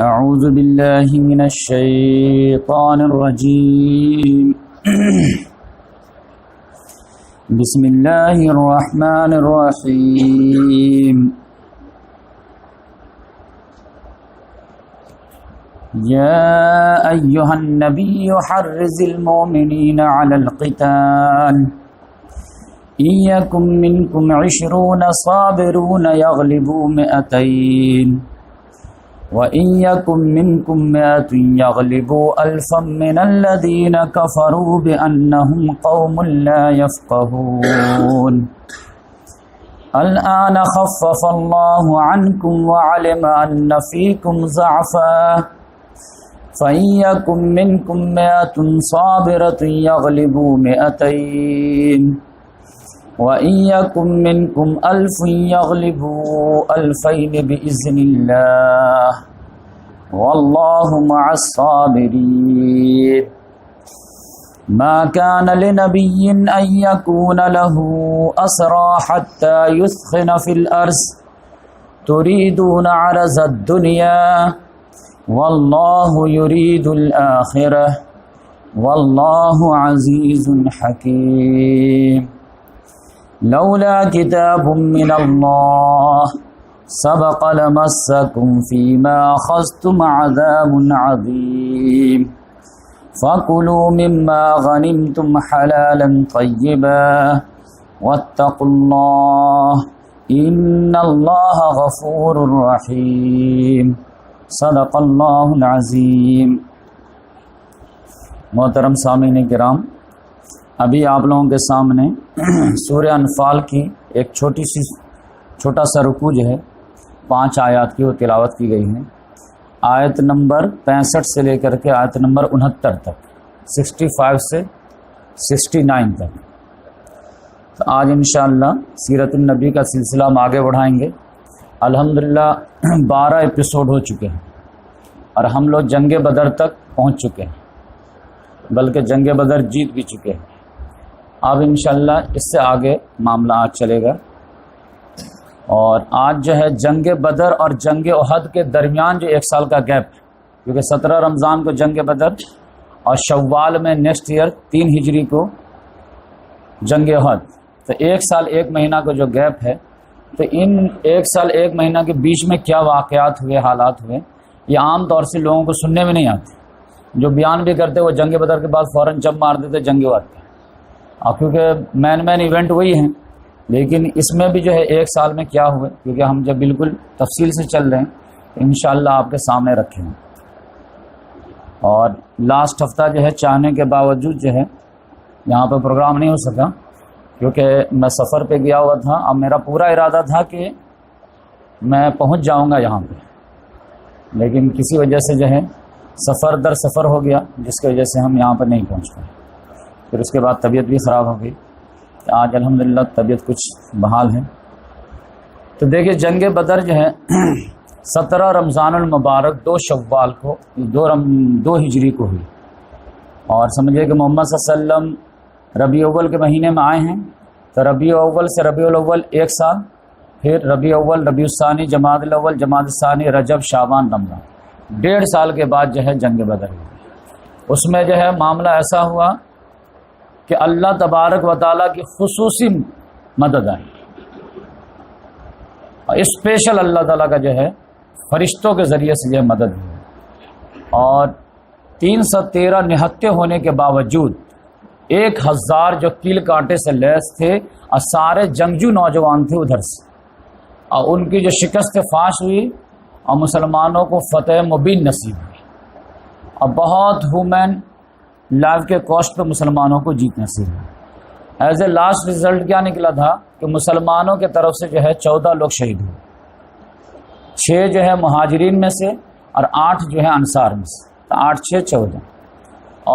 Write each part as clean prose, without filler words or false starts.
أعوذ بالله من الشيطان الرجيم بسم الله الرحمن الرحيم يا أيها النبي حرض المؤمنين على القتال إن يكن منكم 20 صابرون يغلبوا 200 وَإِن يَكُن مِّنكُم 100 يَغْلِبُوا أَلْفًا مِّنَ الَّذِينَ كَفَرُوا بِأَنَّهُمْ قَوْمٌ لَّا يَفْقَهُونَ الْآنَ خَفَّفَ اللَّهُ عَنكُمْ وَعَلِمَ أَنَّ فِيكُمْ ضَعْفًا فَإِن يَكُن مِّنكُم 100 صَابِرَةٌ يَغْلِبُوا 200 وَإِن يَكُن مِّنكُمْ 1000 يَغْلِبُوا 2000 بِإِذْنِ اللَّهِ وَاللَّهُ مَعَ الصَّابِرِينَ مَا كَانَ لِنَبِيٍّ أَن يَكُونَ لَهُ أَسْرَىٰ حَتَّىٰ يُثْخِنَ فِي الْأَرْضِ تُرِيدُونَ عَرَضَ الدُّنْيَا وَاللَّهُ يُرِيدُ الْآخِرَةَ وَاللَّهُ عَزِيزٌ حَكِيمٌ لولا كتاب من الله سبق لمسكم فيما أخذتم عذاب عظيم فكلوا مما غنمتم حلالا طيبا واتقوا الله إن الله غفور رحيم صدق الله العظيم. محترم سامعین کرام، ابھی آپ لوگوں کے سامنے سورہ انفال کی ایک چھوٹا سا رکوع جو ہے 5 آیات کی وہ تلاوت کی گئی ہے. آیت نمبر 65 سے لے کر کے آیت نمبر 69 تک، 65 سے 69 تک. تو آج انشاءاللہ سیرت النبی کا سلسلہ ہم آگے بڑھائیں گے. الحمدللہ 12 ایپیسوڈ ہو چکے ہیں اور ہم لوگ جنگ بدر تک پہنچ چکے ہیں، بلکہ جنگ بدر جیت بھی چکے ہیں. اب انشاءاللہ اس سے آگے معاملہ آج چلے گا. اور آج جو ہے جنگ بدر اور جنگ احد کے درمیان جو 1 سال کا گیپ، کیونکہ 17 رمضان کو جنگ بدر اور شوال میں نیکسٹ ایئر 3 ہجری کو جنگ احد، تو 1 سال 1 مہینہ کا جو گیپ ہے، تو ان 1 سال 1 مہینہ کے بیچ میں کیا واقعات ہوئے، حالات ہوئے، یہ عام طور سے لوگوں کو سننے میں نہیں آتے. جو بیان بھی کرتے وہ جنگ بدر کے بعد فوراً جب مار دیتے جنگ احد کے، اور کیونکہ مین ایونٹ وہی ہیں، لیکن اس میں بھی جو ہے 1 سال میں کیا ہوئے، کیونکہ ہم جب بالکل تفصیل سے چل رہے ہیں انشاءاللہ آپ کے سامنے رکھیں. اور لاسٹ ہفتہ جو ہے چاہنے کے باوجود جو ہے یہاں پہ پروگرام نہیں ہو سکا، کیونکہ میں سفر پہ گیا ہوا تھا. اب میرا پورا ارادہ تھا کہ میں پہنچ جاؤں گا یہاں پہ، لیکن کسی وجہ سے جو ہے سفر در سفر ہو گیا، جس کی وجہ سے ہم یہاں پر نہیں پہنچ پائے. پھر اس کے بعد طبیعت بھی خراب ہو گئی. آج الحمدللہ طبیعت کچھ بحال ہے. تو دیکھیے جنگ بدر جو ہے 17 رمضان المبارک 2 شوال کو 2 ہجری کو ہوئی. اور سمجھے کہ محمد صلی اللہ علیہ وسلم ربیع اول کے مہینے میں آئے ہیں، تو ربیع اول سے ربیع الاول 1 سال، پھر ربیع اول، ربیع الثانی، جمادی الاول، جمادی الثانی، رجب، شعبان، رمضان، 1.5 سال کے بعد جو ہے جنگ بدر ہوئی. اس میں جو ہے معاملہ ایسا ہوا کہ اللہ تبارک و تعالیٰ کی خصوصی مدد آئی، اور اسپیشل اللہ تعالیٰ کا جو ہے فرشتوں کے ذریعے سے یہ مدد ہوئی. اور 313 نہتے ہونے کے باوجود 1000 جو کیل کانٹے سے لیس تھے اور سارے جنگجو نوجوان تھے ادھر سے، اور ان کی جو شکست فاش ہوئی اور مسلمانوں کو فتح مبین نصیب ہوئی، اور بہت ہیومن لائف کے کاسٹ پہ مسلمانوں کو جیت نصیب ہوئی. ایز اے لاسٹ رزلٹ کیا نکلا تھا کہ مسلمانوں کے طرف سے جو ہے 14 لوگ شہید ہوئے، 6 جو ہے مہاجرین میں سے اور 8 جو ہے انصار میں سے، 8 6 14.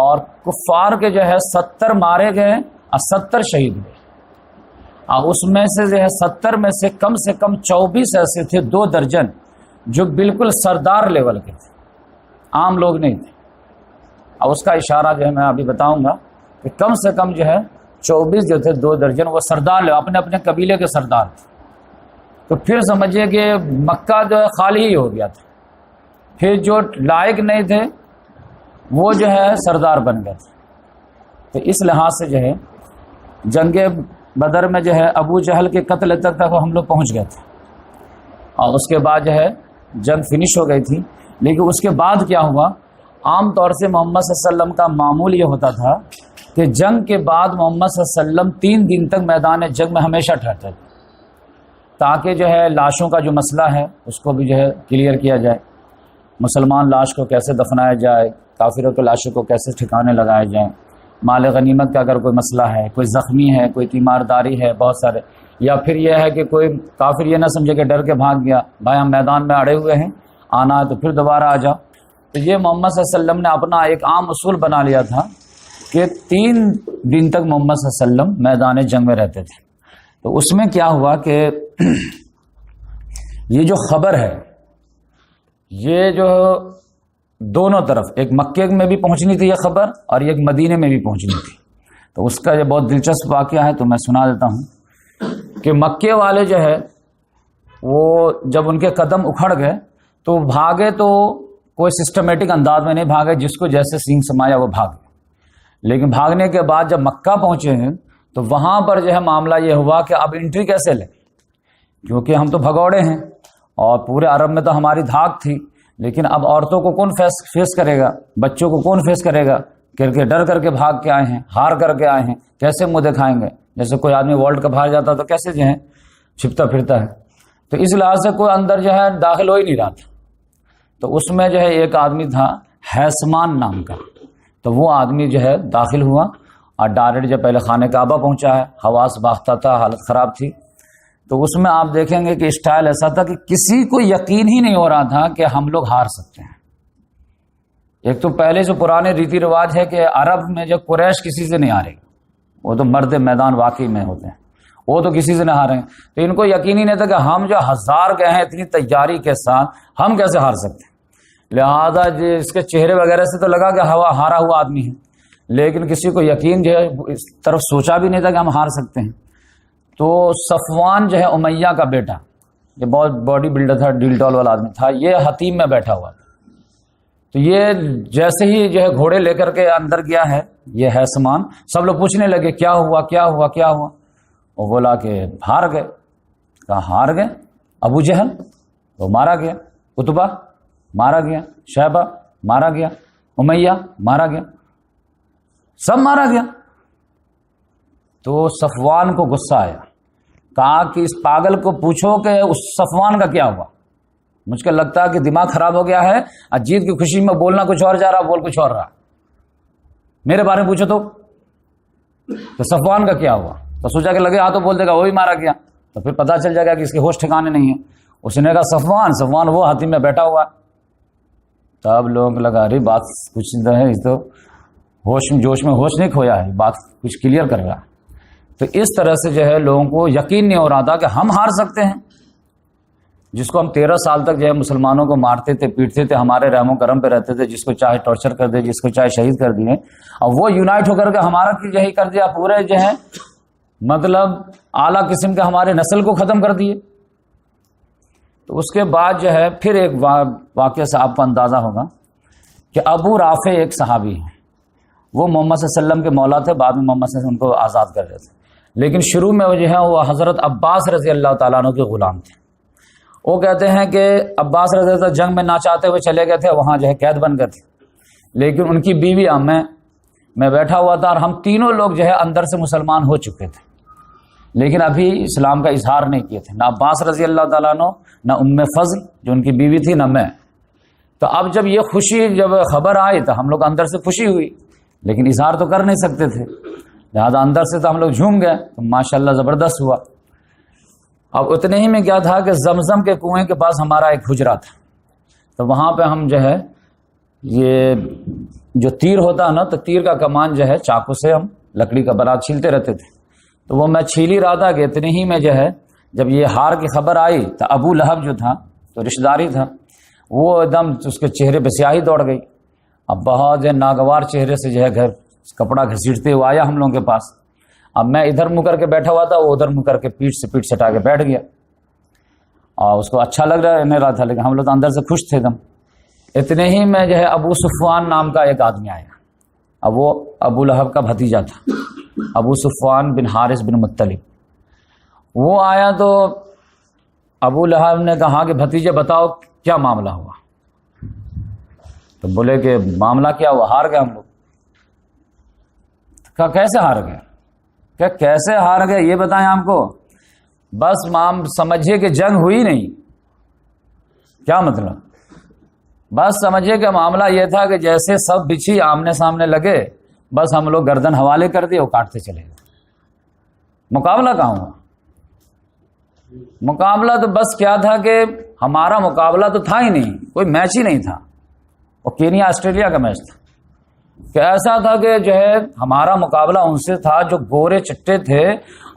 اور کفار کے جو ہے 70 مارے گئے اور 70 شہید ہوئے. اور اس میں سے جو ہے 70 میں سے کم 24 ایسے تھے 2 درجن جو بالکل سردار لیول کے تھے، عام لوگ نہیں تھے. اور اس کا اشارہ جو ہے میں ابھی بتاؤں گا کہ کم سے کم جو ہے 24 جو تھے 2 درجن وہ سردار اپنے اپنے قبیلے کے سردار تھے. تو پھر سمجھیے کہ مکہ جو ہے خالی ہی ہو گیا تھا. پھر جو لائق نہیں تھے وہ جو ہے سردار بن گئے تھے. تو اس لحاظ سے جو ہے جنگ بدر میں جو ہے ابو جہل کے قتل تک ہم لوگ پہنچ گئے تھے، اور اس کے بعد جو ہے جنگ فنش ہو گئی تھی. لیکن اس کے بعد کیا ہوا، عام طور سے محمد صلی اللہ علیہ وسلم کا معمول یہ ہوتا تھا کہ جنگ کے بعد محمد صلی اللہ علیہ وسلم 3 دن تک میدان جنگ میں ہمیشہ ٹھہرتے تھے، تاکہ جو ہے لاشوں کا جو مسئلہ ہے اس کو بھی جو ہے کلیئر کیا جائے. مسلمان لاش کو کیسے دفنایا جائے، کافروں کے لاشوں کو کیسے ٹھکانے لگائے جائیں، مال غنیمت کا اگر کوئی مسئلہ ہے، کوئی زخمی ہے، کوئی تیمارداری ہے، بہت سارے، یا پھر یہ ہے کہ کوئی کافر یہ نہ سمجھے کہ ڈر کے بھاگ گیا، بھائی ہم میدان میں اڑے ہوئے ہیں، آنا ہے تو پھر دوبارہ آ جاؤ. تو یہ محمد صلی اللہ علیہ وسلم نے اپنا ایک عام اصول بنا لیا تھا کہ 3 دن تک محمد صلی اللہ علیہ وسلم میدان جنگ میں رہتے تھے. تو اس میں کیا ہوا کہ یہ جو خبر ہے یہ جو دونوں طرف، ایک مکے میں بھی پہنچنی تھی یہ خبر اور ایک مدینے میں بھی پہنچنی تھی. تو اس کا یہ بہت دلچسپ واقعہ ہے، تو میں سنا دیتا ہوں کہ مکے والے جو ہے وہ جب ان کے قدم اکھڑ گئے تو بھاگے، تو کوئی سسٹمیٹک انداز میں نہیں بھاگے، جس کو جیسے سینگ سمایا وہ بھاگے. لیکن بھاگنے کے بعد جب مکہ پہنچے ہیں تو وہاں پر جو ہے معاملہ یہ ہوا کہ اب انٹری کیسے لیں، کیونکہ ہم تو بھگوڑے ہیں اور پورے عرب میں تو ہماری دھاک تھی، لیکن اب عورتوں کو کون فیس کرے گا، بچوں کو کون فیس کرے گا، کہ ڈر کر کے بھاگ کے آئے ہیں، ہار کر کے آئے ہیں، کیسے منہ دکھائیں گے. جیسے کوئی آدمی ورلڈ کپ ہار جاتا تو کیسے جو ہے چھپتا پھرتا ہے. تو اس لحاظ سے کوئی اندر جو ہے داخل ہو ہی نہیں رہا تھا. تو اس میں جو ہے ایک آدمی تھا حیثمان نام کا، تو وہ آدمی جو ہے داخل ہوا اور ڈائریکٹ جب پہلے خانہ کعبہ پہنچا ہے، حواس باختہ تھا، حالت خراب تھی. تو اس میں آپ دیکھیں گے کہ اسٹائل ایسا تھا کہ کسی کو یقین ہی نہیں ہو رہا تھا کہ ہم لوگ ہار سکتے ہیں. ایک تو پہلے سے پرانے ریتی رواج ہے کہ عرب میں جو قریش کسی سے نہیں ہارے، وہ تو مرد میدان واقعی میں ہوتے ہیں، وہ تو کسی سے نہ ہارے. تو ان کو یقین ہی نہیں تھا کہ ہم جو 1000 گئے ہیں اتنی تیاری کے ساتھ، ہم کیسے ہار سکتے ہیں. لہذا اس کے چہرے وغیرہ سے تو لگا کہ ہارا ہوا آدمی ہے، لیکن کسی کو یقین جو ہے اس طرف سوچا بھی نہیں تھا کہ ہم ہار سکتے ہیں. تو صفوان جو ہے امیہ کا بیٹا، یہ بہت باڈی بلڈر تھا، ڈیل ڈول والا آدمی تھا، یہ حتیم میں بیٹھا ہوا تھا. تو یہ جیسے ہی جو ہے گھوڑے لے کر کے اندر گیا ہے یہ ہے سامان، سب لوگ پوچھنے لگے کیا ہوا کیا ہوا کیا ہوا. وہ بولا کہ ہار گئے. کہا ہار گئے؟ ابو جہل وہ مارا گیا، عتبہ مارا گیا، شیبہ مارا گیا، امیہ مارا گیا، سب مارا گیا. تو صفوان کو غصہ آیا، کہا کہ اس پاگل کو پوچھو کہ اس صفوان کا کیا ہوا. مجھ کو لگتا ہے کہ دماغ خراب ہو گیا ہے، جیت کی خوشی میں بولنا کچھ اور جا رہا، بول کچھ اور رہا. میرے بارے میں پوچھو تو صفوان کا کیا ہوا. تو سوچا کہ لگے تو بول دے گا وہی مارا گیا، تو پھر پتہ چل جائے گا کہ اس کے ہوش ٹھکانے نہیں ہیں. اس نے کہا صفوان وہ حتیم میں بیٹھا ہوا. تب لوگ لگا ارے بات کچھ ہے، اس تو ہوش میں جوش میں ہوش نہیں کھویا ہے، بات کچھ کلیئر کر رہا. تو اس طرح سے جو ہے لوگوں کو یقین نہیں ہو رہا تھا کہ ہم ہار سکتے ہیں، جس کو ہم 13 سال تک جو ہے مسلمانوں کو مارتے تھے، پیٹتے تھے، ہمارے رحم و کرم پہ رہتے تھے، جس کو چاہے ٹارچر کر دے، جس کو چاہے شہید کر دیے، اور وہ یونائٹ ہو کر کے ہمارا یہی کر دیا، پورے جو ہے مطلب اعلیٰ قسم کے ہمارے نسل کو ختم کر دیے. تو اس کے بعد جو ہے پھر ایک واقعہ سے آپ کو اندازہ ہوگا کہ ابو رافع ایک صحابی ہیں، وہ محمد صلی اللہ علیہ وسلم کے مولا تھے، بعد میں محمد صلی اللہ علیہ وسلم ان کو آزاد کر دیے تھے. لیکن شروع میں وہ جو ہے وہ حضرت عباس رضی اللہ تعالیٰ عنہ کے غلام تھے. وہ کہتے ہیں کہ عباس رضی اللہ جنگ میں نہ چاہتے ہوئے چلے گئے تھے، وہاں جو ہے قید بن گئے تھے. لیکن ان کی بیوی میں بیٹھا ہوا تھا، اور ہم تینوں لوگ جو ہے اندر سے مسلمان ہو چکے تھے، لیکن ابھی اسلام کا اظہار نہیں کیے تھے، نہ عباس رضی اللہ تعالیٰ عنہ، نہ ام فضل جو ان کی بیوی تھی، نہ میں. تو اب جب یہ خوشی جب خبر آئی تو ہم لوگ اندر سے خوشی ہوئی، لیکن اظہار تو کر نہیں سکتے تھے، لہٰذا اندر سے تو ہم لوگ جھوم گئے. تو ماشاءاللہ زبردست ہوا. اب اتنے ہی میں کیا تھا کہ زمزم کے کنویں کے پاس ہمارا ایک حجرہ تھا، تو وہاں پہ ہم جو ہے یہ جو تیر ہوتا ہے نا، تو تیر کا کمان جو ہے چاقو سے ہم لکڑی کا بنا چھیلتے رہتے تھے. تو وہ میں چھیل ہی رہا تھا کہ اتنے ہی میں جو ہے جب یہ ہار کی خبر آئی تو ابو لہب جو تھا تو رشتہ داری تھا، وہ ایک دم اس کے چہرے پہ سیاہی دوڑ گئی. اب بہت ناگوار چہرے سے جو ہے گھر کپڑا گھسیٹتے ہوئے آیا ہم لوگوں کے پاس. اب میں ادھر منہ کر کے بیٹھا ہوا تھا، وہ ادھر منہ کر کے پیٹ سے پیٹ سٹا کے بیٹھ گیا، اور اس کو اچھا لگ رہا تھا، لیکن ہم لوگ تو اندر سے خوش تھے دم. اتنے ہی میں جو ہے ابو صفوان نام کا ایک آدمی آیا. اب وہ ابو لہب کا بھتیجا تھا, ابو صفوان بن حارث بن مطلب. وہ آیا تو ابو لہب نے کہا کہ بھتیجے بتاؤ کیا معاملہ ہوا. تو بولے کہ معاملہ کیا ہوا, ہار گئے ہم لوگ. کہا کیسے ہار گئے؟ کہ کیسے ہار گئے یہ بتائیں ہم کو. بس سمجھیے کہ جنگ ہوئی نہیں. کیا مطلب؟ بس سمجھیے کہ معاملہ یہ تھا کہ جیسے سب بچھی آمنے سامنے لگے, بس ہم لوگ گردن حوالے کر دیے, وہ کاٹتے چلے گئے. مقابلہ کہاں ہوا؟ مقابلہ تو بس کیا تھا کہ ہمارا مقابلہ تو تھا ہی نہیں, کوئی میچ ہی نہیں تھا. وہ کینیا آسٹریلیا کا میچ تھا. کہ ایسا تھا کہ جو ہے ہمارا مقابلہ ان سے تھا جو گورے چٹے تھے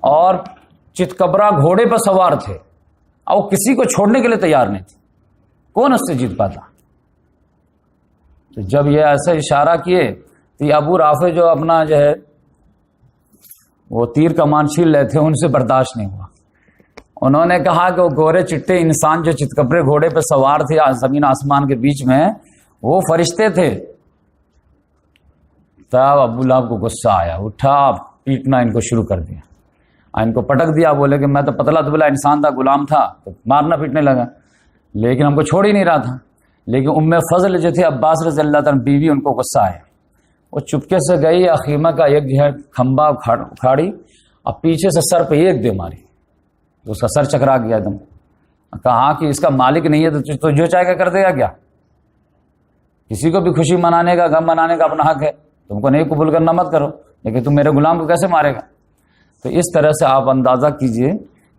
اور چتکبرا گھوڑے پر سوار تھے, اور وہ کسی کو چھوڑنے کے لیے تیار نہیں تھے. کون اس سے جیت پاتا؟ تو جب یہ ایسا اشارہ کیے تو یہ ابو رافع جو اپنا جو ہے وہ تیر کمان چھیل رہے تھے, ان سے برداشت نہیں ہوا. انہوں نے کہا کہ وہ گورے چٹے انسان جو چتکبرے گھوڑے پہ سوار تھے زمین آسمان کے بیچ میں, وہ فرشتے تھے. تب ابو لہب کو غصہ آیا, اٹھا پیٹنا ان کو شروع کر دیا, ان کو پٹک دیا. بولے کہ میں تو پتلا دبلا انسان تھا, غلام تھا, تو مارنا پیٹنے لگا, لیکن ہم کو چھوڑ ہی نہیں رہا تھا. لیکن ام فضل جو تھے عباس رضی اللہ تعالیٰ بیوی, ان کو غصہ آیا. وہ چپکے سے گئی, اخیمہ کا ایک جو ہے کھمبا اکھاڑی اور پیچھے سے سر پہ ایک دے ماری, تو اس کا سر چکرا گیا ایک دم. کہا کہ اس کا مالک نہیں ہے تو جو چاہے گا کر دے گا کیا؟ کسی کو بھی خوشی منانے کا, غم منانے کا اپنا حق ہے. تم کو نہیں قبول کرنا مت کرو, لیکن تم میرے غلام کو کیسے مارے گا؟ تو اس طرح سے آپ اندازہ کیجئے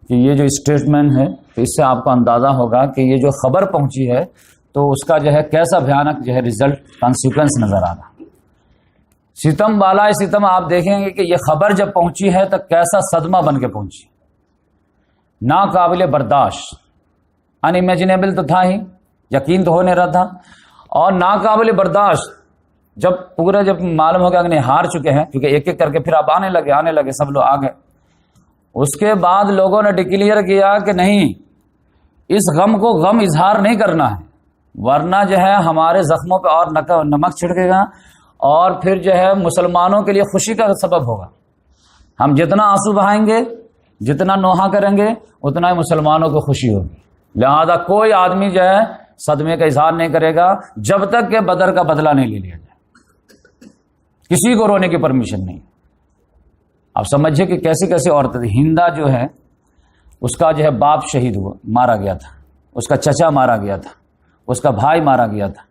کہ یہ جو اسٹیٹمنٹ ہے, تو اس سے آپ کو اندازہ ہوگا کہ یہ جو خبر پہنچی ہے تو اس کا جو ہے کیسا بھیانک جو ہے رزلٹ کانسیکوینس نظر آ رہا. ستم بالائے ستم آپ دیکھیں گے کہ یہ خبر جب پہنچی ہے تو کیسا صدمہ بن کے پہنچی. ناقابل برداشت, ان امیجنیبل تو تھا ہی, یقین تو ہو نہیں رہا تھا. اور ناقابل برداشت جب معلوم ہو گیا کہ نہیں ہار چکے ہیں, کیونکہ ایک ایک کر کے پھر آپ آنے لگے, سب لوگ آ گئے. اس کے بعد لوگوں نے ڈکلیئر کیا کہ نہیں, اس غم کو غم اظہار نہیں کرنا ہے, ورنہ جو ہے ہمارے زخموں پہ اور نمک چھڑکے گا, اور پھر جو ہے مسلمانوں کے لیے خوشی کا سبب ہوگا. ہم جتنا آنسو بہائیں گے, جتنا نوحہ کریں گے, اتنا ہی مسلمانوں کو خوشی ہوگی. لہذا کوئی آدمی جو ہے صدمے کا اظہار نہیں کرے گا جب تک کہ بدر کا بدلہ نہیں لے لیا جائے. کسی کو رونے کی پرمیشن نہیں. آپ سمجھیے کہ کیسی کیسی عورتیں تھی. ہندا جو ہے اس کا جو ہے باپ شہید ہوا, مارا گیا تھا, اس کا چچا مارا گیا تھا, اس کا بھائی مارا گیا تھا,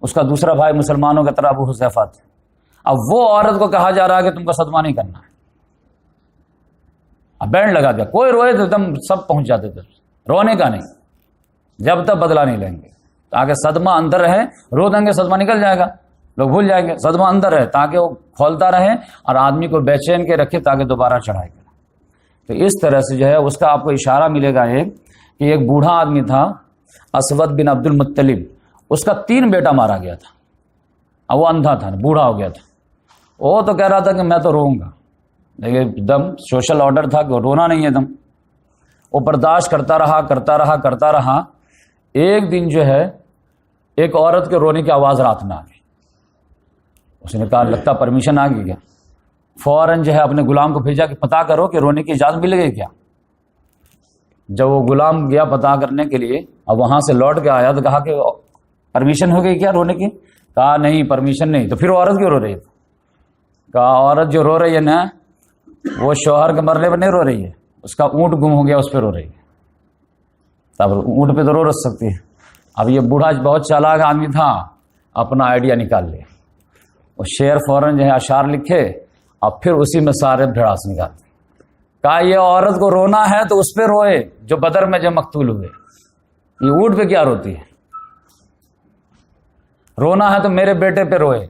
اس کا دوسرا بھائی مسلمانوں کی طرح ابو حذیفہ تھا. اب وہ عورت کو کہا جا رہا ہے کہ تم کو صدمہ نہیں کرنا ہے. اب بینڈ لگا دیا, کوئی روئے تو دم سب پہنچ جاتے تھے. رونے کا نہیں جب تک بدلہ نہیں لیں گے, تاکہ صدمہ اندر رہے. رو دیں گے صدمہ نکل جائے گا, لوگ بھول جائیں گے. صدمہ اندر رہے تاکہ وہ کھولتا رہے اور آدمی کو بے چین کے رکھے تاکہ دوبارہ چڑھائے گا. تو اس طرح سے جو ہے اس کا آپ کو اشارہ ملے گا کہ ایک بوڑھا آدمی تھا اسود بن عبد المطلب, اس کا 3 بیٹا مارا گیا تھا. اب وہ اندھا تھا, بوڑھا ہو گیا تھا. وہ تو کہہ رہا تھا کہ میں تو روؤں گا, لیکن دم سوشل آرڈر تھا کہ رونا نہیں ہے دم. وہ برداشت کرتا رہا. ایک دن جو ہے ایک عورت کے رونے کی آواز رات میں آ گئی. اس نے کہا لگتا پرمیشن آ گئی کیا. فوراً جو ہے اپنے غلام کو بھیجا کہ پتا کرو کہ رونے کی اجازت مل گئی کیا. جب وہ غلام گیا پتا کرنے کے لیے, اب وہاں سے لوٹ کے آیا تو کہا کہ پرمیشن ہو گئی کیا رونے کی. کہا نہیں پرمیشن نہیں. تو پھر عورت کیوں رو رہی ہے؟ کہا عورت جو رو رہی ہے نا وہ شوہر کے مرنے پر نہیں رو رہی ہے, اس کا اونٹ گم ہو گیا اس پہ رو رہی ہے. تب اونٹ پہ تو رو سکتی ہے. اب یہ بوڑھا بہت چالاک آدمی تھا, اپنا آئیڈیا نکال لیا. وہ شعر فوراً جو ہے اشعار لکھے اور پھر اسی میں سارے بھڑاس نکالتے. کہا یہ عورت کو رونا ہے تو اس پہ روئے جو بدر میں جو مقتول ہوئے. یہ اونٹ پہ کیا روتی ہے؟ رونا ہے تو میرے بیٹے پہ روئے,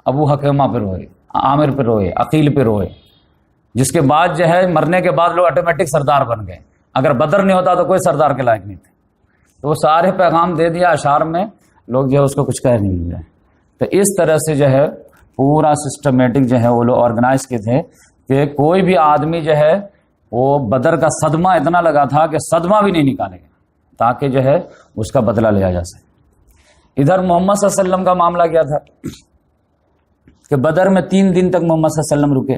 ابو حکیمہ پہ روئے, عامر پہ روئے, عقیل پہ روئے, جس کے بعد جو ہے مرنے کے بعد لوگ آٹومیٹک سردار بن گئے. اگر بدر نہیں ہوتا تو کوئی سردار کے لائق نہیں تھے. تو وہ سارے پیغام دے دیا اشعار میں, لوگ جو ہے اس کو کچھ کہہ نہیں ملے. تو اس طرح سے جو ہے پورا سسٹمیٹک جو ہے وہ لوگ آرگنائز کے تھے کہ کوئی بھی آدمی جو ہے وہ بدر کا صدمہ اتنا لگا تھا کہ صدمہ بھی نہیں نکالے گا تاکہ جو ہے اس کا بدلہ لیا جا سکے. ادھر محمد صلی اللہ علیہ وسلم کا معاملہ کیا تھا کہ بدر میں 3 دن تک محمد صلی اللہ علیہ وسلم رکے.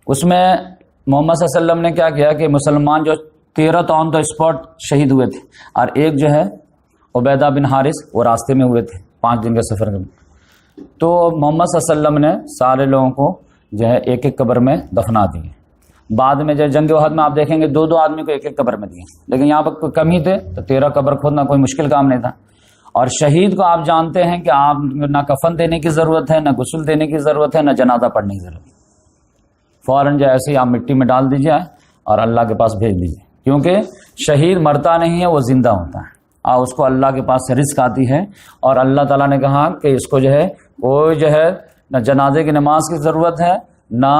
اس میں محمد صلی اللہ علیہ وسلم نے کیا کیا کہ مسلمان جو 13 تو آن دا اسپاٹ شہید ہوئے تھے، اور ایک جو ہے عبیدہ بن حارث وہ راستے میں ہوئے تھے 5 دن کے سفر میں. تو محمد صلی اللہ علیہ وسلم نے سارے لوگوں کو جو ہے ایک ایک قبر میں دفنا دیے. بعد میں جو جنگ احد میں آپ دیکھیں گے 2 آدمی کو ایک ایک قبر میں دیے، لیکن یہاں پر کم ہی تھے تو 13 قبر کھودنا کوئی مشکل کام نہیں تھا. اور شہید کو آپ جانتے ہیں کہ آپ نہ کفن دینے کی ضرورت ہے، نہ غسل دینے کی ضرورت ہے، نہ جنازہ پڑھنے کی ضرورت ہے. فوراً جو ایسے ہی آپ مٹی میں ڈال دیجیے اور اللہ کے پاس بھیج دیجیے، کیونکہ شہید مرتا نہیں ہے، وہ زندہ ہوتا ہے. اور اس کو اللہ کے پاس سے رزق آتی ہے. اور اللہ تعالیٰ نے کہا کہ اس کو جو ہے کوئی جو ہے نہ جنازے کی نماز کی ضرورت ہے، نہ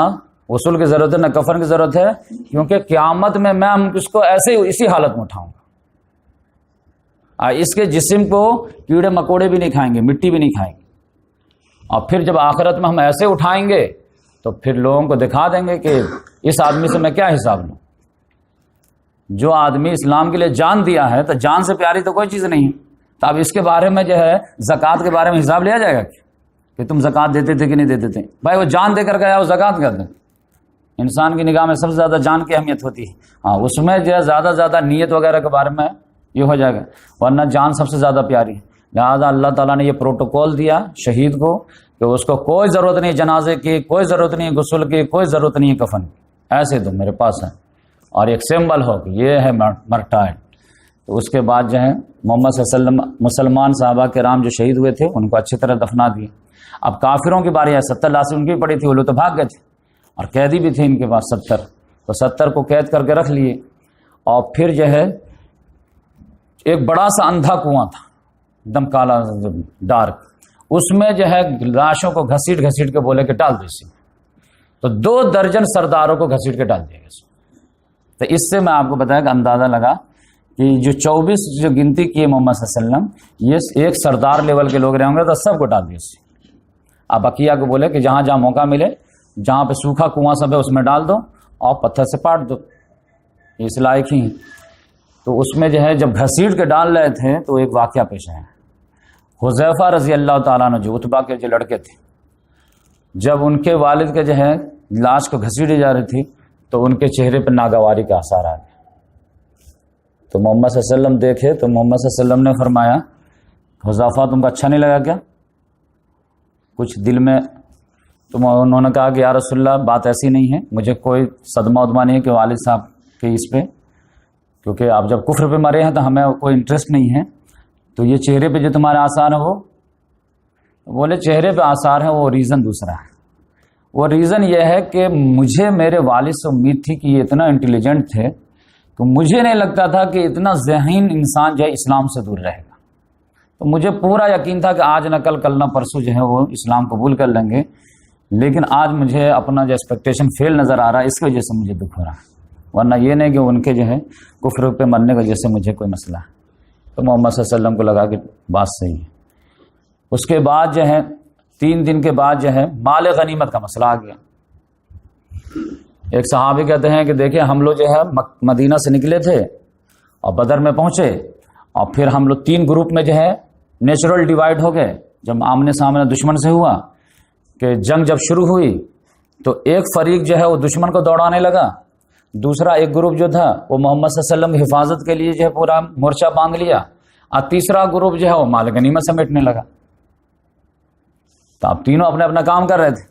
غسل کی ضرورت ہے، نہ کفن کی ضرورت ہے، کیونکہ قیامت میں اس کو ایسے اسی حالت میں اٹھاؤں گا. اس کے جسم کو کیڑے مکوڑے بھی نہیں کھائیں گے، مٹی بھی نہیں کھائیں گے. اور پھر جب آخرت میں ہم ایسے اٹھائیں گے تو پھر لوگوں کو دکھا دیں گے کہ اس آدمی سے میں کیا حساب لوں. جو آدمی اسلام کے لیے جان دیا ہے تو جان سے پیاری تو کوئی چیز نہیں ہے. تو اب اس کے بارے میں جو ہے زکوٰۃ کے بارے میں حساب لیا جائے گا کہ تم زکوٰۃ دیتے تھے کہ نہیں دیتے تھے. بھائی وہ جان دے کر گیا، وہ زکوٰۃ کر دیں. انسان کی نگاہ میں سب سے زیادہ جان کی اہمیت ہوتی ہے. ہاں اس میں جو ہے زیادہ نیت وغیرہ کے بارے میں یہ ہو جائے گا، ورنہ جان سب سے زیادہ پیاری ہے. لہٰذا اللہ تعالیٰ نے یہ پروٹوکول دیا شہید کو کہ اس کو کوئی ضرورت نہیں جنازے کی، کوئی ضرورت نہیں غسل کی، کوئی ضرورت نہیں کفن کی. ایسے تو میرے پاس ہے اور ایک سمبل ہو کہ یہ ہے مرٹائر. تو اس کے بعد جو ہے محمد صلی اللہ علیہ وسلم مسلمان صحابہ کرام جو شہید ہوئے تھے ان کو اچھی طرح دفنا دیے. اب کافروں کی باری ہے، 70 لاشیں ان کی پڑی تھی، وہ لوگ تو بھاگ گئے تھے اور قیدی بھی تھے ان کے پاس 70. تو 70 کو قید کر کے رکھ لیے. اور پھر جو ہے ایک بڑا سا اندھا کنواں تھا، ایک دم کالا ڈارک. اس میں جو ہے لاشوں کو گھسیٹ کے بولے کہ ڈال دو اسی میں. تو 2 درجن سرداروں کو گھسیٹ کے ڈال دیا گیا. تو اس سے میں آپ کو بتایا کہ اندازہ لگا کہ جو 24 جو گنتی کی ہے محمد صلی اللہ علیہ وسلم، یہ ایک سردار لیول کے لوگ رہے ہوں گے تو سب کو ڈال دیا. اب بقیہ کو بولے کہ جہاں جہاں موقع ملے، جہاں پہ سوکھا کنواں سب ہے اس میں ڈال دو اور پتھر سے پاٹ دو، اس لائق ہی ہیں. تو اس میں جو ہے جب گھسیٹ کے ڈال رہے تھے تو ایک واقعہ پیش آیا. حذیفہ رضی اللہ تعالیٰ عنہ جو عتبہ کے جو لڑکے تھے، جب ان کے والد کے جو ہے لاش کو گھسیٹی جا رہی تھی تو ان کے چہرے پر ناگواری کا اثر آ گیا. تو محمد صلی اللہ علیہ وسلم دیکھے تو محمد صلی اللہ علیہ وسلم نے فرمایا، حذیفہ تم کو اچھا نہیں لگا کیا؟ کچھ دل میں؟ تو انہوں نے کہا کہ یا رسول اللہ بات ایسی نہیں ہے، مجھے کوئی صدمہ ودمہ نہیں ہے کہ والد صاحب کے اس پہ، کیونکہ آپ جب کفر پہ مرے ہیں تو ہمیں کوئی انٹرسٹ نہیں ہے. تو یہ چہرے پہ جو تمہارے آثار ہیں وہ بولے چہرے پہ آثار ہیں، وہ ریزن دوسرا ہے. وہ ریزن یہ ہے کہ مجھے میرے والد سے امید تھی کہ یہ اتنا انٹیلیجنٹ تھے تو مجھے نہیں لگتا تھا کہ اتنا ذہین انسان جو ہے اسلام سے دور رہے گا. تو مجھے پورا یقین تھا کہ آج نہ کل نہ پرسوں جو ہے وہ اسلام قبول کر لیں گے، لیکن آج مجھے اپنا جو ایکسپیکٹیشن فیل نظر آ رہا ہے، اس کی وجہ سے مجھے دکھ ہو رہا ہے. ورنہ یہ نہیں کہ ان کے جو ہے کفر پہ مرنے کی وجہ سے مجھے کوئی مسئلہ ہے. تو محمد صلی اللہ علیہ وسلم کو لگا کہ بات صحیح ہے. اس کے بعد جو ہے 3 دن کے بعد جو ہے مال غنیمت کا مسئلہ آ گیا. ایک صحابی کہتے ہیں کہ دیکھیں ہم لوگ جو ہے مدینہ سے نکلے تھے اور بدر میں پہنچے، اور پھر ہم لوگ 3 گروپ میں جو ہے نیچرل ڈیوائڈ ہو گئے. جب آمنے سامنے دشمن سے ہوا کہ جنگ جب شروع ہوئی تو ایک فریق جو ہے وہ دشمن کو دوڑانے لگا، دوسرا ایک گروپ جو تھا وہ محمد صلی اللہ علیہ وسلم کی حفاظت کے لیے جو ہے پورا مورچہ باندھ لیا، اور تیسرا گروپ جو ہے وہ مال غنیمت سمیٹنے لگا. تو اب تینوں اپنا اپنا کام کر رہے تھے.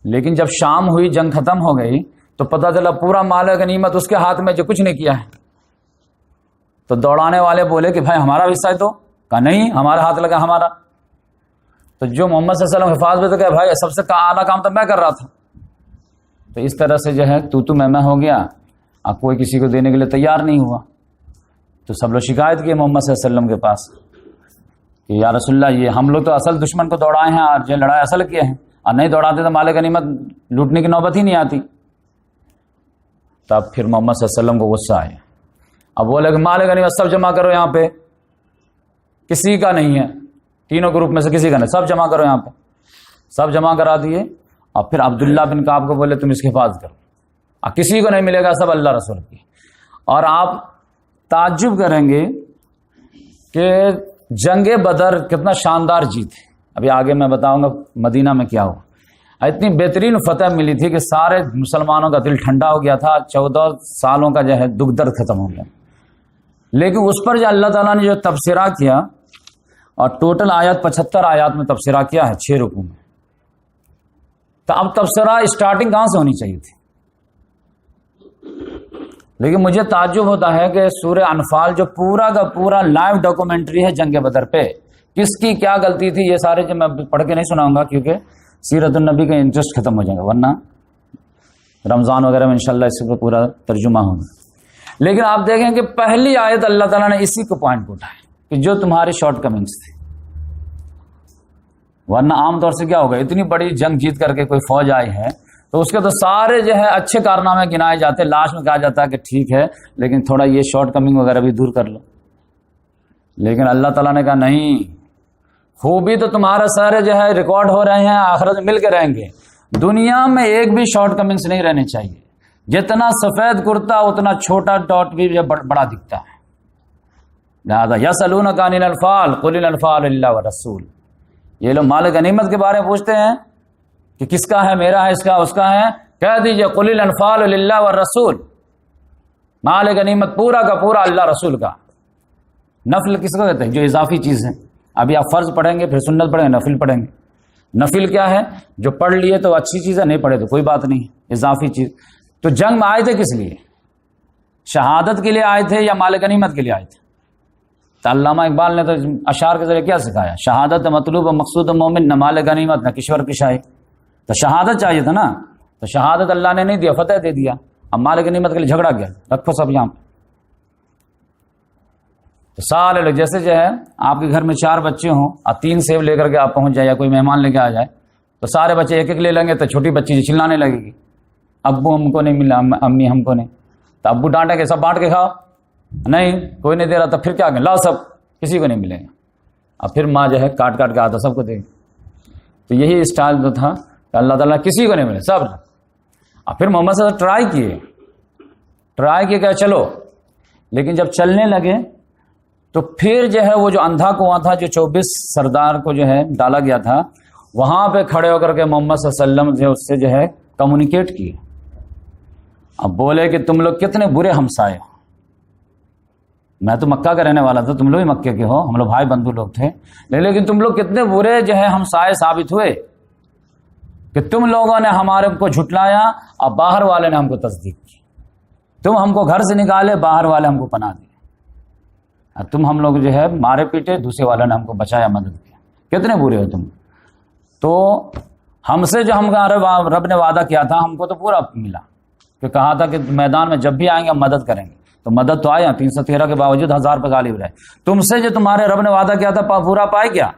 لیکن جب شام ہوئی، جنگ ختم ہو گئی تو پتہ چلا پورا مال غنیمت اس کے ہاتھ میں جو کچھ نہیں کیا ہے. تو دوڑانے والے بولے کہ بھائی ہمارا حصہ ہے، تو کہا نہیں ہمارا ہاتھ لگا ہمارا. تو جو محمد صلی اللہ علیہ وسلم حفاظت میں، تو کہا بھائی سب سے اعلیٰ کام تو میں کر رہا تھا. تو اس طرح سے جو ہے تو میں ہو گیا، اب کوئی کسی کو دینے کے لیے تیار نہیں ہوا. تو سب لوگ شکایت کیے محمد صلی اللہ علیہ وسلم کے پاس کہ یا رسول اللہ یہ ہم لوگ تو اصل دشمن کو دوڑائے ہیں اور یہ لڑائی اصل کیے ہیں، اور نہیں دوڑاتے تو مال غنیمت لوٹنے کی نوبت ہی نہیں آتی. تب پھر محمد صلی اللہ علیہ وسلم کو غصہ آیا. اب بولے کہ مال غنیمت سب جمع کرو یہاں پہ، کسی کا نہیں ہے، تینوں گروپ میں سے کسی کا نہیں، سب جمع کرو یہاں پہ. سب جمع کرا دیے. اور پھر عبداللہ بن کعب کو بولے تم اس کی حفاظت کرو، اور کسی کو نہیں ملے گا، سب اللہ رسول کی. اور آپ تعجب کریں گے کہ جنگ بدر کتنا شاندار جیت ہے، ابھی آگے میں بتاؤں گا مدینہ میں کیا ہوا. اتنی بہترین فتح ملی تھی کہ سارے مسلمانوں کا دل ٹھنڈا ہو گیا تھا، 14 سالوں کا جو ہے دکھ درد ختم ہو گیا. لیکن اس پر جو اللہ تعالیٰ نے جو تبصرہ کیا، اور ٹوٹل آیات 75 آیات میں تبصرہ کیا ہے 6 رکوع میں. تو اب تبصرہ اسٹارٹنگ کہاں سے ہونی چاہیے تھی؟ لیکن مجھے تعجب ہوتا ہے کہ سورہ انفال جو پورا کا پورا لائیو ڈاکومنٹری ہے جنگ بدر پہ، کس کی کیا غلطی تھی یہ سارے جو میں پڑھ کے نہیں سناؤں گا کیونکہ سیرت النبی کا انٹرسٹ ختم ہو جائے گا، ورنہ رمضان وغیرہ میں انشاءاللہ اس پہ پورا ترجمہ ہوگا. لیکن آپ دیکھیں کہ پہلی آیت اللہ تعالیٰ نے اسی کو پوائنٹ کو اٹھایا کہ جو تمہاری شارٹ کمنگس تھی. ورنہ عام طور سے کیا ہوگا، اتنی بڑی جنگ جیت کر کے کوئی فوج آئی ہے تو اس کے تو سارے جو ہے اچھے کارنامے گنائے جاتے، لاسٹ میں کہا جاتا ہے کہ ٹھیک ہے لیکن تھوڑا یہ شارٹ کمنگ وغیرہ بھی دور کر لو. لیکن اللہ تعالیٰ نے کہا نہیں، خوبی تو تمہارا سارے جو ہے ریکارڈ ہو رہے ہیں، آخرت میں مل کے رہیں گے. دنیا میں ایک بھی شارٹ کمنگس نہیں رہنے چاہیے. جتنا سفید کرتا اتنا چھوٹا ڈاٹ بھی بڑا دکھتا ہے. لہٰذا یسألونک عن الانفال قل الانفال للہ والرسول. یہ لوگ مال غنیمت کے بارے میں پوچھتے ہیں کہ کس کا ہے، میرا ہے، اس کا، اس کا ہے. کہہ دیجئے قل الانفال للہ والرسول. مال غنیمت پورا کا پورا اللہ رسول کا. نفل کس کو کہتے ہیں؟ جو اضافی چیز ہے. ابھی آپ فرض پڑھیں گے، پھر سنت پڑھیں گے، نفل پڑھیں گے. نفل کیا ہے؟ جو پڑھ لیے تو اچھی چیز ہے، نہیں پڑھے تو کوئی بات نہیں، اضافی چیز. تو جنگ میں آئے تھے کس لیے؟ شہادت کے لیے آئے تھے یا مال غنیمت کے لیے آئے تھے؟ تو علامہ اقبال نے تو اشعار کے ذریعے کیا سکھایا؟ شہادت مطلوب و مقصود مومن، نہ مال غنیمت نہ کشور کشائی. تو شہادت چاہیے تھا نا، تو شہادت اللہ نے نہیں دیا، فتح دے دیا. اب مال غنیمت کے لیے جھگڑا گیا، رکھو سب یہاں. تو سارے لوگ جیسے جو ہے آپ کے گھر میں 4 بچے ہوں اور 3 سیب لے کر کے آپ پہنچ جائے یا کوئی مہمان لے کے آ جائے تو سارے بچے ایک ایک لے لیں گے تو چھوٹی بچی جو چلانے لگے گی، ابو ہم کو نہیں ملا، امی ہم کو نہیں. تو ابو ڈانٹیں گے سب بانٹ کے کھاؤ، نہیں کوئی نہیں دے رہا، تو پھر کیا کہ لاؤ سب، کسی کو نہیں ملے گا. اور پھر ماں جو ہے کاٹ کاٹ کے آتا سب کو دے گی. تو یہی اسٹائل جو تھا کہ اللہ تعالیٰ کسی کو نہیں ملے سب. اور پھر محمد صلی اللہ علیہ وسلم ٹرائی کیے کہ چلو، لیکن جب چلنے لگے تو پھر جو ہے وہ جو اندھا کنواں تھا جو 24 سردار کو جو ہے ڈالا گیا تھا، وہاں پہ کھڑے ہو کر کے محمد صلی اللہ علیہ وسلم جو اس سے جو ہے کمیونیکیٹ کیے. اب بولے کہ تم لوگ کتنے برے ہمسائے ہو. میں تو مکہ کا رہنے والا تھا، تم لوگ بھی مکے کے ہو، ہم لوگ بھائی بندھو لوگ تھے، لیکن تم لوگ کتنے برے جو ہے ہمسائے ثابت ہوئے کہ تم لوگوں نے ہمارے کو جھٹلایا اور باہر والے نے ہم کو تصدیق کی. تم ہم کو گھر سے نکالے، باہر والے ہم کو پناہ دیے. تم ہم لوگ جو ہے مارے پیٹے، دوسرے والے نے ہم کو بچایا، مدد کیا. کتنے برے ہو تم. تو ہم سے جو رب نے وعدہ کیا تھا ہم کو تو پورا ملا، کہ کہا تھا کہ میدان میں جب بھی آئیں گے ہم مدد کریں گے. تو مدد تو آیا، 313 کے باوجود 1000 پہ غالب رہے. تم سے جو تمہارے رب نے وعدہ کیا تھا پورا پائے کیا؟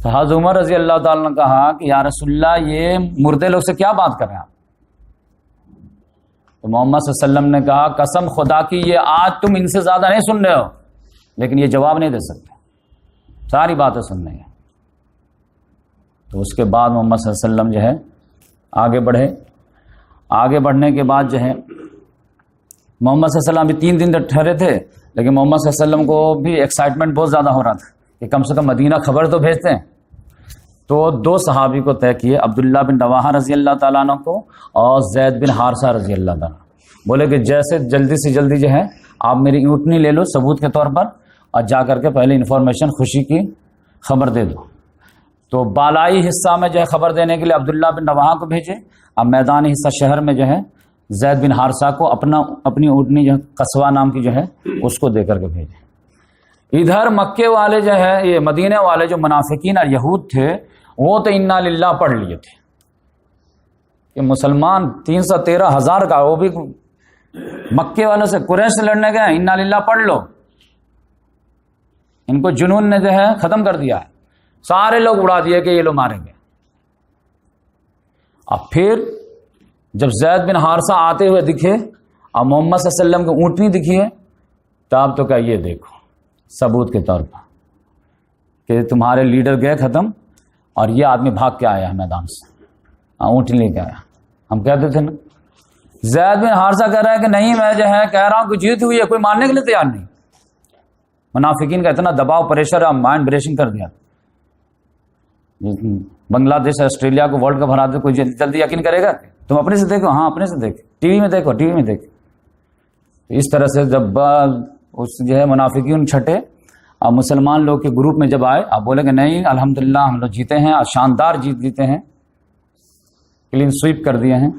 تو حضرت عمر رضی اللہ تعالیٰ نے کہا کہ یا رسول اللہ یہ مردے لوگ سے کیا بات کر رہے ہیں آپ؟ تو محمد صلی اللہ علیہ وسلم نے کہا قسم خدا کی یہ آج تم ان سے زیادہ نہیں سن رہے ہو، لیکن یہ جواب نہیں دے سکتے، ساری باتیں سن رہے ہیں. تو اس کے بعد محمد صلی اللہ علیہ وسلم جو ہے آگے بڑھے. آگے بڑھنے کے بعد جو ہے محمد صلی اللہ علیہ وسلم بھی 3 دن تک ٹھہرے تھے، لیکن محمد صلی اللہ علیہ وسلم کو بھی ایکسائٹمنٹ بہت زیادہ ہو رہا تھا کہ کم سے کم مدینہ خبر تو بھیجتے ہیں. تو 2 صحابی کو طے کیے، عبداللہ بن رواحہ رضی اللہ تعالیٰ عنہ کو اور زید بن حارثہ رضی اللہ تعالیٰ. بولے کہ جیسے جلدی سے جلدی جو ہے آپ میری اونٹنی لے لو ثبوت کے طور پر، اور جا کر کے پہلے انفارمیشن خوشی کی خبر دے دو. تو بالائی حصہ میں جو ہے خبر دینے کے لیے عبداللہ بن رواحہ کو بھیجے. اب میدانی حصہ شہر میں جو ہے زید بن حارثہ کو اپنی اونٹنی جو قصوہ نام کی جو ہے اس کو دے کر کے بھیجے. ادھر مکے والے جو ہے یہ مدینے والے جو منافقین اور یہود تھے وہ تو انا للہ پڑھ لیے تھے کہ مسلمان 313,000 کا، وہ بھی مکے والوں سے قریش سے لڑنے گئے، انا للہ پڑھ لو. ان کو جنون نے جو ہے ختم کر دیا ہے، سارے لوگ اڑا دیے کہ یہ لوگ ماریں گے. اب پھر جب زید بن حارثہ آتے ہوئے دکھے اور محمد صلی اللہ علیہ وسلم کی اونٹنی دکھی ہے تب تو کہا یہ دیکھو ثبوت کے طور پر کہ تمہارے لیڈر گئے ختم اور یہ آدمی بھاگ کے آیا ہے میدان سے، اونٹنی لے کے آیا. ہم کہتے تھے نا. زید بن حارثہ کہہ رہا ہے کہ نہیں، میں جو ہے کہہ رہا ہوں کہ جیت ہوئی ہے، کوئی ماننے کے لیے تیار نہیں. منافقین کا اتنا دباؤ پریشر مائنڈ بریشنگ کر دیا. بنگلہ دیش آسٹریلیا کو ورلڈ کپ ہرا دے کوئی جلدی یقین کرے گا؟ تم اپنے سے دیکھو. ہاں اپنے سے دیکھ, ٹی وی میں دیکھو, ٹی وی میں دیکھ. اس طرح سے جب اس جو ہے منافقین چھٹے اور مسلمان لوگ کے گروپ میں جب آئے, آپ بولے کہ نہیں الحمدللہ ہم لوگ جیتے ہیں اور شاندار جیتے ہیں, کلین سویپ کر دیے ہیں,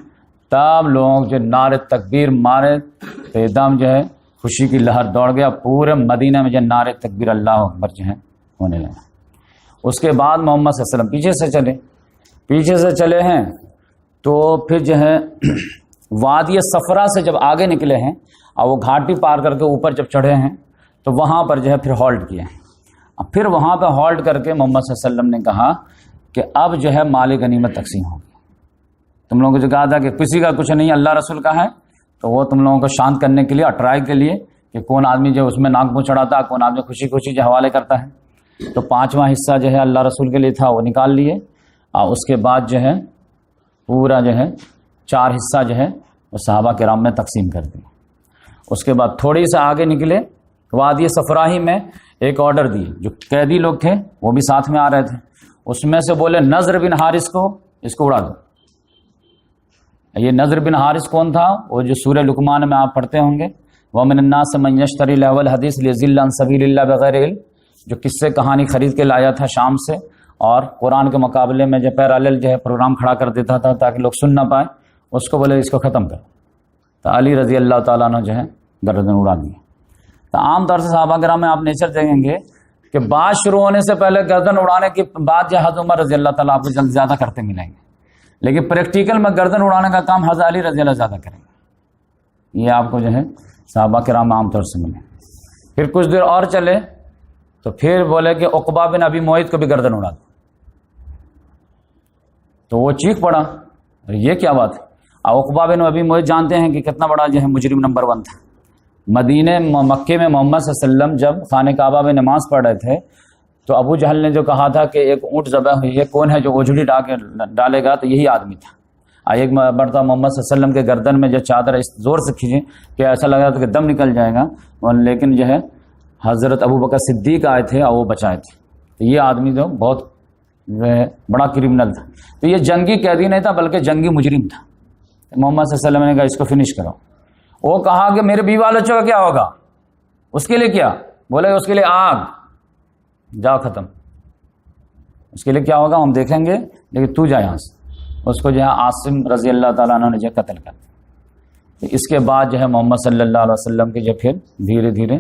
تب لوگ جو نعرے تکبیر مارے تو ایک دم جو ہے خوشی کی لہر دوڑ گیا. پورے مدینہ میں جو نعرے تکبیر اللہ اکبر جو ہے ہونے لگے. اس کے بعد محمد صلی اللہ علیہ وسلم پیچھے سے چلے ہیں تو پھر جو ہے وادی صفرا سے جب آگے نکلے ہیں اور وہ گھاٹی پار کر کے اوپر جب چڑھے ہیں تو وہاں پر جو ہے پھر ہالٹ کیے ہیں. اب پھر وہاں پہ ہالٹ کر کے محمد صلی اللہ علیہ وسلم نے کہا کہ اب جو ہے مال غنیمت تقسیم ہوگی. تم لوگوں کو جو کہا تھا کہ کسی کا کچھ نہیں اللہ رسول کا ہے, تو وہ تم لوگوں کو شانت کرنے کے لیے, اٹرائی کے لیے کہ کون آدمی جو اس میں ناک منہ چڑھاتا, کون آدمی خوشی خوشی جو حوالے کرتا ہے. تو 5واں حصہ جو ہے اللہ رسول کے لیے تھا وہ نکال لیے, اور اس کے بعد جو ہے پورا جو ہے 4 حصہ جو ہے وہ صحابہ کرام میں تقسیم کر دیا. اس کے بعد تھوڑی سے آگے نکلے, وادی صفراہی میں ایک آرڈر دی. جو قیدی لوگ تھے وہ بھی ساتھ میں آ رہے تھے, اس میں سے بولے نضر بن حارث کو اس کو اڑا دو. یہ نضر بن حارث کون تھا؟ وہ جو سورہ لقمان میں آپ پڑھتے ہوں گے, وَمِنَ النَّاسِ مَن يَشْتَرِي لَهْوَ الْحَدِيثِ لِيُضِلَّ عَن سَبِيلِ اللَّهِ بِغَيْرِ عِلْمٍ, جو قصے کہانی خرید کے لایا تھا شام سے اور قرآن کے مقابلے میں جو پیرالل جو ہے پروگرام کھڑا کر دیتا تھا تاکہ لوگ سن نہ پائے, اس کو بولے اس کو ختم کر. تو علی رضی اللہ تعالیٰ نے جو ہے گردن اڑا دی. تو عام طور سے صحابہ کرام میں آپ نیچر دیکھیں گے کہ بات شروع ہونے سے پہلے گردن اڑانے کی بات جو حضرت عمر رضی اللہ تعالیٰ آپ کو زیادہ کرتے ملیں گے, لیکن پریکٹیکل میں گردن اڑانے کا کام حضرت علی رضی اللہ زیادہ کریں گے. یہ آپ کو جو ہے صحابہ کرام عام طور سے ملے. پھر کچھ دیر اور چلے تو پھر بولے کہ عقبہ بن ابی معیط کو بھی گردن اڑا دو. تو وہ چیخ پڑا, یہ کیا بات ہے؟ عقبہ بن ابی معیط جانتے ہیں کہ کتنا بڑا جو ہے مجرم نمبر 1 تھا. مکے میں محمد صلی اللہ علیہ وسلم جب خانہ کعبہ میں نماز پڑھ رہے تھے تو ابو جہل نے جو کہا تھا کہ ایک اونٹ ذبح ہوئی ہے, کون ہے جو اوجھڑی ڈالے گا؟ تو یہی آدمی تھا. ایک مرتبہ محمد صلی اللہ علیہ وسلم کے گردن میں جو چادر اس زور سے کھینچے کہ ایسا لگا تھا کہ دم نکل جائے گا, لیکن جو ہے حضرت ابو بکر صدیق آئے تھے اور وہ بچائے تھے. تو یہ آدمی جو بہت بڑا کرمنل تھا. تو یہ جنگی قیدی نہیں تھا بلکہ جنگی مجرم تھا. محمد صلی اللہ علیہ وسلم نے کہا اس کو فنش کرو. وہ کہا کہ میرے بیوی بچوں کا کیا ہوگا؟ اس کے لیے کیا؟ بولے اس کے لیے آگ, جاؤ ختم. اس کے لیے کیا ہوگا ہم دیکھیں گے, لیکن تو جا یہاں سے. اس کو جو ہے عاصم رضی اللہ تعالیٰ عنہ نے جو قتل کر دیا. اس کے بعد جو ہے محمد صلی اللہ علیہ وسلم کے جو پھر دھیرے دھیرے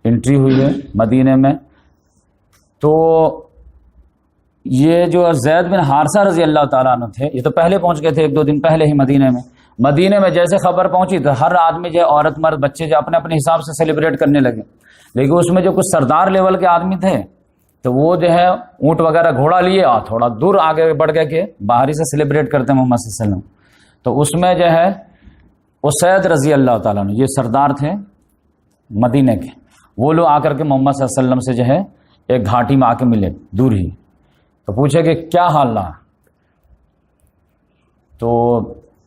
انٹری ہوئی ہے مدینے میں. تو یہ جو زید بن حارثہ رضی اللہ تعالیٰ عنہ تھے, یہ تو پہلے پہنچ گئے تھے 1-2 دن پہلے ہی مدینے میں جیسے خبر پہنچی تو ہر آدمی جو عورت مرد بچے جو اپنے اپنے حساب سے سیلیبریٹ کرنے لگے. لیکن اس میں جو کچھ سردار لیول کے آدمی تھے تو وہ جو ہے اونٹ وغیرہ گھوڑا لیے اور تھوڑا دور آگے بڑھ گئے کہ باہری سے سیلیبریٹ کرتے ہیں محمد صلی اللہ علیہ وسلم. تو اس میں جو ہے اسید رضی اللہ تعالیٰ عنہ, یہ سردار تھے مدینے کے, وہ لوگ آ کر کے محمد صلی اللہ علیہ وسلم سے جو ہے ایک گھاٹی میں آ کے ملے دور ہی. تو پوچھے کہ کیا حال رہا؟ تو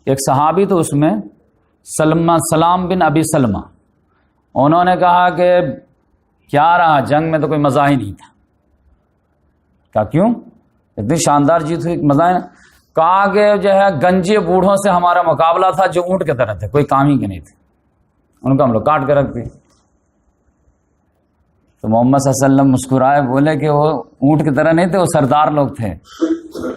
ایک صحابی تو اس میں سلام بن ابی سلمہ, انہوں نے کہا کہ کیا رہا, جنگ میں تو کوئی مزہ ہی نہیں تھا. کہا کیوں؟ اتنی شاندار جیت ہوئی, مزہ ہے. کہا کہ جو ہے گنجے بوڑھوں سے ہمارا مقابلہ تھا جو اونٹ کی طرح تھے, کوئی کام ہی کے نہیں تھے, ان کو ہم لوگ کاٹ کے رکھ دیے. تو محمد صلی اللہ علیہ وسلم مسکرائے, بولے کہ وہ اونٹ کی طرح نہیں تھے, وہ سردار لوگ تھے.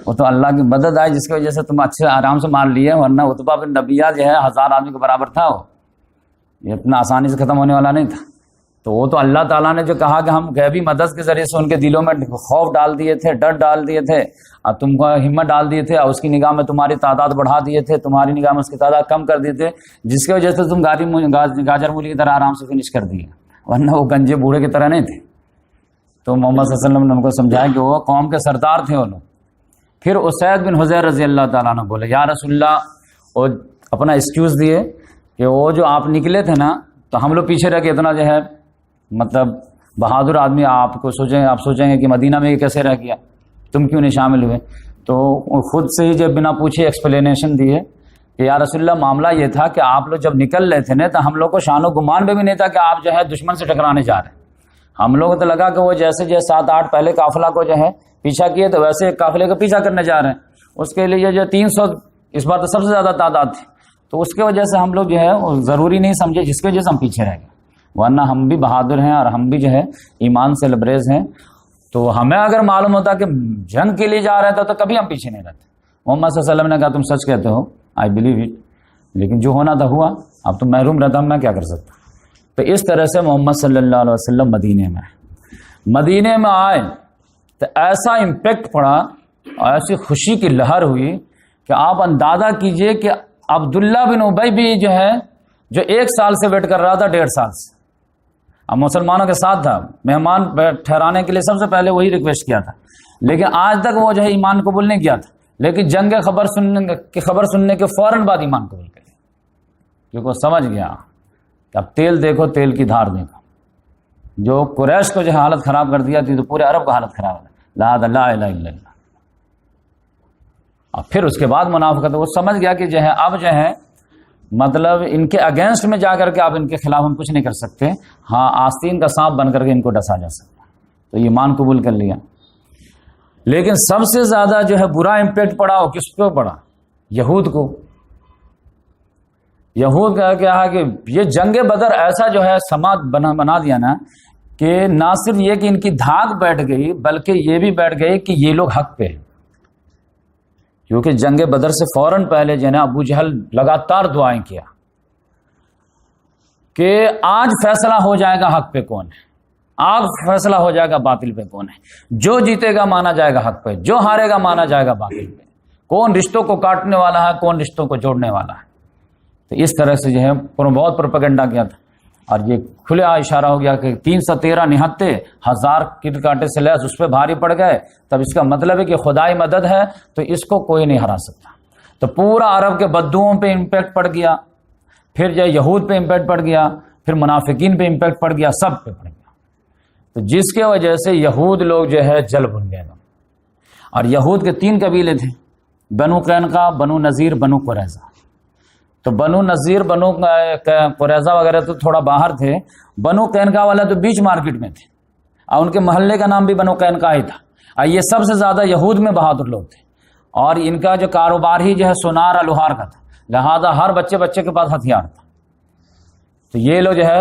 وہ تو اللہ کی مدد آئی جس کی وجہ سے تم اچھے آرام سے مار لیے, ورنہ عتبہ بن ربیعہ جو ہے 1000 آدمی کے برابر تھا, وہ یہ اتنا آسانی سے ختم ہونے والا نہیں تھا. تو وہ تو اللہ تعالیٰ نے جو کہا کہ ہم غیبی مدد کے ذریعے سے ان کے دلوں میں خوف ڈال دیے تھے, ڈر ڈال دیے تھے, اور تم کو ہمت ڈال دیے تھے, اور اس کی نگاہ میں تمہاری تعداد بڑھا دیے تھے, تمہاری نگاہ میں اس کی تعداد کم کر دیے تھے, جس کی وجہ سے تم گاجر مولی کی طرح آرام سے فنش کر دیے, ورنہ وہ گنجے بوڑھے کی طرح نہیں تھے. تو محمد صلی اللہ علیہ وسلم نے ان کو سمجھایا کہ وہ قوم کے سردار تھے وہ لوگ. پھر اسید بن حضیر رضی اللہ تعالیٰ عنہ بولے یا رسول اللہ, وہ اپنا ایکسکیوز دیے کہ وہ جو آپ نکلے تھے نا تو ہم لوگ پیچھے رہ کے اتنا جو ہے مطلب بہادر آدمی, آپ سوچیں گے کہ مدینہ میں یہ کیسے رہ گیا, تم کیوں نہیں شامل ہوئے؟ تو خود سے ہی جب بنا پوچھے ایکسپلینیشن دیے کہ یا رسول اللہ معاملہ یہ تھا کہ آپ لوگ جب نکل رہے تھے نا تو ہم لوگ کو شان و گمان بھی نہیں تھا کہ آپ جو ہے دشمن سے ٹکرانے جا رہے ہیں. ہم لوگ تو لگا کہ وہ جیسے 7-8 پہلے قافلہ کو جو ہے پیچھا کیے تو ویسے ایک قافلے کو پیچھا کرنے جا رہے ہیں. اس کے لیے جو 300 اس بار تو سب سے زیادہ تعداد تھی, تو اس کی وجہ سے ہم لوگ جو ہے وہ ضروری نہیں سمجھے, جس کی وجہ سے ہم پیچھے رہ گئے. ورنہ ہم بھی بہادر ہیں اور ہم بھی جو ہے ایمان سے لبریز ہیں. تو ہمیں اگر معلوم ہوتا کہ جنگ کے لیے جا رہے تھے تو کبھی ہم پیچھے نہیں رہتے. محمد صلی اللہ علیہ وسلم نے کہا تم سچ کہتے ہو, آئی بلیو اٹ, لیکن جو ہونا تھا ہوا, اب تم محروم رہتا, میں کیا کر سکتا. تو اس طرح سے محمد صلی اللہ علیہ وسلم مدینے میں آئے تو ایسا امپیکٹ پڑا اور ایسی خوشی کی لہر ہوئی کہ آپ اندازہ کیجئے کہ عبداللہ بن ابی بھی جو ہے, جو 1 سال سے ویٹ کر رہا تھا 1.5 سال سے, اب مسلمانوں کے ساتھ تھا, مہمان ٹھہرانے کے لیے سب سے پہلے وہی ریکویسٹ کیا تھا, لیکن آج تک وہ جو ہے ایمان قبول نہیں کیا تھا. لیکن جنگ خبر سننے کے فوراً بعد ایمان قبول کر لیا, کیونکہ وہ سمجھ گیا کہ اب تیل دیکھو, تیل کی دھار دیکھو. جو قریش کو جو ہے حالت خراب کر دیا تھی تو پورے عرب کا حالت خراب ہے. لا الہ الا اللہ. اور پھر اس کے بعد منافقت, وہ سمجھ گیا کہ جو ہے اب جو ہے مطلب ان کے اگینسٹ میں جا کر کے آپ ان کے خلاف ہم کچھ نہیں کر سکتے, ہاں آستین کا سانپ بن کر کے ان کو ڈسا جا سکتا. تو ایمان قبول کر لیا. لیکن سب سے زیادہ جو ہے برا امپیکٹ پڑا وہ کس کو پڑا؟ یہود کو. یہود کا کیا ہے کہ یہ جنگ بدر ایسا جو ہے سماعت بنا دیا نا, کہ نہ صرف یہ کہ ان کی دھاک بیٹھ گئی بلکہ یہ بھی بیٹھ گئی کہ یہ لوگ حق پہ ہیں. کیونکہ جنگ بدر سے فوراً پہلے جو ہے نا ابو جہل لگاتار دعائیں کیا کہ آج فیصلہ ہو جائے گا حق پہ کون ہے, آج فیصلہ ہو جائے گا باطل پہ کون ہے, جو جیتے گا مانا جائے گا حق پہ, جو ہارے گا مانا جائے گا باطل پہ, کون رشتوں کو کاٹنے والا ہے, کون رشتوں کو جوڑنے والا ہے. تو اس طرح سے جو ہے بہت پروپیگنڈا کیا تھا. اور یہ کھلے اشارہ ہو گیا کہ 313 نہتے 1000 کٹ کاٹے سے لیس اس پہ بھاری پڑ گئے, تب اس کا مطلب ہے کہ خدائی مدد ہے تو اس کو کوئی نہیں ہرا سکتا. تو پورا عرب کے بدوؤں پہ امپیکٹ پڑ گیا, پھر جو یہود پہ امپیکٹ پڑ گیا, پھر منافقین پہ امپیکٹ پڑ گیا, سب پہ پڑ گیا. تو جس کے وجہ سے یہود لوگ جو ہے جل بن گئے. اور یہود کے 3 قبیلے تھے, بنو قینقاع, بنو نذیر, بنو قریظہ. تو بنو نذیر, بنو قریظہ وغیرہ تو تھوڑا باہر تھے, بنو قینقاع والا تو بیچ مارکیٹ میں تھے, اور ان کے محلے کا نام بھی بنو قینقاع ہی تھا. اور یہ سب سے زیادہ یہود میں بہادر لوگ تھے, اور ان کا جو کاروبار ہی جو ہے سونار اور لوہار کا تھا, لہذا ہر بچے کے پاس ہتھیار تھا. تو یہ لوگ جو ہے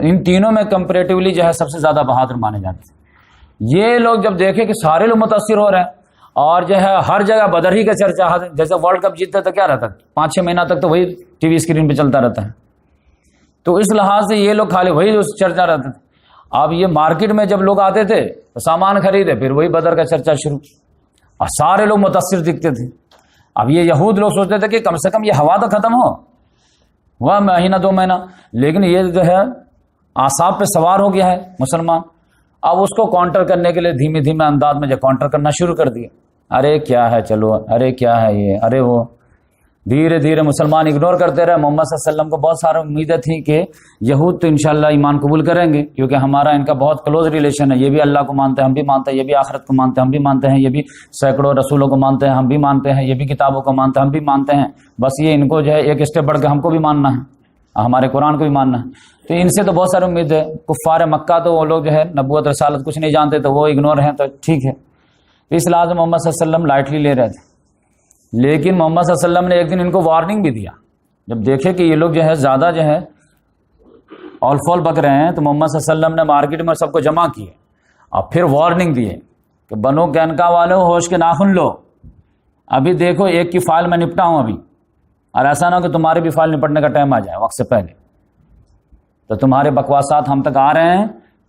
ان تینوں میں کمپیریٹیولی جو ہے سب سے زیادہ بہادر مانے جاتے تھے. یہ لوگ جب دیکھے کہ سارے لوگ متاثر ہو رہے ہیں اور جو ہے ہر جگہ بدر ہی کا چرچا, جیسے ورلڈ کپ جیتتا تو کیا رہتا, 5-6 مہینہ تک تو وہی ٹی وی اسکرین پہ چلتا رہتا ہے. تو اس لحاظ سے یہ لوگ خالی وہی چرچا رہتا تھا. اب یہ مارکیٹ میں جب لوگ آتے تھے تو سامان خریدے, پھر وہی بدر کا چرچا شروع, اور سارے لوگ متاثر دکھتے تھے. اب یہ یہود لوگ سوچتے تھے کہ کم سے کم یہ ہوا تو ختم ہوا مہینہ 2 مہینہ, لیکن یہ جو ہے اعصاب پہ سوار ہو گیا ہے مسلمان. اب اس کو کاؤنٹر کرنے کے لیے دھیمے دھیمے انداز میں جو کاؤنٹر کرنا شروع کر دیا. ارے کیا ہے, چلو, ارے کیا ہے یہ, ارے وہ. دھیرے دھیرے مسلمان اگنور کرتے رہے. محمد صلی اللہ علیہ وسلم کو بہت ساری امیدیں تھیں کہ یہود تو انشاءاللہ ایمان قبول کریں گے, کیونکہ ہمارا ان کا بہت کلوز ریلیشن ہے. یہ بھی اللہ کو مانتے ہیں, ہم بھی مانتے ہیں. یہ بھی آخرت کو مانتے ہیں, ہم بھی مانتے ہیں. یہ بھی سینکڑوں رسولوں کو مانتے ہیں, ہم بھی مانتے ہیں. یہ بھی کتابوں کو مانتے ہیں, ہم بھی مانتے ہیں. بس یہ ان کو جو ہے ایک اسٹیپ بڑھ کے ہم کو بھی ماننا ہے, ہمارے قرآن کو بھی ماننا ہے. تو ان سے تو بہت ساری امید ہے. کفار مکہ تو وہ لوگ جو ہے نبوت رسالت کچھ نہیں جانتے, تو وہ اگنور ہیں, تو ٹھیک ہے. اس لحاظ سے محمد صلی اللہ علیہ وسلم لائٹلی لے رہے تھے. لیکن محمد صلی اللہ علیہ وسلم نے ایک دن ان کو وارننگ بھی دیا. جب دیکھے کہ یہ لوگ جو ہے زیادہ جو ہے آل فال بک رہے ہیں, تو محمد صلی اللہ علیہ وسلم نے مارکیٹ میں سب کو جمع کیے اور پھر وارننگ دیے کہ بنو قینقاع والوں ہوش کے ناخن لو, ابھی دیکھو ایک کی فائل میں نپٹا ہوں ابھی, اور ایسا نہ ہو کہ تمہارے بھی فائل نپٹنے کا ٹائم آ جائے وقت سے پہلے, تو تمہارے بکواسات ہم تک آ رہے ہیں,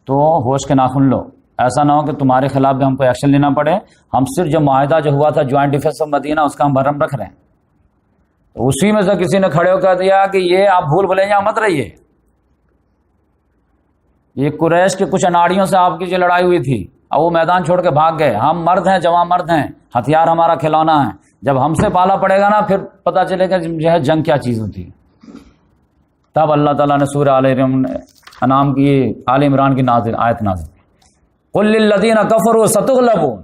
تو ہوش کے ناخن لو. ایسا نہ ہو کہ تمہارے خلاف بھی ہم کو ایکشن لینا پڑے. ہم صرف جو معاہدہ جو ہوا تھا جوائنٹ ڈیفینس آف مدینہ, اس کا ہم بھرم رکھ رہے ہیں. تو اسی میں سے کسی نے کھڑے ہو کر دیا کہ یہ آپ بھول بھلیاں مت رہیے, یہ قریش کے کچھ اناڑیوں سے آپ کی جو لڑائی ہوئی تھی اور وہ میدان چھوڑ کے بھاگ گئے. ہم مرد ہیں, جوان مرد ہیں, ہتھیار ہمارا کھلونا ہے. جب ہم سے پالا پڑے گا نا, پھر پتہ چلے گا جو ہے جنگ کیا چیز ہوتی ہے. تب اللہ تعالیٰ نے سورہ آل عمران کی آیت نازل, قل للذین کفروا ستغلبون,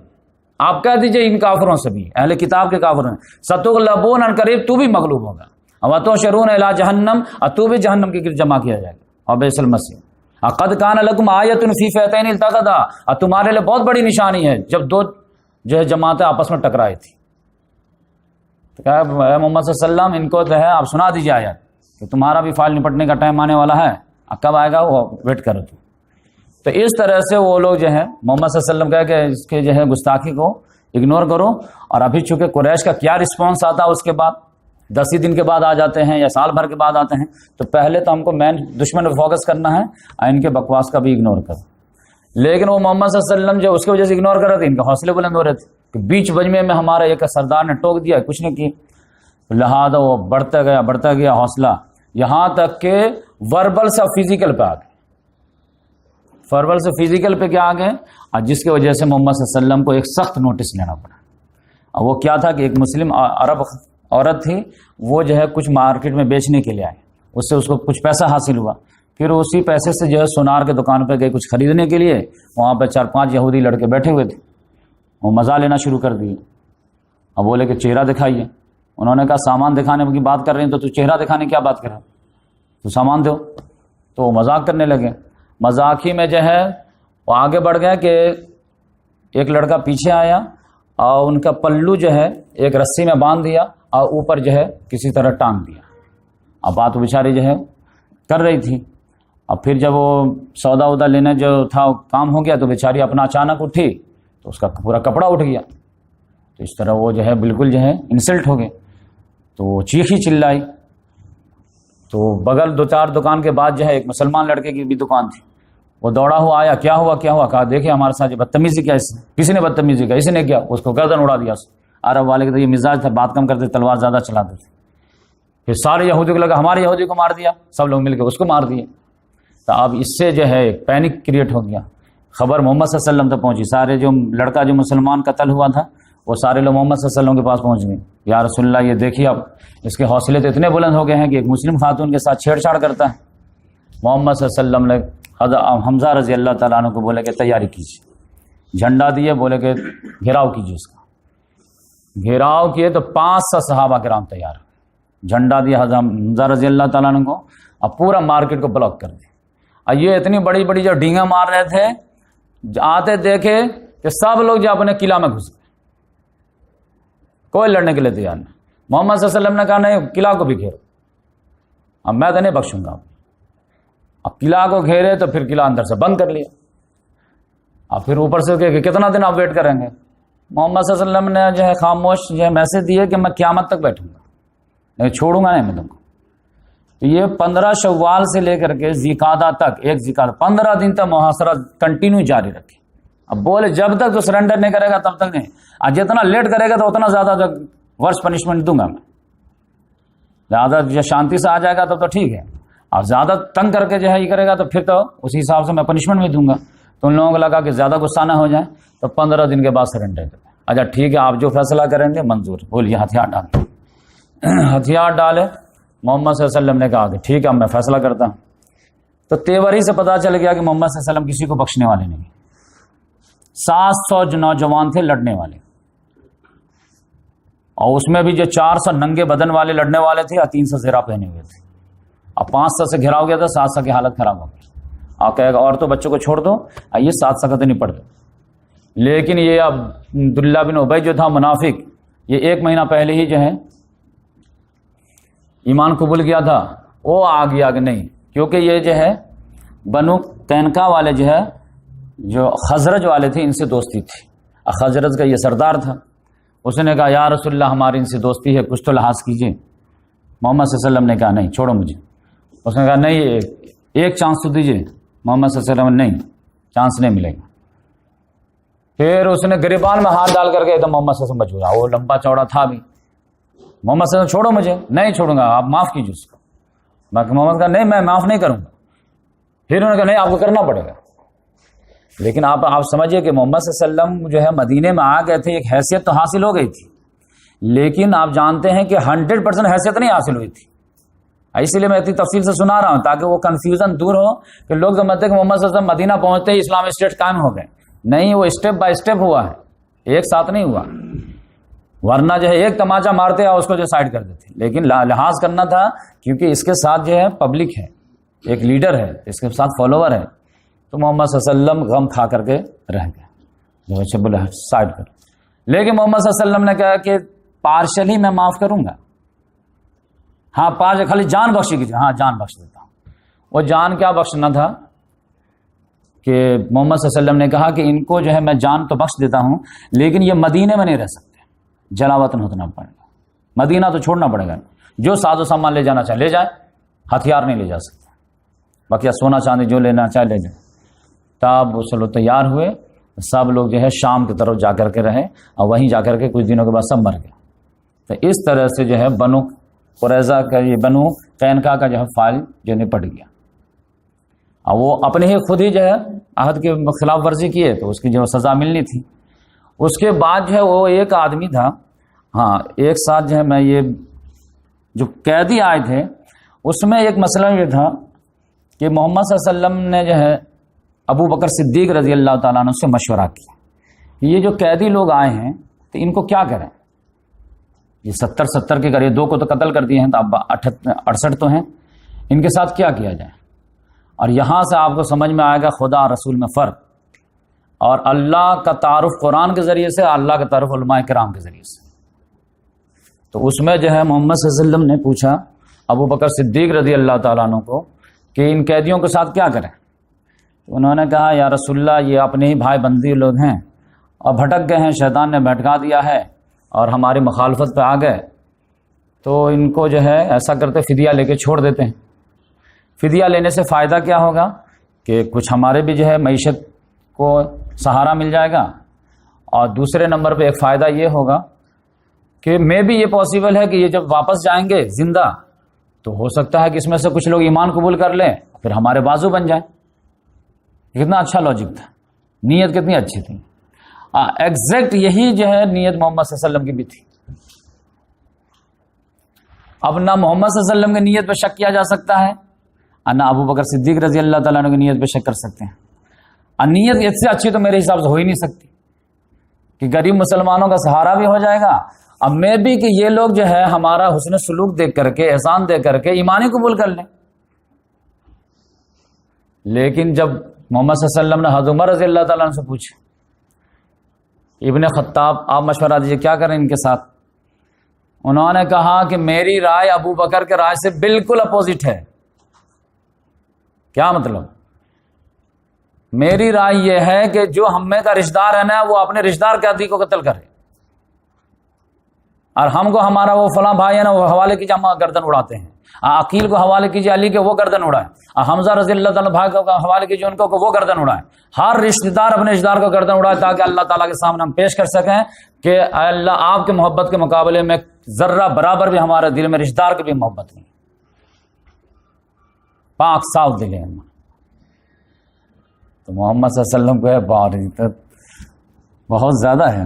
آپ کہہ دیجئے ان کافروں سے بھی, اہل کتاب کے کافروں, ستغلبون, ان قریب تو بھی مغلوب ہوگا, وتحشرون الی جہنم, اور تو بھی جہنم کے گرد جمع کیا جائے گا, اور بئس المصیر. قد کان لکم آیۃ فی فئتین التقطا، اور تمہارے لیے بہت بڑی نشانی ہے جب دو جو ہے جماعتیں آپس میں ٹکرائی تھی. تو کہا اے محمد صلی اللہ علیہ وسلم ان کو جو ہے آپ سنا دیجیے آیت کہ تمہارا بھی فائل نپٹنے کا ٹائم آنے والا ہے، کب آئے گا وہ ویٹ کرو تم. تو اس طرح سے وہ لوگ جو ہے محمد صلی اللہ علیہ وسلم کہا کہ اس کے جو ہے گستاخی کو اگنور کرو. اور ابھی چونکہ قریش کا کیا رسپانس آتا اس کے بعد 10 ہی دن کے بعد آ جاتے ہیں یا سال بھر کے بعد آتے ہیں، تو پہلے تو ہم کو مین دشمن پہ فوکس کرنا ہے اور ان کے بکواس کا بھی اگنور کرو. لیکن وہ محمد صلی اللہ علیہ وسلم جو اس کی وجہ سے اگنور کر رہے تھے، ان کے حوصلے بلند ہو رہے تھے کہ بیچ بجمے میں ہمارا ایک سردار نے ٹوک دیا، کچھ نہیں کی، لہذا وہ بڑھتا گیا حوصلہ، یہاں تک کہ وربل سے فزیکل پہ آ گئے. وربل سے فزیکل پہ کیا آ گئے، اور جس کی وجہ سے محمد صلی اللہ علیہ وسلم کو ایک سخت نوٹس لینا پڑا. اور وہ کیا تھا کہ ایک مسلم عرب عورت تھی، وہ جو ہے کچھ مارکیٹ میں بیچنے کے لیے آئی، اس سے اس کو کچھ پیسہ حاصل ہوا، پھر اسی پیسے سے جو ہے سونار کے دکان پہ گئے کچھ خریدنے کے لیے. وہاں پہ 4-5 یہودی لڑکے بیٹھے ہوئے تھے، وہ مزہ لینا شروع کر دیے. اب بولے کہ چہرہ دکھائیے. انہوں نے کہا سامان دکھانے کی بات کر رہے ہیں تو چہرہ دکھانے کی کیا بات کر رہے ہیں، تو سامان دو. تو وہ مذاق کرنے لگے. مذاق ہی میں جو ہے وہ آگے بڑھ گیا کہ ایک لڑکا پیچھے آیا اور ان کا پلو جو ہے ایک رسی میں باندھ دیا اور اوپر جو ہے کسی طرح ٹانگ دیا. اب بات بیچاری جو ہے کر رہی تھی. اب پھر جب وہ سودا ودا لینے جو تھا کام ہو گیا تو بیچاری اپنا اچانک اٹھی تو اس کا پورا کپڑا اٹھ گیا. تو اس طرح وہ جو ہے بالکل جو ہے انسلٹ ہو گئے. تو وہ چیخی چلائی. تو بغل 2-4 دکان کے بعد جو ہے ایک مسلمان لڑکے کی بھی دکان تھی، وہ دوڑا ہوا آیا، کیا ہوا کہا دیکھیں ہمارے ساتھ بدتمیزی کیا، کسی نے بدتمیزی کیا، اسی نے کیا، اس کو گردن اڑا دیا. عرب والے کے تو یہ مزاج تھا، بات کم کرتے تلوار زیادہ چلاتے تھے. پھر سارے یہودی کو لگا ہمارے یہودی کو مار دیا، سب لوگ مل کے اس کو مار دیے. تو اب اس سے جو ہے ایک پینک کریٹ ہو گیا. خبر محمد صلی اللہ علیہ وسلم تک پہنچی. سارے جو لڑکا جو مسلمان قتل ہوا تھا وہ سارے لوگ محمد صلی اللہ علیہ وسلم کے پاس پہنچ گئے. یا رسول اللہ یہ دیکھیے اب اس کے حوصلے تو اتنے بلند ہو گئے ہیں کہ ایک مسلم خاتون کے ساتھ چھیڑ چھاڑ کرتا ہے. محمد صلی اللہ علیہ وسلم نے حمزہ رضی اللہ تعالیٰ عنہ کو بولے کہ تیاری کیجیے. جھنڈا دیے، بولے کہ گھیراؤ کیجیے. اس کا گھیراؤ کیے تو 500 صحابہ کرام تیار. جھنڈا دیا حمزہ رضی اللہ تعالیٰ عنہ کو، اب پورا مارکیٹ کو بلاک کر دیا. اور یہ اتنی بڑی بڑی جو ڈینگا مار رہے تھے، آتے دیکھے کہ سب لوگ جو اپنے قلعہ میں گھس گئے، کوئی لڑنے کے لیے تیار نہیں. محمد صلی اللہ علیہ وسلم نے کہا نہیں، قلعہ کو بھی گھیرو، اب میں تو نہیں بخشوں گا. اب قلعہ کو گھیرے تو پھر قلعہ اندر سے بند کر لیا. اور پھر اوپر سے کہ کتنا دن آپ ویٹ کریں گے. محمد صلی اللہ علیہ وسلم نے جو ہے خاموش جو ہے میسج دیے کہ میں قیامت تک بیٹھوں گا، نہیں چھوڑوں گا نہیں میں تم کو. تو یہ 15 شوال سے لے کر کے ذیقعدہ تک، ایک ذیقعدہ 15 دن تک محاصرہ کنٹینیو جاری رکھے. اب بولے جب تک تو سرنڈر نہیں کرے گا تب تک نہیں، اور جتنا لیٹ کرے گا تو اتنا زیادہ ورس پنشمنٹ دوں گا میں. زیادہ جو شانتی سے آ جائے گا تب تو ٹھیک ہے، اور زیادہ تنگ کر کے جو ہے یہ کرے گا تو پھر تو اسی حساب سے میں پنشمنٹ بھی دوں گا. تو ان لوگوں کو لگا کہ زیادہ غصہ نہ ہو جائے تو 15 دن کے بعد سرنڈر کریں. اچھا ٹھیک ہے، آپ جو فیصلہ کریں گے منظور. بولیے ہتھیار ڈالیں. ہتھیار ڈالے. محمد صلی اللہ علیہ وسلم نے کہا کہ ٹھیک ہے میں فیصلہ کرتا ہوں. تو تیور ہی سے پتا چل گیا کہ محمد صلی اللہ علیہ وسلم کسی کو بخشنے والے نہیں. 700 نوجوان تھے لڑنے والے، اور اس میں بھی جو 400 ننگے بدن والے لڑنے والے تھے اور 300 زیرہ پہنے ہوئے تھے. اب 500 سے گھرا ہو گیا تھا، 700 کی حالت خراب ہو گئی. آپ کہے گا اور تو بچوں کو چھوڑ دو، یہ 700 کا تو نہیں پڑ دو. لیکن یہ اب عبداللہ بن ابی جو تھا منافق، یہ 1 مہینہ پہلے ہی جو ہے ایمان قبول کیا تھا، وہ آ گیا کہ نہیں، کیونکہ یہ جو ہے بنو قینقاع والے جو ہے جو خزرج والے تھے ان سے دوستی تھی. خزرج کا یہ سردار تھا. اس نے کہا یا رسول اللہ ہماری ان سے دوستی ہے، کچھ تو لحاظ کیجیے. محمد صلی اللہ علیہ وسلم نے کہا نہیں چھوڑو مجھے. اس نے کہا نہیں ایک چانس تو دیجیے. محمد صلی اللہ علیہ وسلم نہیں، چانس نہیں ملے گا. پھر اس نے گریبان میں ہاتھ ڈال کر کے ایک محمد صلی اللہ علیہ وسلم بچ گیا. وہ لمبا چوڑا تھا بھی. محمد صلی اللہ علیہ وسلم چھوڑو مجھے. نہیں چھوڑوں گا، آپ معاف کیجیے اس کو. باقی محمد کہا نہیں میں معاف نہیں کروں گا. پھر انہوں نے کہا نہیں آپ کو کرنا پڑے گا. لیکن آپ سمجھیے کہ محمد صلی اللہ علیہ وسلم جو ہے مدینے میں آ گئے تھے، ایک حیثیت تو حاصل ہو گئی تھی، لیکن آپ جانتے ہیں کہ 100% حیثیت نہیں حاصل ہوئی تھی. اسی لیے میں اتنی تفصیل سے سنا رہا ہوں تاکہ وہ کنفیوژن دور ہو کہ لوگ سمجھتے ہیں کہ محمد صلی اللہ علیہ وسلم مدینہ پہنچتے ہی اسلامی اسٹیٹ قائم ہو گئے. نہیں، وہ اسٹیپ بائی اسٹیپ ہوا ہے، ایک ساتھ نہیں ہوا. ورنہ جو ہے ایک تماچا مارتے اور اس کو جو سائڈ کر دیتے. لیکن لحاظ کرنا تھا کیونکہ اس کے ساتھ جو ہے پبلک ہے، ایک لیڈر ہے، اس کے ساتھ فالوور ہے، تو محمد صلی اللہ علیہ وسلم غم کھا کر کے رہ گئے، جو اچھا بولے سائڈ کر. لیکن محمد صلی اللہ علیہ وسلم نے کہا کہ پارشلی میں معاف کروں گا، ہاں خالی جان بخشی کیجیے، ہاں جان بخش دیتا ہوں. وہ جان کیا بخشنا تھا کہ محمد صلی اللہ علیہ وسلم نے کہا کہ ان کو جو ہے میں جان تو بخش دیتا ہوں، لیکن یہ مدینے میں نہیں رہ سکتے، جلا وطن ہونا پڑے گا، مدینہ تو چھوڑنا پڑے گا. جو ساز و سامان لے جانا چاہے لے جائے، ہتھیار نہیں لے جا سکتے، باقی سونا چاندی جو لینا چاہے لے جائے. تب وہ چلو تیار ہوئے، سب لوگ جو ہے شام کی طرف جا کر کے رہے، اور وہیں جا کر کے کچھ دنوں کے بعد سب مر گئے. تو اس طرح سے جو ہے بنو قریظہ کا یہ بنو قینقاع کا جو ہے فائل جو نپٹ گیا. اور وہ اپنے ہی خود ہی جو ہے عہد کے خلاف ورزی کیے تو اس کی جو سزا ملنی تھی. اس کے بعد جو ہے وہ ایک آدمی تھا، ہاں ایک ساتھ جو ہے میں یہ جو قیدی آئے تھے اس میں ایک مسئلہ یہ تھا کہ محمد صلی اللہ علیہ وسلم نے جو ہے ابو بکر صدیق رضی اللہ تعالیٰ عنہ سے مشورہ کیا کہ یہ جو قیدی لوگ آئے ہیں تو ان کو کیا کریں. یہ 70 کے قریب، 2 کو تو قتل کر دیے ہیں تو اب 68 تو ہیں، ان کے ساتھ کیا کیا جائے. اور یہاں سے آپ کو سمجھ میں آئے گا خدا رسول میں فرق، اور اللہ کا تعارف قرآن کے ذریعے سے، اللہ کا تعارف علماء کرام کے ذریعے سے. تو اس میں جو ہے محمد صلی اللہ علیہ وسلم نے پوچھا ابو بکر صدیق رضی اللہ تعالیٰ عنہ کو کہ ان قیدیوں کے ساتھ کیا کریں. تو انہوں نے کہا یا رسول اللہ یہ اپنے ہی بھائی بندی لوگ ہیں اور بھٹک گئے ہیں، شیطان نے بھٹکا دیا ہے اور ہماری مخالفت پہ آ گئے، تو ان کو جو ہے ایسا کرتے فدیہ لے کے چھوڑ دیتے ہیں. فدیہ لینے سے فائدہ کیا ہوگا کہ کچھ ہمارے بھی جو ہے معیشت کو سہارا مل جائے گا، اور دوسرے نمبر پہ ایک فائدہ یہ ہوگا کہ میں بھی یہ پاسبل ہے کہ یہ جب واپس جائیں گے زندہ تو ہو سکتا ہے کہ اس میں سے کچھ لوگ ایمان قبول کر لیں، پھر ہمارے بازو بن جائیں. کتنا اچھا لاجک تھا، نیت کتنی اچھی تھی. ایگزیکٹ یہی جو ہے نیت محمد صلی اللہ علیہ وسلم کی بھی تھی. اب نہ محمد صلی اللہ علیہ وسلم کی نیت پہ شک کیا جا سکتا ہے، اور نہ ابو بکر صدیق رضی اللہ تعالیٰ عنہ کی نیت پہ شک کر سکتے ہیں. اور نیت اس سے اچھی تو میرے حساب سے ہو ہی نہیں سکتی کہ غریب مسلمانوں کا سہارا بھی ہو جائے گا، اب میں بھی کہ یہ لوگ جو ہے ہمارا حسن سلوک دیکھ کر کے، احسان دیکھ کر کے ایمان ہی قبول کر لیں. لیکن جب محمد صلی اللہ علیہ وسلم نے حضرت عمر رضی اللہ تعالیٰ عنہ سے پوچھا ابن خطاب آپ مشورہ دیجیے کیا کریں ان کے ساتھ، انہوں نے کہا کہ میری رائے ابو بکر کے رائے سے بالکل اپوزٹ ہے. کیا مطلب؟ میری رائے یہ ہے کہ جو ہم میں کا رشتہ دار ہے نا وہ اپنے رشتہ دار قیدی کو قتل کرے، اور ہم کو ہمارا وہ فلاں بھائی ہے نا وہ حوالے کیجیے، ہم گردن اڑاتے ہیں. عقیل کو حوالے کیجیے علی کے، وہ گردن اڑائے. حمزہ رضی اللہ تعالیٰ بھائی کو حوالے کیجیے ان کو، وہ گردن اڑائے. ہر رشتہ دار اپنے رشتہ دار کو گردن اڑائے تاکہ اللہ تعالیٰ کے سامنے ہم پیش کر سکیں کہ اللہ آپ کے محبت کے مقابلے میں ذرہ برابر بھی ہمارے دل میں رشتہ دار کی بھی محبت نہیں. پاک صاف دل ہے. تو محمد صلی اللہ علیہ وسلم کو بہت زیادہ ہے.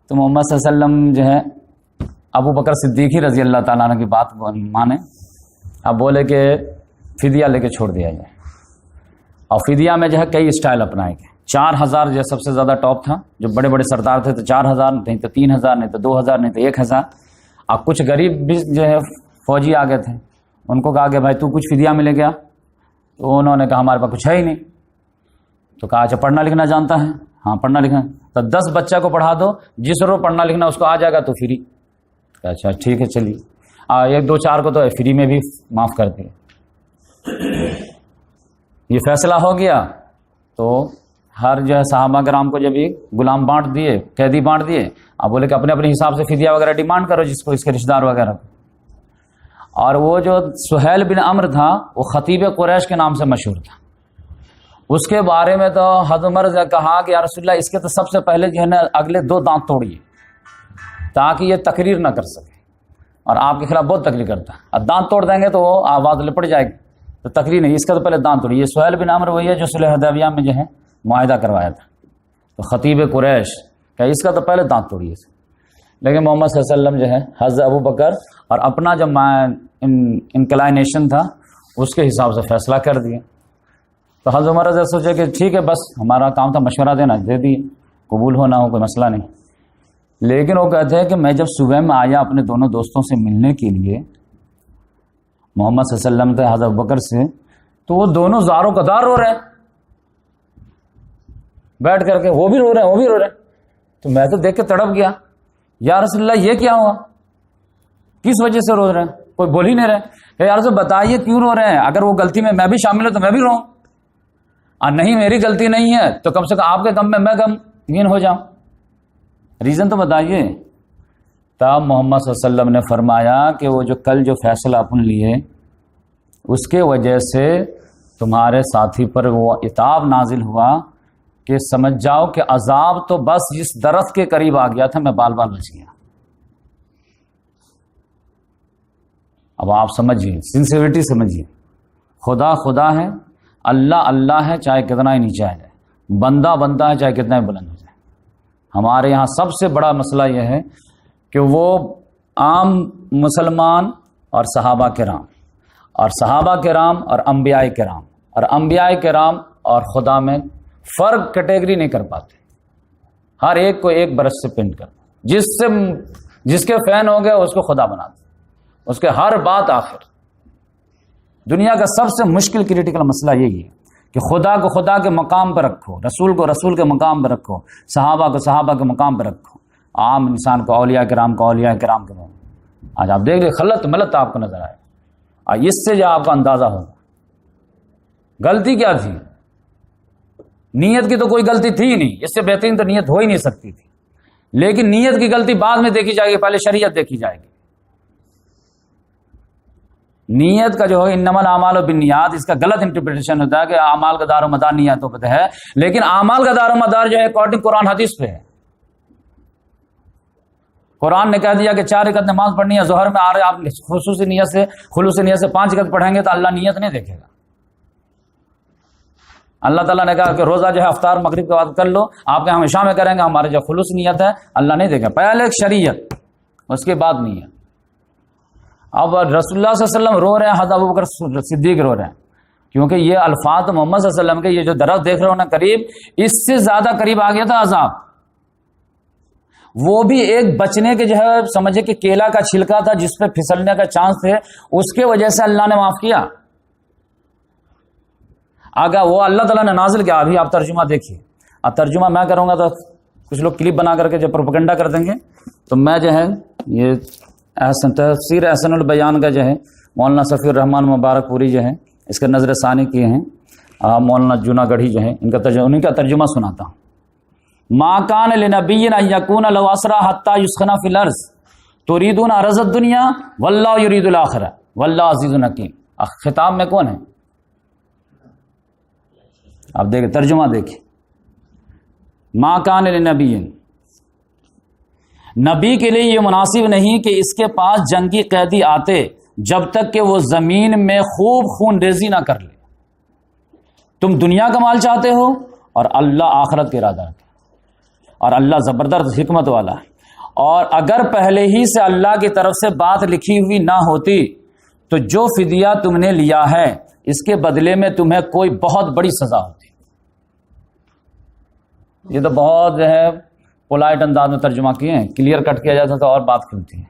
تو محمد صلی اللہ علیہ وسلم جو ہے ابو بکر صدیقی رضی اللہ تعالیٰ عنہ کی بات مانے، اب بولے کہ فدیہ لے کے چھوڑ دیا جائے. اور فدیہ میں جو ہے کئی اسٹائل اپنائے گئے. 4000 جو سب سے زیادہ ٹاپ تھا، جو بڑے بڑے سردار تھے تو 4000، نہیں تو 3000، نہیں تو 2000، نہیں تو 1000. اب کچھ غریب بھی جو ہے فوجی آ گئے تھے، ان کو کہا کہ بھائی تو کچھ فدیہ ملے گیا، تو انہوں نے کہا ہمارے پاس کچھ ہے ہی نہیں. تو کہا اچھا پڑھنا لکھنا جانتا ہے؟ ہاں پڑھنا لکھنا. تو 10 بچہ کو پڑھا دو، جس روز پڑھنا لکھنا اس کو آ جائے گا تو فری. اچھا ٹھیک ہے چلیے. 1-2-4 کو تو فری میں بھی معاف کر دیا. یہ فیصلہ ہو گیا تو ہر جو ہے صحابہ کرام کو جب یہ غلام بانٹ دیے، قیدی بانٹ دیے، اب بولے کہ اپنے اپنے حساب سے فدیہ وغیرہ ڈیمانڈ کرو جس کو اس کے رشتہ دار وغیرہ. اور وہ جو سہیل بن عمرو تھا وہ خطیب قریش کے نام سے مشہور تھا. اس کے بارے میں تو حضرت عمر نے کہا کہ یا رسول اللہ اس کے تو سب سے پہلے جو ہے نا اگلے 2 دانت توڑیے تاکہ یہ تقریر نہ کر سکے، اور آپ کے خلاف بہت تقریر کرتا ہے. اب دانت توڑ دیں گے تو وہ آواز لپٹ جائے گی، تو تقریر نہیں، اس کا تو پہلے دانت توڑیے. یہ سہیل بن عمرو وہی ہے جو صلح حدیبیہ میں جو ہے معاہدہ کروایا تھا. تو خطیب قریش کہ اس کا تو پہلے دانت توڑیے. لیکن محمد صلی اللہ علیہ وسلم جو ہے حضرت ابو بکر اور اپنا جو انکلائنیشن تھا اس کے حساب سے فیصلہ کر دیا. تو حضرت عمر رضی سوچے کہ ٹھیک ہے بس ہمارا کام تھا مشورہ دینا، دے دیے، قبول ہونا ہو کوئی مسئلہ نہیں. لیکن وہ کہتے ہیں کہ میں جب صبح میں آیا اپنے دونوں دوستوں سے ملنے کے لیے، محمد صلی اللہ علیہ وسلم تھے حضرت ابو بکر سے، تو وہ دونوں زاروں قدار رو رہے ہیں بیٹھ کر کے، وہ بھی رو رہے ہیں وہ بھی رو رہے ہیں. تو میں تو دیکھ کے تڑپ گیا، یا رسول اللہ یہ کیا ہوا، کس وجہ سے رو رہے ہیں؟ کوئی بول ہی نہیں رہے. کہ یا رسول بتائیے کیوں رو رہے ہیں، اگر وہ غلطی میں بھی شامل ہوں تو میں بھی روؤں، اور نہیں میری غلطی نہیں ہے تو کم سے کم آپ کے غم میں غمگین ہو جاؤں، ریزن تو بتائیے. تب محمد صلی اللہ علیہ وسلم نے فرمایا کہ وہ جو کل جو فیصلہ اپن لیے اس کے وجہ سے تمہارے ساتھی پر وہ عتاب نازل ہوا کہ سمجھ جاؤ کہ عذاب تو بس جس درخت کے قریب آ گیا تھا میں بال بال بچ گیا. اب آپ سمجھیے، سنسیوریٹی سمجھیے. خدا خدا ہے، اللہ اللہ ہے چاہے کتنا ہی نیچے آ جائے، بندہ بندہ ہے چاہے کتنا ہی بلند ہو جائے. ہمارے یہاں سب سے بڑا مسئلہ یہ ہے کہ وہ عام مسلمان اور صحابہ کرام اور صحابہ کرام اور انبیاء کرام اور انبیاء کرام اور خدا میں فرق کیٹیگری نہیں کر پاتے. ہر ایک کو ایک برش سے پینٹ کرتے، جس کے فین ہو گئے اس کو خدا بنا دے، اس کے ہر بات آخر. دنیا کا سب سے مشکل کریٹیکل مسئلہ یہی ہے کہ خدا کو خدا کے مقام پر رکھو، رسول کو رسول کے مقام پر رکھو، صحابہ کو صحابہ کے مقام پر رکھو، عام انسان کو اولیاء کرام کو اولیاء کرام کے مقام. آج آپ دیکھ لیں خلط ملت آپ کو نظر آئے، اور اس سے جو آپ کا اندازہ ہوگا غلطی کیا تھی. نیت کی تو کوئی غلطی تھی ہی نہیں، اس سے بہترین تو نیت ہو ہی نہیں سکتی تھی. لیکن نیت کی غلطی بعد میں دیکھی جائے گی، پہلے شریعت دیکھی جائے گی. نیت کا جو ہے انما الاعمال بالنیات، اس کا غلط انٹرپریٹیشن ہوتا ہے کہ اعمال کا دار و مدار نیتوں پہ ہے، لیکن اعمال کا دار و مدار جو ہے اکارڈنگ قرآن حدیث پہ ہے. قرآن نے کہہ دیا کہ 4 رکعت نماز پڑھنی ہے ظہر میں، آپ خصوصی نیت سے خلوصی نیت سے 5 رکعت پڑھیں گے تو اللہ نیت نہیں دیکھے گا. اللہ تعالیٰ نے کہا کہ روزہ جو ہے افطار مغرب کے بعد کر لو، آپ کے ہم عشاء میں کریں گے، ہمارے جو خلوص نیت ہے اللہ نہیں دیکھے. پہلے ایک شریعت، اس کے بعد نیت. اب رسول اللہ صلی اللہ علیہ وسلم رو رہے ہیں، حضرت ابوبکر صدیق رو رہے ہیں، کیونکہ یہ الفاظ محمد صلی اللہ علیہ وسلم کے، یہ جو درخت دیکھ رہے ہو نا قریب، اس سے زیادہ قریب آ گیا تھا عذاب. وہ بھی ایک بچنے کے جو ہے سمجھے کہ کیلا کا چھلکا تھا جس پہ پھسلنے کا چانس تھے، اس کے وجہ سے اللہ نے معاف کیا. آگا وہ اللہ تعالیٰ نے نازل کیا. ابھی آپ ترجمہ دیکھیے، اب ترجمہ میں کروں گا تو کچھ لوگ کلپ بنا کر کے جو پروپیگنڈا کر دیں گے، تو میں جو ہے یہ تفسیر احسن البیان کا جو ہے مولانا صفی الرحمان مبارک پوری جو ہے اس کے نظر ثانی کیے ہیں، مولانا جونا گڑھی جو ہے انہیں کا ترجمہ سناتا ہوں. ما کان لنبی ان یکون لو اسرا حتی یسخن فی الارض تريدون عرض الدنیا واللہ یرید الاخرہ واللہ عزیز حکیم. خطاب میں کون ہے؟ اب دیکھیں ترجمہ دیکھیں. ما کان لنبی، نبی کے لیے یہ مناسب نہیں کہ اس کے پاس جنگی قیدی آتے جب تک کہ وہ زمین میں خوب خون ریزی نہ کر لے. تم دنیا کا مال چاہتے ہو اور اللہ آخرت کے ارادہ رکھے، اور اللہ زبردست حکمت والا ہے. اور اگر پہلے ہی سے اللہ کی طرف سے بات لکھی ہوئی نہ ہوتی تو جو فدیہ تم نے لیا ہے اس کے بدلے میں تمہیں کوئی بہت بڑی سزا ہوتی. یہ تو بہت جو ہے پولائٹ انداز میں ترجمہ کیے ہیں، کلیئر کٹ کیا جاتا تو اور بات کھلتی ہے.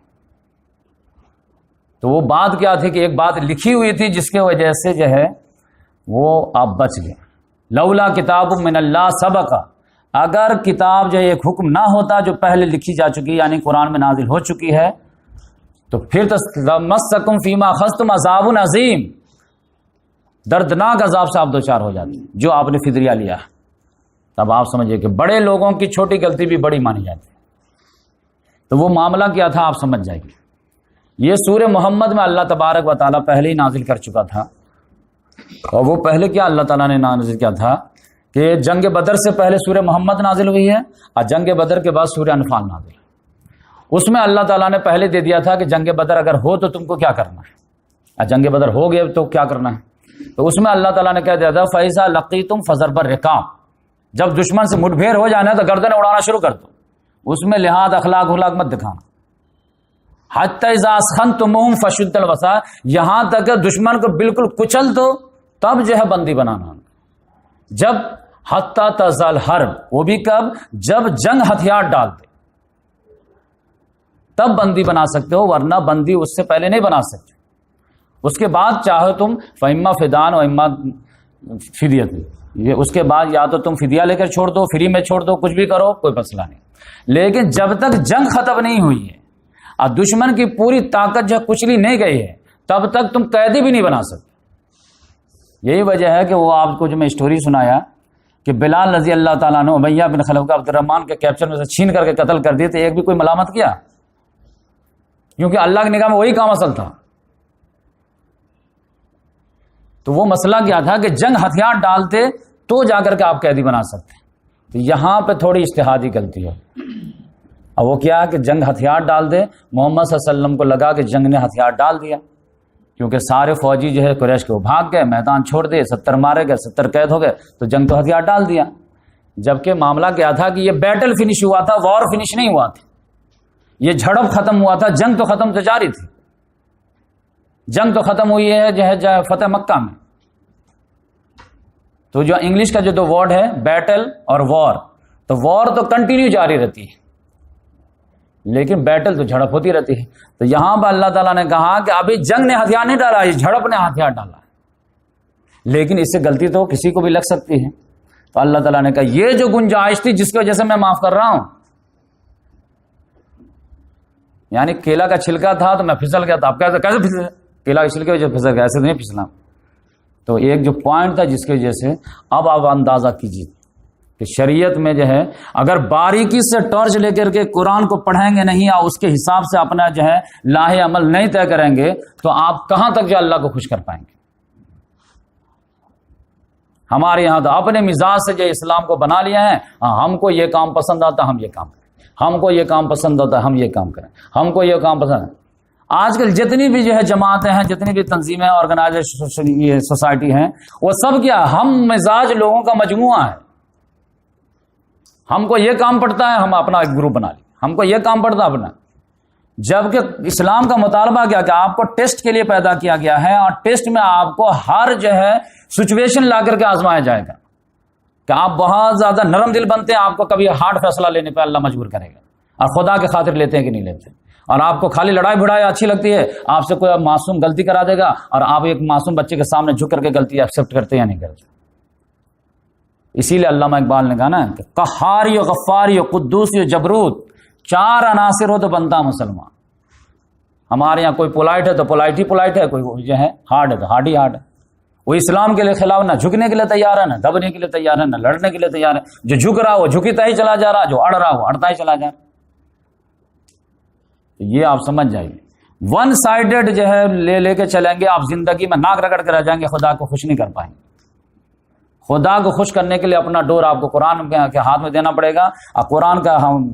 تو وہ بات کیا تھی کہ ایک بات لکھی ہوئی تھی جس کے وجہ سے جو ہے وہ آپ بچ گئے. لولا کتاب من اللہ سبق، اگر کتاب جو ایک حکم نہ ہوتا جو پہلے لکھی جا چکی یعنی قرآن میں نازل ہو چکی ہے، تو پھر مسکم فیما اخذتم عذاب عظیم، دردناک عذاب سے آپ دوچار ہو جاتے جو آپ نے فدیہ لیا ہے. تب آپ سمجھے کہ بڑے لوگوں کی چھوٹی غلطی بھی بڑی مانی جاتی ہے. تو وہ معاملہ کیا تھا آپ سمجھ جائیں گے. یہ سورہ محمد میں اللہ تبارک و تعالیٰ پہلے ہی نازل کر چکا تھا. اور وہ پہلے کیا اللہ تعالیٰ نے نازل کیا تھا کہ جنگ بدر سے پہلے سورہ محمد نازل ہوئی ہے، اور جنگ بدر کے بعد سورہ انفال نازل. اس میں اللہ تعالیٰ نے پہلے دے دیا تھا کہ جنگ بدر اگر ہو تو تم کو کیا کرنا ہے، اور جنگ بدر ہو گئے تو کیا کرنا ہے. تو اس میں اللہ تعالیٰ نے کہہ دیا تھا فَإِذَا لَقِيتُمْ فَضَرْبَ الرِّقَابِ، جب دشمن سے مٹ بھیڑ ہو جانا ہے تو گردنیں اڑانا شروع کر دو. اس میں لحاظ اخلاق مت دکھانا. حتی اذا اسخنتموہم فشدوا الوثاق، یہاں تک کہ دشمن کو بالکل کچل دو تب جو ہے بندی بنانا. جب حتی تزال حرب، وہ بھی کب؟ جب جنگ ہتھیار ڈال دے تب بندی بنا سکتے ہو، ورنہ بندی اس سے پہلے نہیں بنا سکتے. اس کے بعد چاہو تم فإما فدان و اما فدیت، یہ اس کے بعد یا تو تم فدیہ لے کر چھوڑ دو، فری میں چھوڑ دو، کچھ بھی کرو، کوئی مسئلہ نہیں. لیکن جب تک جنگ ختم نہیں ہوئی ہے اور دشمن کی پوری طاقت جو کچلی نہیں گئی ہے تب تک تم قیدی بھی نہیں بنا سکتے. یہی وجہ ہے کہ وہ آپ کو جو میں اسٹوری سنایا کہ بلال رضی اللہ تعالیٰ عنہ امیہ بن خلف عبد الرحمن کے کیپچر میں سے چھین کر کے قتل کر دیے تھے، ایک بھی کوئی ملامت کیا؟ کیونکہ اللہ کی نگاہ میں وہی کام اصل تھا. تو وہ مسئلہ کیا تھا کہ جنگ ہتھیار ڈالتے تو جا کر کے آپ قیدی بنا سکتے. تو یہاں پہ تھوڑی اجتہادی غلطی ہے. اور وہ کیا کہ جنگ ہتھیار ڈال دے. محمد صلی اللہ علیہ وسلم کو لگا کہ جنگ نے ہتھیار ڈال دیا، کیونکہ سارے فوجی جو ہے قریش کے وہ بھاگ گئے، میدان چھوڑ دے، 70 مارے گئے، 70 قید ہو گئے، تو جنگ تو ہتھیار ڈال دیا. جبکہ معاملہ کیا تھا کہ یہ بیٹل فنش ہوا تھا، وار فنش نہیں ہوا تھا. یہ جھڑپ ختم ہوا تھا، جنگ تو ختم تو جاری تھی. جنگ تو ختم ہوئی ہے جو ہے فتح مکہ میں. تو جو انگلش کا جو دو ورڈ ہے بیٹل اور وار، تو وار تو کنٹینیو جاری رہتی ہے لیکن بیٹل تو جھڑپ ہوتی رہتی ہے. تو یہاں پہ اللہ تعالیٰ نے کہا کہ ابھی جنگ نے ہتھیار نہیں ڈالا، یہ جھڑپ نے ہتھیار ڈالا ہے، لیکن اس سے غلطی تو کسی کو بھی لگ سکتی ہے. تو اللہ تعالیٰ نے کہا یہ جو گنجائش تھی جس کی وجہ سے میں معاف کر رہا ہوں، یعنی کیلا کا چھلکا تھا تو میں پھسل گیا تھا، اب کیسے پھسل؟ کیلا کے چھلکے وجہ پھسل گیا، ایسے تو نہیں پھسلا. تو ایک جو پوائنٹ تھا جس کی وجہ سے اب آپ اندازہ کیجیے کہ شریعت میں جو ہے اگر باریکی سے ٹارچ لے کر کے قرآن کو پڑھیں گے نہیں اور اس کے حساب سے اپنا جو ہے لاہ عمل نہیں طے کریں گے تو آپ کہاں تک جو اللہ کو خوش کر پائیں گے. ہمارے یہاں تو اپنے مزاج سے جو اسلام کو بنا لیا ہے، ہم کو یہ کام پسند آتا ہم یہ کام کریں، ہم کو یہ کام پسند ہوتا ہے ہم یہ کام کریں، ہم کو یہ کام پسند ہے. آج کل جتنی بھی جو ہے جماعتیں ہیں، جتنی بھی تنظیمیں آرگنائزیشن یہ سوسائٹی ہیں، وہ سب کیا ہم مزاج لوگوں کا مجموعہ ہے. ہم کو یہ کام پڑتا ہے ہم اپنا ایک گروپ بنا لیں، ہم کو یہ کام پڑتا ہے اپنا. جبکہ اسلام کا مطالبہ کیا کہ آپ کو ٹیسٹ کے لیے پیدا کیا گیا ہے اور ٹیسٹ میں آپ کو ہر جو ہے سچویشن لا کر کے آزمایا جائے گا کہ آپ بہت زیادہ نرم دل بنتے ہیں، آپ کو کبھی ہارڈ فیصلہ لینے پہ اللہ مجبور کرے گا، اور خدا کے خاطر لیتے ہیں کہ نہیں لیتے. اور آپ کو خالی لڑائی بھڑائی اچھی لگتی ہے، آپ سے کوئی معصوم غلطی کرا دے گا اور آپ ایک معصوم بچے کے سامنے جھک کر کے غلطی ایکسیپٹ کرتے یا نہیں کرتے. اسی لیے علامہ اقبال نے کہا نا کہ قہاری و غفاری و قدوسی و جبروت، 4 عناصر ہو تو بنتا مسلمان. ہمارے یہاں کوئی پولائٹ ہے تو پولائٹ ہی پولائٹ ہے، کوئی جو ہے ہارڈ ہے تو ہارڈ ہی ہارڈ ہے. وہ اسلام کے لیے خلاف نہ جھکنے کے لیے تیار ہے، نہ دبنے کے لیے تیار ہے، نہ لڑنے کے لیے تیار ہے. جو جھک رہا وہ جھکتا ہی چلا جا رہا، جو اڑ رہا وہ اڑتا ہی چلا جا رہا. یہ آپ سمجھ جائیے. ون سائیڈڈ جو ہے لے کے چلیں گے آپ زندگی میں ناک رگڑ کے رہ جائیں گے، خدا کو خوش نہیں کر پائیں گے. خدا کو خوش کرنے کے لیے اپنا ڈور آپ کو قرآن کے ہاتھ میں دینا پڑے گا، اور قرآن کا ہم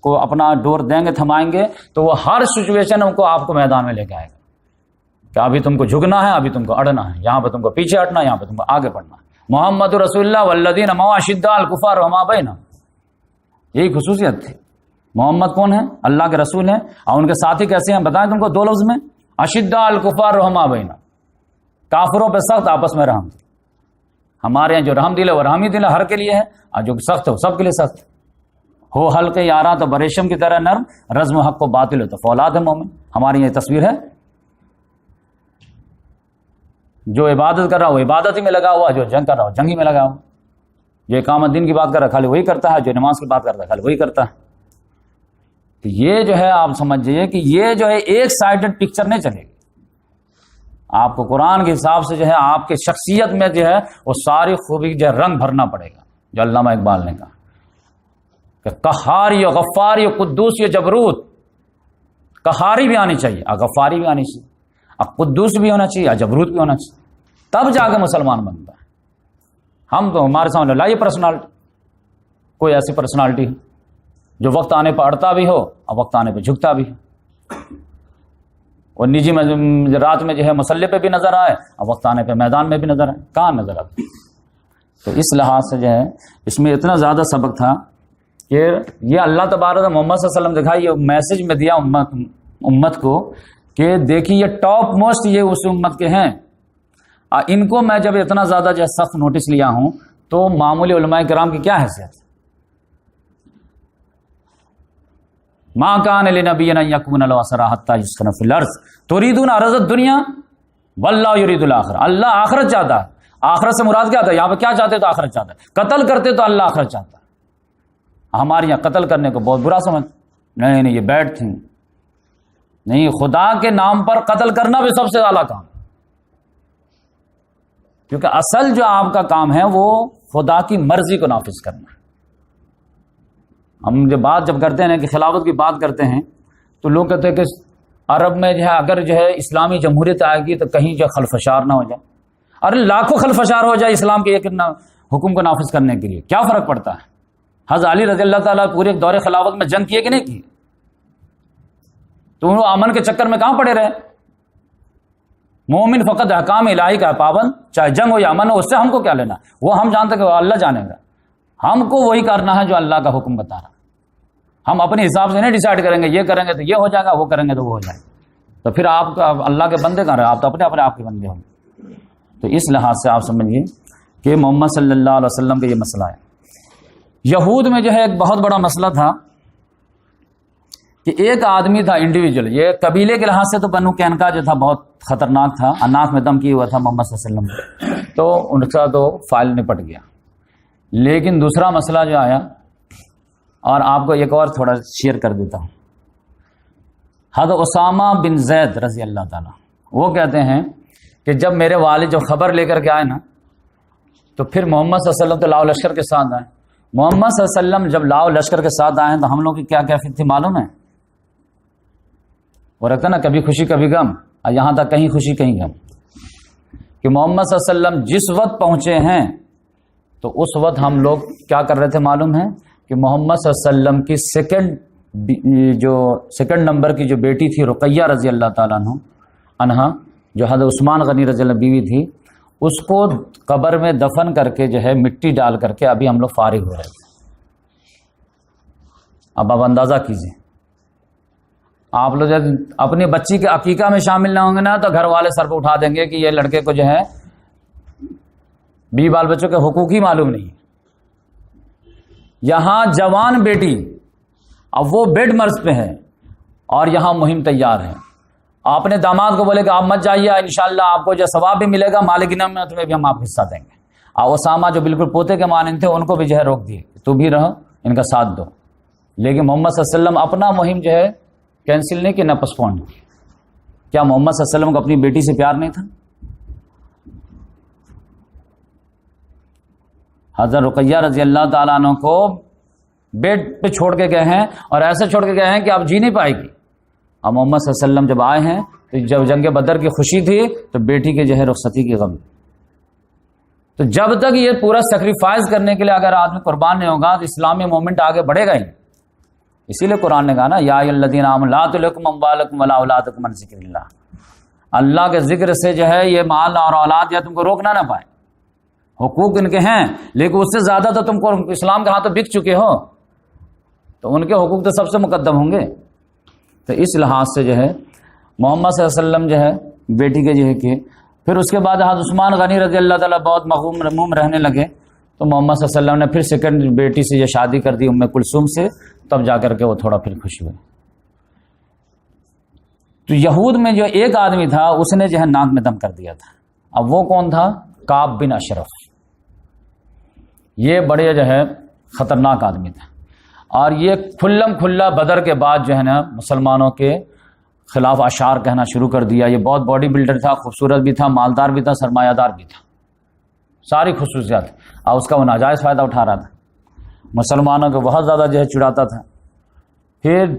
کو اپنا ڈور دیں گے، تھمائیں گے تو وہ ہر سچویشن کو آپ کو میدان میں لے کے آئے گا کہ ابھی تم کو جھکنا ہے، ابھی تم کو اڑنا ہے، یہاں پہ تم کو پیچھے ہٹنا ہے، یہاں پہ تم کو آگے بڑھنا ہے. محمد رسول اللہ والذین معہ اشداء علی الکفار رحماء بینہم، یہی خصوصیت تھی. محمد کون ہے؟ اللہ کے رسول ہیں، اور ان کے ساتھی کیسے ہیں بتائیں تم کو 2 لفظ میں، اشداء علی الکفار رحماء بینہم، کافروں پہ سخت، آپس میں رحم. ہمارے یہاں جو رحم دل ہے وہ رحمی دل ہر کے لیے ہے، اور جو سخت ہے وہ سب کے لیے سخت. ہو حلقے یاراں تو بریشم کی طرح نرم، رزم حق و باطل ہے تو فولاد ہے مومن. ہماری یہ تصویر ہے، جو عبادت کر رہا وہ عبادت ہی میں لگا ہوا، جو جنگ کر رہا وہ جنگ ہی میں لگا ہوا. جو اقامت دین کی بات کر رہا ہے خالی وہی کرتا ہے، جو نماز کی بات کرتا ہے خالی وہی کرتا ہے. تو یہ جو ہے آپ سمجھئے کہ یہ جو ہے ایک سائیڈڈ پکچر نہیں چلے گی. آپ کو قرآن کے حساب سے جو ہے آپ کے شخصیت میں جو ہے وہ ساری خوبی جو ہے رنگ بھرنا پڑے گا. جو علامہ اقبال نے کہا کہ قہاری و غفاری و قدوسی و جبروت، قہاری بھی آنی چاہیے اور غفاری بھی آنی چاہیے اور قدوس بھی ہونا چاہیے اور جبروت بھی ہونا چاہیے، تب جا کے مسلمان بنتا ہے. ہم تو ہمارے سامنے لائیے پرسنالٹی، کوئی ایسی پرسنالٹی جو وقت آنے پہ اڑتا بھی ہو اور وقت آنے پہ جھکتا بھی ہو، اور نجی میں رات میں جو ہے مسلح پہ بھی نظر آئے اور وقت آنے پہ میدان میں بھی نظر آئے. کہاں نظر آتا؟ تو اس لحاظ سے جو ہے اس میں اتنا زیادہ سبق تھا کہ یہ اللہ تبارک محمد صلی اللہ علیہ وسلم دکھا، یہ میسج میں دیا امت کو کہ دیکھیے یہ ٹاپ موسٹ یہ اس امت کے ہیں. ان کو میں جب اتنا زیادہ جو ہے سخت نوٹس لیا ہوں تو معمولی علماء کرام کی کیا حیثیت؟ ما کان لنبی ان یکون له اسرى حتى یسکن فی الارض تريدون عرض الدنیا واللہ یرید الآخرہ، اللہ آخرت چاہتا ہے۔ آخرت سے مراد کیا تھا؟ یہاں پہ کیا چاہتے تو آخرت چاہتا ہے، قتل کرتے تو اللہ آخرت چاہتا ہے۔ ہمارے یہاں قتل کرنے کو بہت برا سمجھ، نہیں یہ بیڈ تھنگ نہیں، خدا کے نام پر قتل کرنا بھی سب سے اعلیٰ کام، کیونکہ اصل جو آپ کا کام ہے وہ خدا کی مرضی کو نافذ کرنا ہے۔ ہم جب کرتے ہیں کہ خلافت کی بات کرتے ہیں تو لوگ کہتے ہیں کہ عرب میں جو ہے اگر جو ہے اسلامی جمہوریت آئے گی تو کہیں جو خلفشار نہ ہو جائے۔ ارے لاکھوں خلفشار ہو جائے اسلام کے ایک حکم کو نافذ کرنے کے لیے، کیا فرق پڑتا ہے؟ حضرت علی رضی اللہ تعالیٰ پورے دور خلافت میں جنگ کیے کہ نہیں کیے؟ تو وہ امن کے چکر میں کہاں پڑے رہے؟ مومن فقط احکام الہی کا پابند، چاہے جنگ ہو یا امن ہو، اس سے ہم کو کیا لینا؟ وہ ہم جانتے کہ اللہ جانے گا، ہم کو وہی کرنا ہے جو اللہ کا حکم بتا رہا۔ ہم اپنے حساب سے نہیں ڈیسائیڈ کریں گے، یہ کریں گے تو یہ ہو جائے گا، وہ کریں گے تو وہ ہو جائے گا، تو پھر آپ کا اللہ کے بندے کہاں رہے؟ آپ تو اپنے آپ کے بندے ہوں گے۔ تو اس لحاظ سے آپ سمجھیے کہ محمد صلی اللہ علیہ وسلم کا یہ مسئلہ ہے۔ یہود میں جو ہے ایک بہت بڑا مسئلہ تھا کہ ایک آدمی تھا انڈیویجول، یہ قبیلے کے لحاظ سے تو بنو قینقاع جو تھا بہت خطرناک تھا، اناک میں دم کیا ہوا تھا محمد صلی اللہ علیہ وسلم، تو ان کا تو فائل نپٹ گیا۔ لیکن دوسرا مسئلہ جو آیا، اور آپ کو ایک اور تھوڑا شیئر کر دیتا ہوں۔ حضرت اسامہ بن زید رضی اللہ تعالیٰ وہ کہتے ہیں کہ جب میرے والد جو خبر لے کر کے آئے نا، تو پھر محمد صلی اللہ علیہ وسلم تو لاؤ لشکر کے ساتھ آئے۔ محمد صلی اللہ علیہ وسلم جب لاؤ لشکر کے ساتھ آئے تو ہم لوگ کی کیا کیفیت تھی معلوم ہے؟ وہ رکھتا نا کبھی خوشی کبھی غم، اور یہاں تک کہیں خوشی کہیں غم، کہ محمد صلی اللہ علیہ وسلم جس وقت پہنچے ہیں تو اس وقت ہم لوگ کیا کر رہے تھے معلوم ہے؟ کہ محمد صلی اللہ علیہ وسلم کی سیکنڈ نمبر کی جو بیٹی تھی رقیہ رضی اللہ تعالیٰ عنہا، جو حضرت عثمان غنی رضی اللہ بیوی تھی، اس کو قبر میں دفن کر کے جو ہے مٹی ڈال کر کے ابھی ہم لوگ فارغ ہو رہے تھے۔ اب آپ اندازہ کیجئے، آپ لوگ جب اپنی بچی کے عقیقہ میں شامل نہ ہوں گے نا تو گھر والے سر پہ اٹھا دیں گے کہ یہ لڑکے کو جو ہے بی بال بچوں کے حقوق ہی معلوم نہیں۔ یہاں جوان بیٹی اب وہ بیڈ مرض پہ ہے اور یہاں مہم تیار ہے، آپ نے داماد کو بولے کہ آپ مت جائیے، انشاءاللہ آپ کو جو ثواب بھی ملے گا مالک انعام میں تمہیں بھی ہم آپ حصہ دیں گے۔ اور اسامہ جو بالکل پوتے کے مانند تھے ان کو بھی جو ہے روک دیے، تو بھی رہو ان کا ساتھ دو۔ لیکن محمد صلی اللہ علیہ وسلم اپنا مہم جو ہے کینسل نہیں کی، نہ پسپونڈ کی۔ کیا محمد صلی اللہ علیہ وسلم کو اپنی بیٹی سے پیار نہیں تھا؟ حضرت رقیہ رضی اللہ تعالیٰ عنہ کو بیڈ پہ چھوڑ کے گئے ہیں، اور ایسے چھوڑ کے گئے ہیں کہ اب جی نہیں پائے گی۔ اب محمد صلی اللہ علیہ وسلم جب آئے ہیں تو جب جنگ بدر کی خوشی تھی تو بیٹی کے جو ہے رخصتی کی غم۔ تو جب تک یہ پورا سیکریفائز کرنے کے لیے اگر آدمی قربان نہیں ہوگا تو اسلامی موومنٹ آگے بڑھے گا ہی۔ اسی لیے قرآن نے کہا نا، یا ایھا الذین آمنوا لا تلھکم اموالکم ولا اولادکم عن ذکر اللہ، اللہ کے ذکر سے جو ہے یہ مال اور اولاد یا تم کو روکنا نہ پائے۔ حقوق ان کے ہیں لیکن اس سے زیادہ تو تم کو اسلام کے ہاتھوں بک چکے ہو، تو ان کے حقوق تو سب سے مقدم ہوں گے۔ تو اس لحاظ سے جو ہے محمد صلی اللہ علیہ وسلم جو ہے بیٹی کے جو ہے کہ پھر اس کے بعد حضرت عثمان غنی رضی اللہ تعالیٰ بہت مغموم رہنے لگے، تو محمد صلی اللہ علیہ وسلم نے پھر سیکنڈ بیٹی سے یہ شادی کر دی ام کلثوم سے، تب جا کر کے وہ تھوڑا پھر خوش ہوئے۔ تو یہود میں جو ایک آدمی تھا اس نے جو ہے ناک میں دم کر دیا تھا۔ اب وہ کون تھا؟ کعب بن اشرف۔ یہ بڑے جو ہے خطرناک آدمی تھا، اور یہ کھلم کھلا بدر کے بعد جو ہے نا مسلمانوں کے خلاف اشعار کہنا شروع کر دیا۔ یہ بہت باڈی بلڈر تھا، خوبصورت بھی تھا، مالدار بھی تھا، سرمایہ دار بھی تھا، ساری خصوصیات، اور اس کا وہ ناجائز فائدہ اٹھا رہا تھا، مسلمانوں کو بہت زیادہ جو ہے چڑھاتا تھا۔ پھر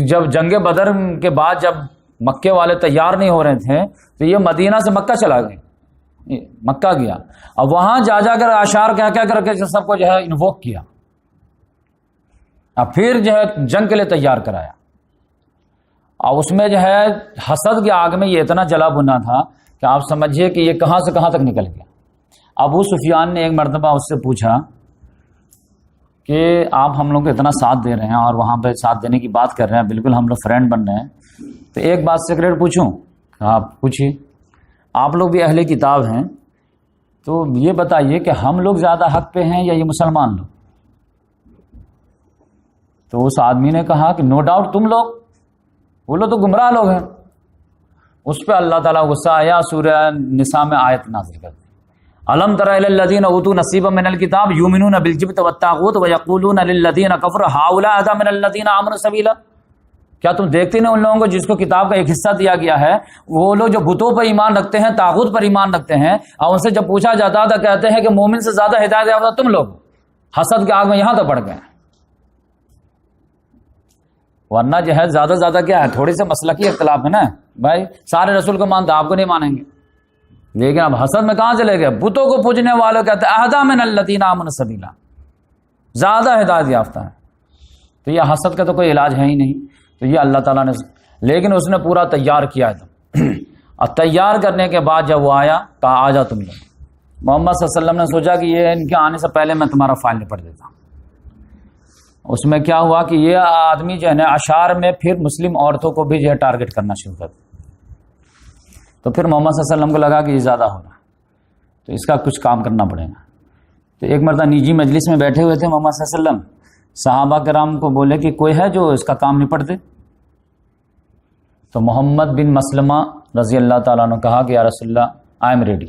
جب جنگ بدر کے بعد جب مکے والے تیار نہیں ہو رہے تھے تو یہ مدینہ سے مکہ چلا گئے، مکہ گیا، اب وہاں جا کر اشعار کہہ کر کے سب کو جو ہے انووک کیا، اب پھر جو ہے جنگ کے لیے تیار کرایا، اور اس میں جو ہے حسد کی آگ میں یہ اتنا جلا بھنا تھا کہ آپ سمجھیے کہ یہ کہاں سے کہاں تک نکل گیا۔ ابو سفیان نے ایک مرتبہ اس سے پوچھا کہ آپ ہم لوگ کو اتنا ساتھ دے رہے ہیں اور وہاں پہ ساتھ دینے کی بات کر رہے ہیں، بالکل ہم لوگ فرینڈ بن رہے ہیں، تو ایک بات سیکریٹ پوچھوں؟ آپ پوچھیے، آپ لوگ بھی اہل کتاب ہیں، تو یہ بتائیے کہ ہم لوگ زیادہ حق پہ ہیں یا یہ مسلمان لوگ؟ تو اس آدمی نے کہا کہ نو ڈاؤٹ تم لوگ، وہ لوگ تو گمراہ لوگ ہیں، اس پہ اللہ تعالیٰ غصہ آیا، سورہ نساء میں آیت نازل کر دی، الم تر الی الذین اوتوا نصیبا من الکتاب یؤمنون بالجبت والطاغوت ویقولون للذین کفروا ہؤلاء اہدی من الذین آمنوا سبیلا۔ کیا تم دیکھتے نہیں ان لوگوں کو جس کو کتاب کا ایک حصہ دیا گیا ہے، وہ لوگ جو بتوں پر ایمان رکھتے ہیں، طاغوت پر ایمان رکھتے ہیں، اور ان سے جب پوچھا جاتا تو کہتے ہیں کہ مومن سے زیادہ ہدایت یافتہ تم لوگ، حسد کے آگ میں یہاں تو پڑ گئے۔ ورنہ جو ہے زیادہ زیادہ کیا ہے، تھوڑی سے مسلکی اختلاف ہے نا بھائی، سارے رسول کو مانتے آپ کو نہیں مانیں گے، لیکن اب حسد میں کہاں چلے گئے، بتوں کو پوجنے والوں کہتے ہیں اہدی من الذین آمنوا سبیلا، زیادہ ہدایت یافتہ ہے۔ تو یہ حسد کا تو کوئی علاج ہے ہی نہیں، تو یہ اللہ تعالیٰ نے، لیکن اس نے پورا تیار کیا تھا، اور تیار کرنے کے بعد جب وہ آیا کہا آ جا تم لوگ۔ محمد صلی اللہ علیہ وسلم نے سوچا کہ یہ ان کے آنے سے پہلے میں تمہارا فائل نپٹ دیتا ہوں۔ اس میں کیا ہوا کہ یہ آدمی جو ہے نا اشعار میں پھر مسلم عورتوں کو بھی جو ہے ٹارگٹ کرنا شروع کر دیا، تو پھر محمد صلی اللہ علیہ وسلم کو لگا کہ یہ زیادہ ہوگا، تو اس کا کچھ کام کرنا پڑے گا۔ تو ایک مرتبہ نجی مجلس میں بیٹھے ہوئے تھے محمد صلی اللہ علیہ وسلم، صحابہ کرام کو بولے کہ کوئی ہے جو اس کا کام نپٹ دے، تو محمد بن مسلمہ رضی اللہ تعالیٰ نے کہا کہ یا رسول اللہ آئی ایم ریڈی۔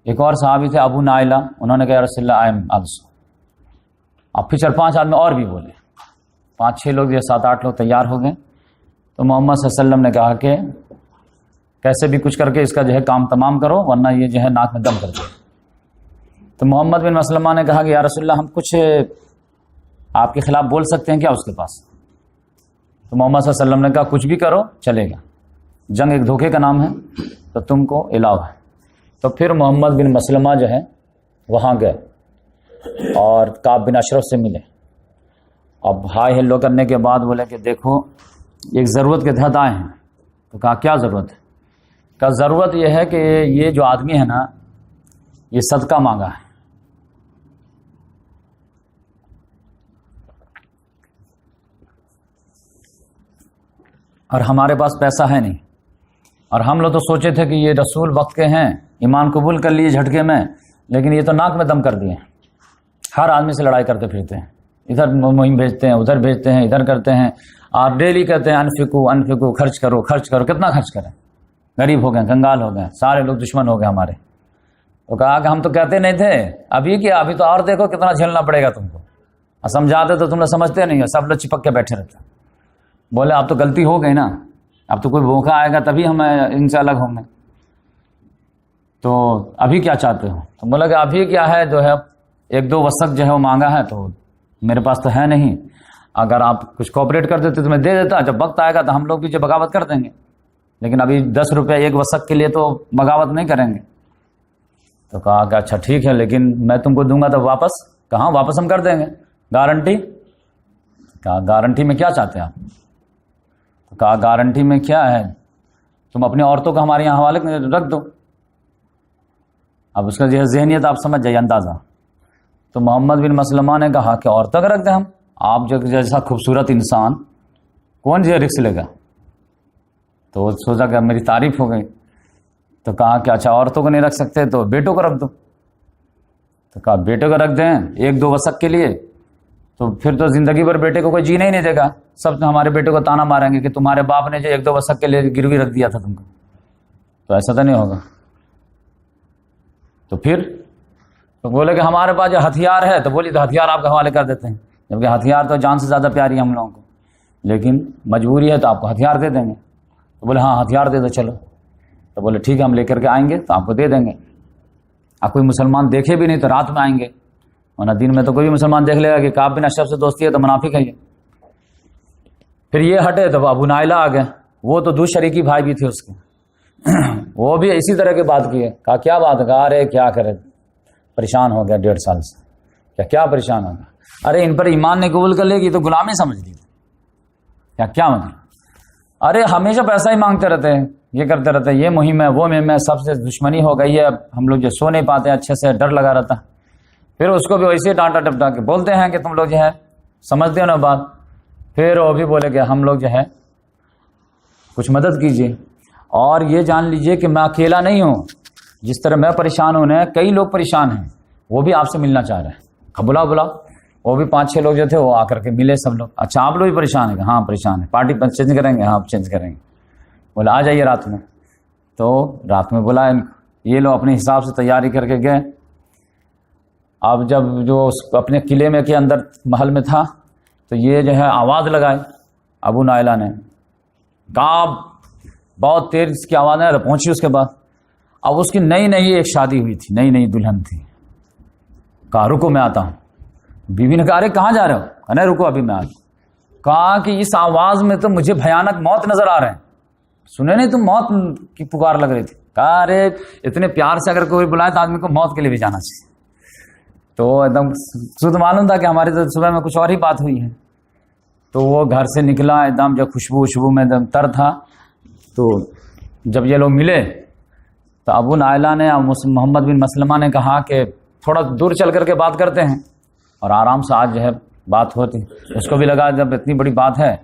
ایک اور صحابی تھے ابو نائلہ، انہوں نے کہا یا رسول اللہ آئی ایم آلسو۔ اب پھر 4-5 آدمی اور بھی بولے، 5-6 لوگ یا 7-8 لوگ تیار ہو گئے۔ تو محمد صلی اللہ علیہ وسلم نے کہا کہ کیسے بھی کچھ کر کے اس کا جو ہے کام تمام کرو، ورنہ یہ جو ہے ناک میں دم کر دے۔ تو محمد بن مسلمہ نے کہا کہ یا رسول اللہ ہم کچھ آپ کے خلاف بول سکتے ہیں کیا اس کے پاس؟ تو محمد صلی اللہ علیہ وسلم نے کہا کچھ بھی کرو چلے گا، جنگ ایک دھوکے کا نام ہے، تو تم کو الاؤ ہے۔ تو پھر محمد بن مسلمہ جو ہے وہاں گئے اور کعب بن اشرف سے ملے۔ اب ہائی ہیلو کرنے کے بعد بولے کہ دیکھو ایک ضرورت کے تحت آئے ہیں۔ تو کہا کیا ضرورت ہے؟ کہا ضرورت یہ ہے کہ یہ جو آدمی ہے نا یہ صدقہ مانگا ہے، اور ہمارے پاس پیسہ ہے نہیں، اور ہم لوگ تو سوچے تھے کہ یہ رسول وقت کے ہیں، ایمان قبول کر لیے جھٹکے میں، لیکن یہ تو ناک میں دم کر دیے، ہر آدمی سے لڑائی کرتے پھرتے ہیں، ادھر مہم بھیجتے ہیں، ادھر بھیجتے ہیں، ادھر کرتے ہیں، اور ڈیلی کہتے ہیں انفقو انفقو، خرچ کرو خرچ کرو۔ کتنا خرچ کریں؟ غریب ہو گئے، کنگال ہو گئے، سارے لوگ دشمن ہو گئے ہمارے۔ تو کہا کہ ہم تو کہتے نہیں تھے، ابھی کیا، ابھی تو اور دیکھو کتنا جھیلنا پڑے گا تم کو، اور سمجھاتے تو تم لوگ سمجھتے نہیں ہو، سب لوگ چپک کے بیٹھے رہتے۔ بولے اب تو غلطی ہو گئی نا، اب تو کوئی موقع آئے گا تبھی ہم ان سے الگ ہوں گے، تو ابھی کیا چاہتے ہو؟ تو بولا کہ ابھی کیا ہے جو ہے 1-2 وسق جو ہے وہ مانگا ہے، تو میرے پاس تو ہے نہیں، اگر آپ کچھ کوآپریٹ کر دیتے تو میں دے دیتا، جب وقت آئے گا تو ہم لوگ بھی جو بغاوت کر دیں گے، لیکن ابھی 10 روپے 1 وسق کے لیے تو بغاوت نہیں کریں گے۔ تو کہا کہ اچھا ٹھیک ہے، لیکن میں تم کو دوں گا تو واپس؟ کہاں واپس ہم کر دیں گے، گارنٹی؟ کہا گارنٹی میں کیا چاہتے ہیں آپ؟ تو کہا گارنٹی میں کیا ہے، تم اپنی عورتوں کو ہمارے یہاں حوالے رکھ دو۔ اب اس کا جو ہے ذہنیت آپ سمجھ جائیے، اندازہ۔ تو محمد بن مسلمہ نے کہا کہ عورتوں کا رکھ دیں ہم، آپ جو جیسا خوبصورت انسان کون جو رکس لے گا؟ تو وہ سوچا کہ میری تعریف ہو گئی، تو کہا کہ اچھا عورتوں کو نہیں رکھ سکتے تو بیٹوں کو رکھ دو۔ تو کہا بیٹوں کو رکھ دیں 1-2 وسق کے لیے، تو پھر تو زندگی بھر بیٹے کو کوئی جینے ہی نہیں دے گا، سب ہمارے بیٹے کو تانا ماریں گے کہ تمہارے باپ نے جو 1-2 وسق کے لیے گروی رکھ دیا تھا تم کو، تو ایسا تو نہیں ہوگا۔ تو پھر تو بولے کہ ہمارے پاس جو ہتھیار ہے، تو بولی تو ہتھیار آپ کے حوالے کر دیتے ہیں، جبکہ ہتھیار تو جان سے زیادہ پیاری ہے ہم لوگوں کو، لیکن مجبوری ہے تو آپ کو ہتھیار دے دیں گے۔ تو بولے ہاں ہتھیار دے دو چلو۔ تو بولے ٹھیک ہے ہم لے کر کے آئیں گے تو آپ کو دے دیں گے، آپ کوئی مسلمان دیکھے بھی نہیں تو رات میں آئیں گے، ورنہ دن میں تو کوئی بھی مسلمان دیکھ لے گا کہ کعب بن اشرف سے دوستی ہے تو منافق ہے یہ۔ پھر یہ ہٹے تو ابو نائلہ آ گئے، وہ تو دو شریکی بھائی بھی تھے اس کے، وہ بھی اسی طرح کی بات کی ہے۔ کہا کیا بات ہے؟ کہا ارے کیا کرے، پریشان ہو گیا 1.5 سال سے۔ کیا پریشان ہوگا؟ ارے ان پر ایمان نہیں قبول کر لے گی تو غلامی سمجھ لی، کیا مطلب؟ ارے ہمیشہ پیسہ ہی مانگتے رہتے ہیں، یہ کرتے رہتے ہیں، یہ مہم ہے وہ مہم ہے، سب سے دشمنی ہو گئی ہے، ہم لوگ جو سو نہیں پاتے ہیں اچھے سے، ڈر لگا رہتا ہے۔ پھر اس کو بھی ویسے ڈانٹا ڈپٹا کے بولتے ہیں کہ تم لوگ جو ہے سمجھتے ہو نا بات۔ پھر وہ بھی بولے کہ ہم لوگ جو ہے کچھ مدد کیجیے، اور یہ جان لیجئے کہ میں اکیلا نہیں ہوں، جس طرح میں پریشان ہوں نا کئی لوگ پریشان ہیں، وہ بھی آپ سے ملنا چاہ رہے ہیں۔ بلا وہ بھی 5-6 لوگ جو تھے وہ آ کر کے ملے سب لوگ۔ اچھا آپ لوگ بھی پریشان ہیں؟ ہاں پریشان ہیں۔ پارٹی چینج کریں گے؟ ہاں آپ چینج کریں گے۔ بولا آ جائیے رات میں. تو رات میں بولا یہ لوگ اپنے حساب سے تیاری کر کے گئے. اب جب جو اپنے قلعے میں کے اندر محل میں تھا تو یہ جو ہے آواز لگائی ابو نائلہ نے. کہا بہت تیز اس کی آواز ہے. پہنچی اس کے بعد. اب اس کی نئی ایک شادی ہوئی تھی, نئی دلہن تھی. کہا رکو میں آتا ہوں. بیوی نے کہا ارے کہاں جا رہے ہو؟ کہا نہیں رکو ابھی میں آ. کہا کہ اس آواز میں تو مجھے بھیانک موت نظر آ رہے ہیں. سنے نہیں تم موت کی پکار لگ رہی تھی؟ کہا ارے اتنے پیار سے اگر کوئی بلائے تو آدمی کو موت کے لیے بھی جانا چاہیے. تو ایک دم خود معلوم تھا کہ ہماری تو صبح میں کچھ اور ہی بات ہوئی ہے. تو وہ گھر سے نکلا ایک دم, جب خوشبو میں ایک دم تر تھا. تو جب یہ لوگ ملے تو ابو نائلہ نے محمد بن مسلمہ نے کہا کہ تھوڑا دور چل کر کے بات کرتے ہیں اور آرام سے آج جو ہے بات ہوتی. اس کو بھی لگا جب اتنی بڑی بات ہے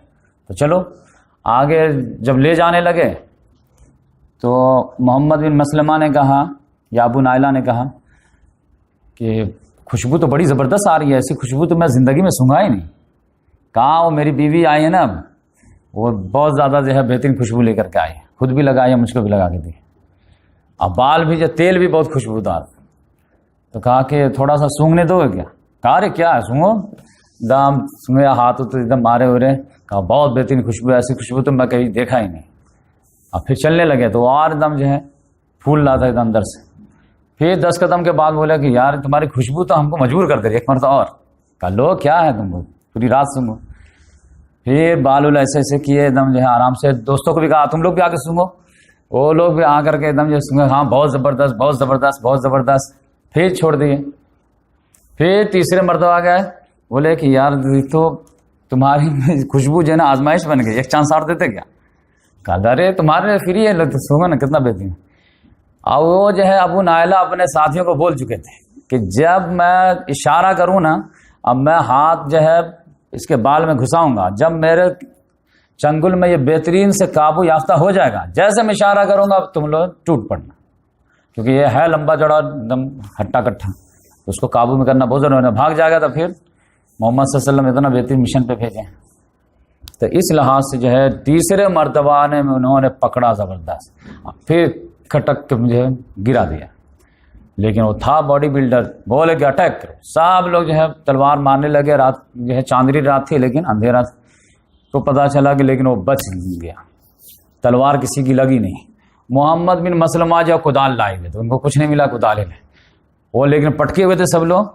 تو چلو آگے. جب لے جانے لگے تو محمد بن مسلمہ نے کہا یا ابو نائلہ نے کہا کہ خوشبو تو بڑی زبردست آ رہی ہے, ایسی خوشبو تو میں زندگی میں سونگا ہی نہیں. کہا وہ میری بیوی آئی ہے نا, وہ بہت زیادہ جو ہے بہترین خوشبو لے کر کے آئی ہے, خود بھی لگائی ہے, مجھ کو بھی لگا کے دی. اب بال بھی جو تیل بھی بہت خوشبودار. تو کہا کہ تھوڑا سا سونگنے دو گے کیا؟ کہا ارے کیا ہے سونگو. دام سونگے ہاتھ تو ایک دم مارے ہو رہے. کہا بہت بہترین خوشبو, ایسی خوشبو تو میں کبھی دیکھا ہی نہیں. اب پھر چلنے لگے تو اور ایک دم جو ہے پھول رہا تھا ایک دم اندر سے. پھر 10 قدم کے بعد بولا کہ یار تمہاری خوشبو تو ہم کو مجبور کر دے رہی ایک مرتبہ اور. کہا لو کیا ہے تم کو پوری رات سونگو. پھر بال ایسے ایسے کیے ایک دم جو ہے آرام سے. دوستوں کو بھی کہا تم لوگ بھی آ کے سونگو. وہ لوگ بھی آ کر کے ایک دم جو سونگے. ہاں بہت زبردست بہت زبردست بہت زبردست. پھر چھوڑ دیے. پھر تیسرے مرتبہ گئے, بولے کہ یار تو تمہاری خوشبو جو ہے نا آزمائش بن گئی, ایک چانس اور دیتے کیا؟ کہا ارے تمہارے فری ہے سونگو نا, کتنا بہترین. اور وہ جو ہے ابو نائلہ اپنے ساتھیوں کو بول چکے تھے کہ جب میں اشارہ کروں نا, اب میں ہاتھ جو ہے اس کے بال میں گھساؤں گا, جب میرے چنگل میں یہ بہترین سے قابو یافتہ ہو جائے گا, جیسے میں اشارہ کروں گا تم لوگ ٹوٹ پڑنا, کیونکہ یہ ہے لمبا چوڑا ایک دم ہٹا کٹھا, اس کو قابو میں کرنا بہت ضروری ہے. بھاگ جائے گا تو پھر محمد صلی اللہ علیہ وسلم اتنا بہترین مشن پہ بھیجے. تو اس لحاظ سے جو ہے تیسرے مرتبہ نے انہوں نے پکڑا زبردست, پھر کھٹک کے مجھے گرا دیا. لیکن وہ تھا باڈی بلڈر, بولے کہ اٹیک کرو. سب لوگ جو ہے تلوار مارنے لگے. رات جو ہے چاندنی رات تھی لیکن اندھیرا تو پتہ چلا کہ لیکن وہ بچ گیا, تلوار کسی کی لگی نہیں. محمد بن مسلمہ جو کدال لائے ہوئے تو ان کو کچھ نہیں ملا, کدال ہی لے وہ, لیکن پٹکے ہوئے تھے سب لوگ.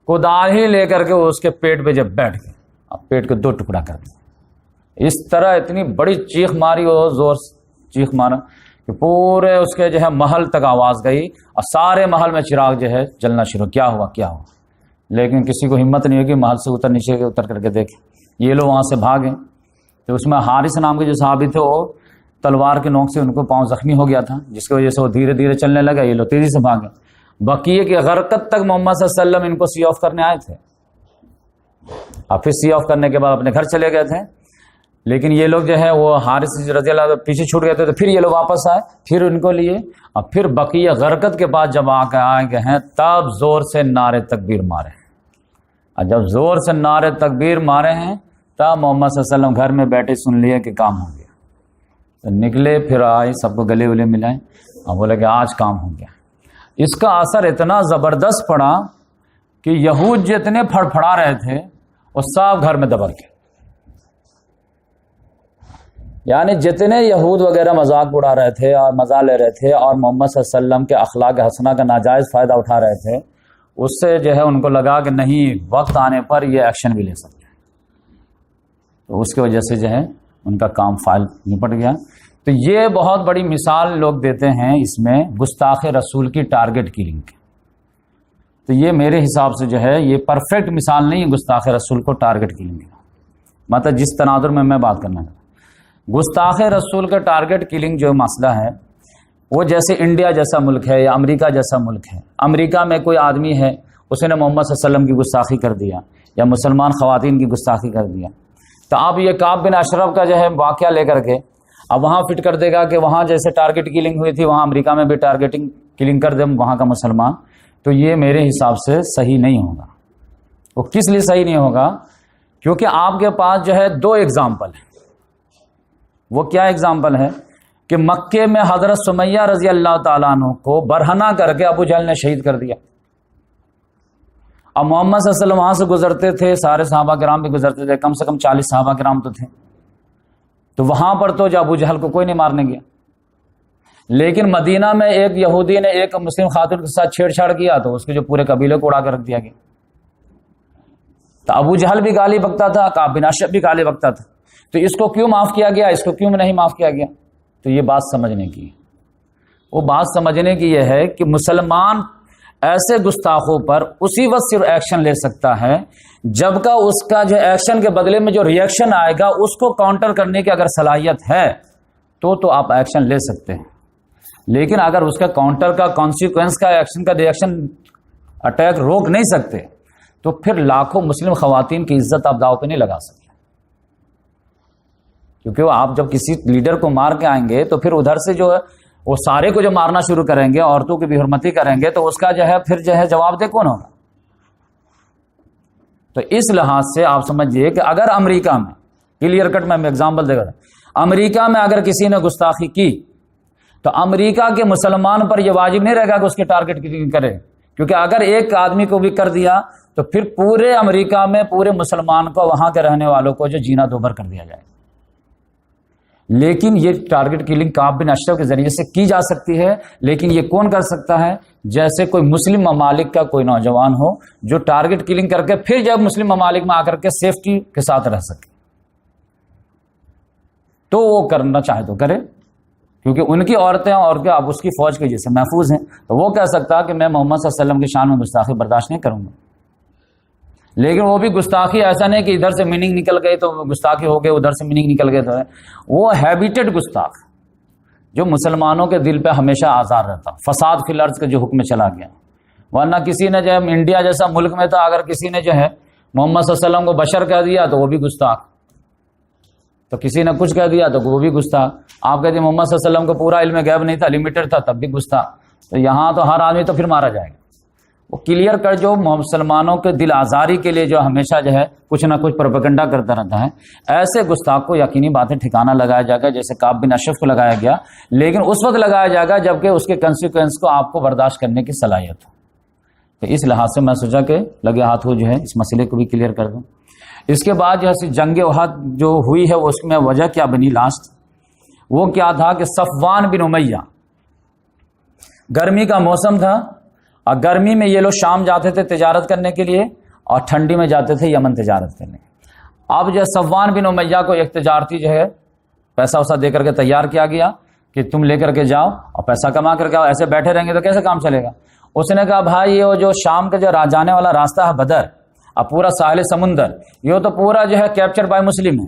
کدال ہی لے کر کے وہ اس کے پیٹ پہ جب بیٹھ گئے, اب پیٹ کو 2 ٹکڑا کر دیا. اس طرح اتنی بڑی چیخ ماری, وہ زور سے چیخ مارا کہ پورے اس کے جو ہے محل تک آواز گئی اور سارے محل میں چراغ جو ہے جلنا شروع. کیا ہوا کیا ہوا, لیکن کسی کو ہمت نہیں ہوگی محل سے نیچے اتر کر کے دیکھے. یہ لوگ وہاں سے بھاگے تو اس میں حارث نام کے جو صحابی تھے وہ تلوار کے نوک سے ان کو پاؤں زخمی ہو گیا تھا, جس کی وجہ سے وہ دھیرے دھیرے چلنے لگا. یہ لوگ تیزی سے بھاگے. بقیہ کی غرقت تک محمد صلی اللہ علیہ وسلم ان کو سی آف کرنے آئے تھے, اور پھر سی آف کرنے کے بعد اپنے گھر چلے گئے تھے. لیکن یہ لوگ جو ہے وہ حارث رضی اللہ عنہ پیچھے چھوٹ گئے تھے, تو پھر یہ لوگ واپس آئے, پھر ان کو لیے, اور پھر بقیہ غرقت کے بعد جب آئے گئے ہیں تب زور سے نعرے تکبیر مارے. اور جب زور سے نعرے تکبیر مارے ہیں تب محمد صلی اللہ علیہ وسلم گھر میں بیٹھے سن لیے کہ کام ہو گیا. تو نکلے, پھر آئے, سب کو گلے ولے ملائے اور بولے کہ آج کام ہو گیا. اس کا اثر اتنا زبردست پڑا کہ یہود جتنے پھڑپھڑا رہے تھے وہ سب گھر میں دبر گئے. یعنی جتنے یہود وغیرہ مذاق اڑا رہے تھے اور مزہ لے رہے تھے اور محمد صلی اللہ علیہ وسلم کے اخلاق حسنہ کا ناجائز فائدہ اٹھا رہے تھے, اس سے جو ہے ان کو لگا کہ نہیں, وقت آنے پر یہ ایکشن بھی لے سکتے ہیں. تو اس کی وجہ سے جو ہے ان کا کام فائل نپٹ گیا. تو یہ بہت بڑی مثال لوگ دیتے ہیں اس میں گستاخ رسول کی ٹارگٹ کلنگ کی. تو یہ میرے حساب سے جو ہے یہ پرفیکٹ مثال نہیں ہے گستاخ رسول کو ٹارگٹ کلنگ کا. مطلب جس تناظر میں بات کرنا چاہتا ہوں, گستاخ رسول کا ٹارگٹ کلنگ جو مسئلہ ہے وہ جیسے انڈیا جیسا ملک ہے یا امریکہ جیسا ملک ہے. امریکہ میں کوئی آدمی ہے, اس نے محمد صلی اللہ علیہ وسلم کی گستاخی کر دیا یا مسلمان خواتین کی گستاخی کر دیا, تو آپ یہ کعب بن اشرف کا جو ہے واقعہ لے کر کے اب وہاں فٹ کر دے گا کہ وہاں جیسے ٹارگٹ کلنگ ہوئی تھی وہاں امریکہ میں بھی ٹارگیٹنگ کلنگ کر دے وہاں کا مسلمان. تو یہ میرے حساب سے صحیح نہیں ہوگا. وہ کس لیے صحیح نہیں ہوگا؟ کیونکہ آپ کے پاس جو ہے 2 ایگزامپل ہیں. وہ کیا ایگزامپل ہے کہ مکے میں حضرت سمیہ رضی اللہ تعالیٰ عنہ کو برہنہ کر کے ابو جہل نے شہید کر دیا. اب محمد صلی اللہ علیہ وسلم وہاں سے گزرتے تھے، سارے صحابہ کرام بھی گزرتے تھے، کم سے کم 40 صحابہ کرام تو تھے. تو وہاں پر تو جو ابو جہل کو کوئی نہیں مارنے گیا. لیکن مدینہ میں ایک یہودی نے ایک مسلم خاتون کے ساتھ چھیڑ چھاڑ کیا تو اس کے جو پورے قبیلے کو اڑا کر رکھ دیا گیا. تو ابو جہل بھی گالی بکتا تھا، کعب بن اشرف بھی گالی بکتا تھا. تو اس کو کیوں معاف کیا گیا، اس کو کیوں نہیں معاف کیا گیا؟ تو یہ بات سمجھنے کی، وہ بات سمجھنے کی یہ ہے کہ مسلمان ایسے گستاخوں پر اسی وقت صرف ایکشن لے سکتا ہے جب کا اس کا جو ایکشن کے بدلے میں جو ریئیکشن آئے گا اس کو کاؤنٹر کرنے کی اگر صلاحیت ہے تو آپ ایکشن لے سکتے ہیں. لیکن اگر اس کا کاؤنٹر کا کانسیکوینس کا ایکشن کا ریئیکشن اٹیک روک نہیں سکتے تو پھر لاکھوں مسلم خواتین کی عزت آپ داؤ پہ نہیں لگا سکتے. کیونکہ آپ جب کسی لیڈر کو مار کے آئیں گے تو پھر ادھر سے جو ہے وہ سارے کو جو مارنا شروع کریں گے، عورتوں کی بھی حرمتی کریں گے، تو اس کا جو ہے پھر جو ہے جواب دہ کون ہوگا؟ تو اس لحاظ سے آپ سمجھیے کہ اگر امریکہ میں کلیئر کٹ میں ایگزامپل دے کر امریکہ میں اگر کسی نے گستاخی کی تو امریکہ کے مسلمان پر یہ واجب نہیں رہے گا کہ اس کے ٹارگٹ کی کرے، کیونکہ اگر ایک آدمی کو بھی کر دیا تو پھر پورے امریکہ میں پورے مسلمان کو، وہاں کے رہنے والوں کو جو جینا دوبھر کر دیا جائے. لیکن یہ ٹارگٹ کلنگ کعب بن اشرف کے ذریعے سے کی جا سکتی ہے. لیکن یہ کون کر سکتا ہے؟ جیسے کوئی مسلم ممالک کا کوئی نوجوان ہو جو ٹارگٹ کلنگ کر کے پھر جب مسلم ممالک میں آ کر کے سیفٹی کے ساتھ رہ سکے تو وہ کرنا چاہے تو کرے، کیونکہ ان کی عورتیں اور کیا اب اس کی فوج کے جیسے محفوظ ہیں. تو وہ کہہ سکتا کہ میں محمد صلی اللہ علیہ وسلم کی شان میں گستاخی برداشت نہیں کروں گا. لیکن وہ بھی گستاخی ایسا نہیں کہ ادھر سے میننگ نکل گئی تو گستاخی ہو گئے، ادھر سے میننگ نکل گئے تو ہے وہ ہیبیٹڈ گستاخ جو مسلمانوں کے دل پہ ہمیشہ آزار رہتا، فساد فی الارض کا جو حکم چلا گیا. ورنہ کسی نے جو ہے انڈیا جیسا ملک میں تھا، اگر کسی نے جو ہے محمد صلی اللہ علیہ وسلم کو بشر کہہ دیا تو وہ بھی گستاخ، تو کسی نے کچھ کہہ دیا تو وہ بھی گستاخ. آپ کہتے ہیں محمد صلی اللہ علیہ وسلم کو پورا علم غیب نہیں تھا، لمیٹڈ تھا، تب بھی گستاخ. تو یہاں تو ہر آدمی تو پھر مارا جائے گا. وہ کلیئر کر جو مسلمانوں کے دل آزاری کے لیے جو ہمیشہ جو ہے کچھ نہ کچھ پروپیگنڈا کرتا رہتا ہے، ایسے گستاخ کو یقینی باتیں ٹھکانہ لگایا جائے گا جیسے کعب بن اشرف کو لگایا گیا. لیکن اس وقت لگایا جائے گا جبکہ اس کے کنسیکوینس کو آپ کو برداشت کرنے کی صلاحیت ہو. تو اس لحاظ سے میں سوچا کہ لگے ہاتھ ہو جو ہے اس مسئلے کو بھی کلیئر کر دوں. اس کے بعد جیسے جنگ احد جو ہوئی ہے اس میں وجہ کیا بنی لاسٹ، وہ کیا تھا کہ صفوان بن امیہ، گرمی کا موسم تھا اور گرمی میں یہ لوگ شام جاتے تھے تجارت کرنے کے لیے اور ٹھنڈی میں جاتے تھے یمن تجارت کرنے. اب جو صفوان بن امیہ کو ایک تجارتی جو ہے پیسہ وسا دے کر کے تیار کیا گیا کہ تم لے کر کے جاؤ اور پیسہ کما کر کے آؤ، ایسے بیٹھے رہیں گے تو کیسے کام چلے گا. اس نے کہا بھائی یہ جو شام کا جو جانے والا راستہ ہے بدر، اب پورا ساحل سمندر یہ تو پورا جو ہے کیپچر بائی مسلم ہے.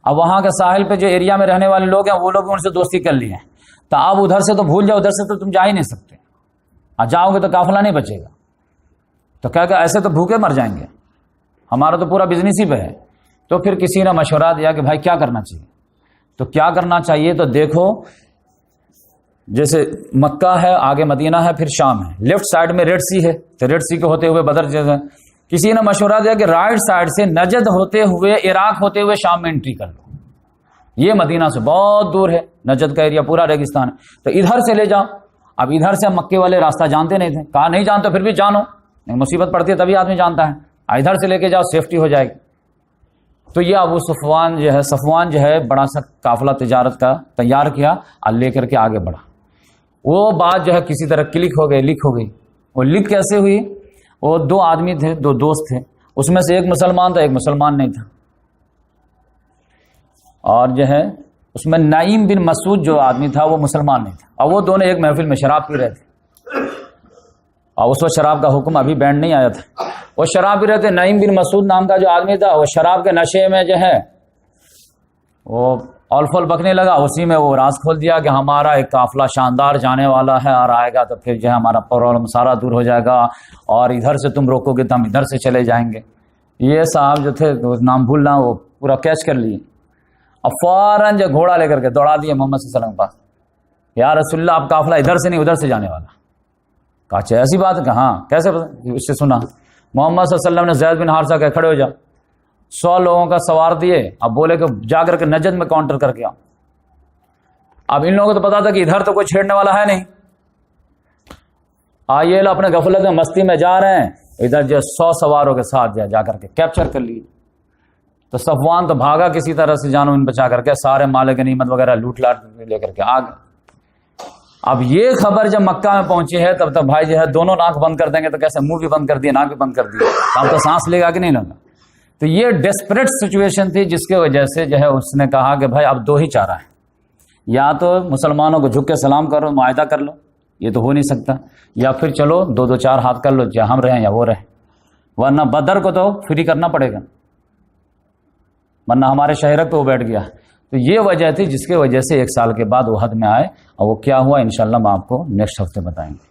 اب وہاں کے ساحل پہ جو ایریا میں رہنے والے لوگ ہیں وہ لوگ ان سے دوستی کر لی ہیں، تو اب ادھر سے تو بھول جاؤ، ادھر سے تو تم جا ہی نہیں سکتے، جاؤ گے تو قافلہ نہیں بچے گا. تو کہا کہ ایسے تو بھوکے مر جائیں گے، ہمارا تو پورا بزنس ہی پہ ہے. تو پھر کسی نے مشورہ دیا کہ بھائی کیا کرنا چاہیے. تو کیا کرنا چاہیے تو دیکھو جیسے مکہ ہے، آگے مدینہ ہے، پھر شام ہے، لیفٹ سائڈ میں ریڈ سی ہے، تو ریڈ سی کے ہوتے ہوئے بدر جیسا. کسی نے مشورہ دیا کہ رائٹ سائڈ سے نجد ہوتے ہوئے عراق ہوتے ہوئے شام میں انٹری کر لو، یہ مدینہ سے بہت دور ہے، نجد کا ایریا پورا ریگستان ہے، تو ادھر سے لے جاؤ. اب ادھر سے مکے والے راستہ جانتے نہیں تھے، کہا نہیں جانتے پھر بھی جانو، مصیبت پڑتی ہے تبھی آدمی جانتا ہے، ادھر سے لے کے جاؤ سیفٹی ہو جائے گی. تو یہ ابو صفوان جو ہے بڑا سا قافلہ تجارت کا تیار کیا اور لے کر کے آگے بڑھا. وہ بات جو ہے کسی طرح لیک ہو گئی. وہ لیک کیسے ہوئی؟ وہ دو آدمی تھے، دو دوست تھے، اس میں سے ایک مسلمان تھا ایک مسلمان نہیں تھا. اور جو ہے اس میں نعیم بن مسعود جو آدمی تھا وہ مسلمان نہیں تھا، اور وہ دونوں ایک محفل میں شراب پی رہے تھے، اور اس وقت شراب کا حکم ابھی بینڈ نہیں آیا تھا. وہ شراب پی رہے تھے. نعیم بن مسعود نام کا جو آدمی تھا وہ شراب کے نشے میں جو ہے وہ اولفل بکنے لگا. اسی میں وہ راز کھول دیا کہ ہمارا ایک قافلہ شاندار جانے والا ہے اور آئے گا تو پھر جو ہے ہمارا پرابلم سارا دور ہو جائے گا، اور ادھر سے تم روکو گے تو ہم ادھر سے چلے جائیں گے. یہ صاحب جو تھے نام بھولنا وہ پورا کیچ کر لیے، اب فوراً جو گھوڑا لے کر کے دوڑا دیے محمد صلی اللہ علیہ وسلم کے پاس. یا رسول اللہ آپ قافلہ ادھر سے نہیں ادھر سے جانے والا. کہا اچھا ایسی بات ہے؟ کہاں کیسے؟ اس سے سنا محمد صلی اللہ علیہ وسلم نے زید بن حارثہ کہ کھڑے ہو جا. 100 لوگوں کا سوار دیے، اب بولے کہ جا کر کے نجد میں کاؤنٹر کر کے آؤ. اب ان لوگوں کو تو پتا تھا کہ ادھر تو کوئی چھیڑنے والا ہے نہیں، آئیے اپنے غفلت میں مستی میں جا رہے ہیں، ادھر جو 100 سواروں کے ساتھ جا کر کے کیپچر کر لیے. تو صفوان تو بھاگا کسی طرح سے جانو ان بچا کر کے، سارے مال غنیمت وغیرہ لوٹ لاٹ لے کر کے آ گئے. اب یہ خبر جب مکہ میں پہنچی ہے تب تک بھائی جو ہے دونوں ناک بند کر دیں گے تو کیسے، منہ بھی بند کر دیے ناک بھی بند کر دیے، اب تو سانس لے گا کہ نہیں لگا. تو یہ ڈیسپریٹ سچویشن تھی جس کی وجہ سے جو ہے اس نے کہا کہ بھائی اب 2 ہی چارہ ہیں، یا تو مسلمانوں کو جھک کے سلام کرو، معاہدہ کر لو، یہ تو ہو نہیں سکتا، یا پھر چلو 2 4 ہاتھ کر لو، یا ہم رہیں یا وہ رہیں، ورنہ بدر کو تو فری کرنا پڑے گا، ورنہ ہمارے شہرک پہ وہ بیٹھ گیا. تو یہ وجہ تھی جس کی وجہ سے 1 سال کے بعد احد میں آئے، اور وہ کیا ہوا انشاءاللہ میں آپ کو نیکسٹ ہفتے بتائیں گے.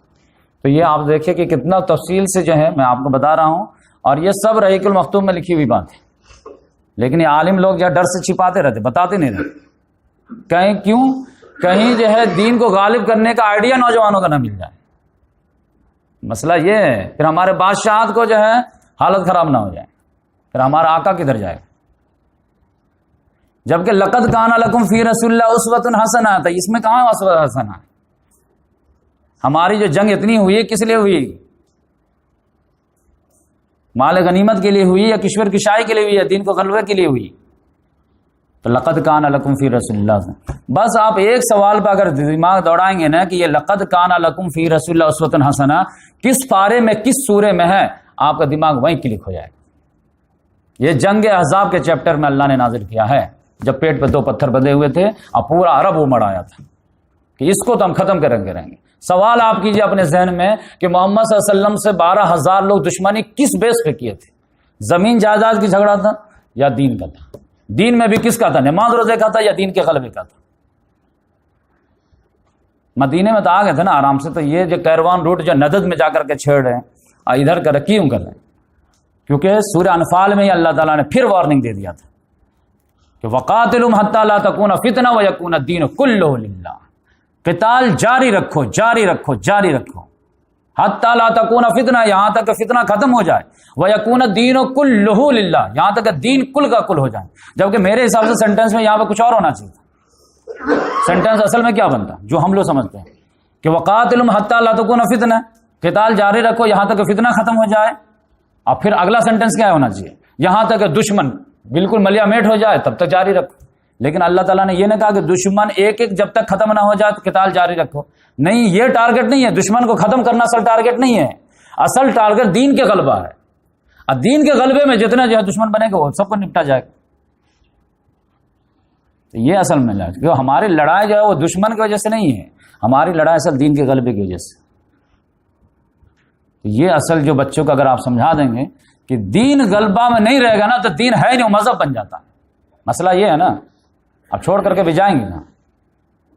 تو یہ آپ دیکھیں کہ کتنا تفصیل سے جو ہے میں آپ کو بتا رہا ہوں، اور یہ سب رحیق المختوم میں لکھی ہوئی بات ہے، لیکن یہ عالم لوگ جو ڈر سے چھپاتے رہتے، بتاتے نہیں رہتے. کہیں کیوں؟ کہیں جو ہے دین کو غالب کرنے کا آئیڈیا نوجوانوں کا نہ مل جائے. مسئلہ یہ ہے، پھر ہمارے بادشاہت کو جو ہے حالت خراب نہ ہو جائے، پھر ہمارا آقا کدھر جائے. جبکہ لقد کان لکم فی رسول اللہ اسوۃ حسنہ تھا، اس میں کہاں اسوۃ حسنہ؟ ہماری جو جنگ اتنی ہوئی کس لیے ہوئی؟ مال غنیمت کے لیے ہوئی یا کشور کشائی کے لیے ہوئی یا دین کو غلبے کے لیے ہوئی؟ تو لقد کان لکم فی رسول اللہ. بس آپ ایک سوال پہ اگر دماغ دوڑائیں گے نا کہ یہ لقد کان لکم فی رسول اللہ اسوۃ حسنہ کس پارے میں کس سورے میں ہے، آپ کا دماغ وہیں کلک ہو جائے گا. یہ جنگ احزاب کے چیپٹر میں اللہ نے نازل کیا ہے، جب پیٹ پہ 2 پتھر بندھے ہوئے تھے اور پورا عرب امڑ آیا تھا کہ اس کو تو ہم ختم کریں گے. سوال آپ کیجئے اپنے ذہن میں کہ محمد صلی اللہ علیہ وسلم سے 12,000 لوگ دشمنی کس بیس پہ کیے تھے؟ زمین جائیداد کی جھگڑا تھا یا دین کا تھا؟ دین میں بھی کس کا تھا؟ نماز روزے کا تھا یا دین کے غلبے کا تھا؟ مدینے میں تو آ گئے تھے نا آرام سے. تو یہ جو کیروان روٹ جو ندد میں جا کر کے چھیڑ رہے ہیں اور ادھر کر کیوں کر رہے ہیں؟ کیونکہ سورہ انفال میں ہی اللہ تعالیٰ نے پھر وارننگ دے دیا تھا کہ وَقَاتِلُهُمْ حَتَّى لَا تَكُونَ فِتْنَةٌ وَيَكُونَ الدِّينُ كُلُّهُ لِلَّهِ. قتال جاری رکھو جاری رکھو جاری رکھو، حَتَّى لَا تَكُونَ فِتْنَةٌ، یہاں تک کہ فتنہ ختم ہو جائے، وَيَكُونَ الدِّينُ كُلُّهُ لِلَّهِ، یہاں تک کہ دین کل کا کل ہو جائے. جبکہ میرے حساب سے سینٹینس میں یہاں پہ کچھ اور ہونا چاہیے. سینٹینس اصل میں کیا بنتا جو ہم لوگ سمجھتے ہیں کہ وَقَاتِلُهُمْ حَتَّى لَا تَكُونَ فِتْنَةٌ، قتال جاری رکھو یہاں تک کہ فتنہ ختم ہو جائے. اور پھر اگلا سینٹینس کیا ہونا چاہیے؟ یہاں تک کہ دشمن بالکل ملیا میٹ ہو جائے تب تک جاری رکھو. لیکن اللہ تعالیٰ نے یہ نہ کہا کہ دشمن ایک ایک جب تک ختم نہ ہو جائے تو قتال جاری رکھو. نہیں، یہ ٹارگٹ نہیں ہے. دشمن کو ختم کرنا اصل ٹارگٹ نہیں ہے. اصل ٹارگٹ دین کے غلبہ ہے، اور دین کے غلبے میں جتنا جو ہے دشمن بنے گا وہ سب کو نپٹا جائے گا. تو یہ اصل میں کیونکہ ہماری لڑائی جو ہے وہ دشمن کی وجہ سے نہیں ہے، ہماری لڑائی اصل دین کے غلبے کی وجہ سے. یہ اصل جو بچوں کو اگر آپ سمجھا دیں گے کہ دین غلبہ میں نہیں رہے گا نا تو دین ہے نہیں، مذہب بن جاتا. مسئلہ یہ ہے نا، اب چھوڑ کر کے بھی جائیں گے نا،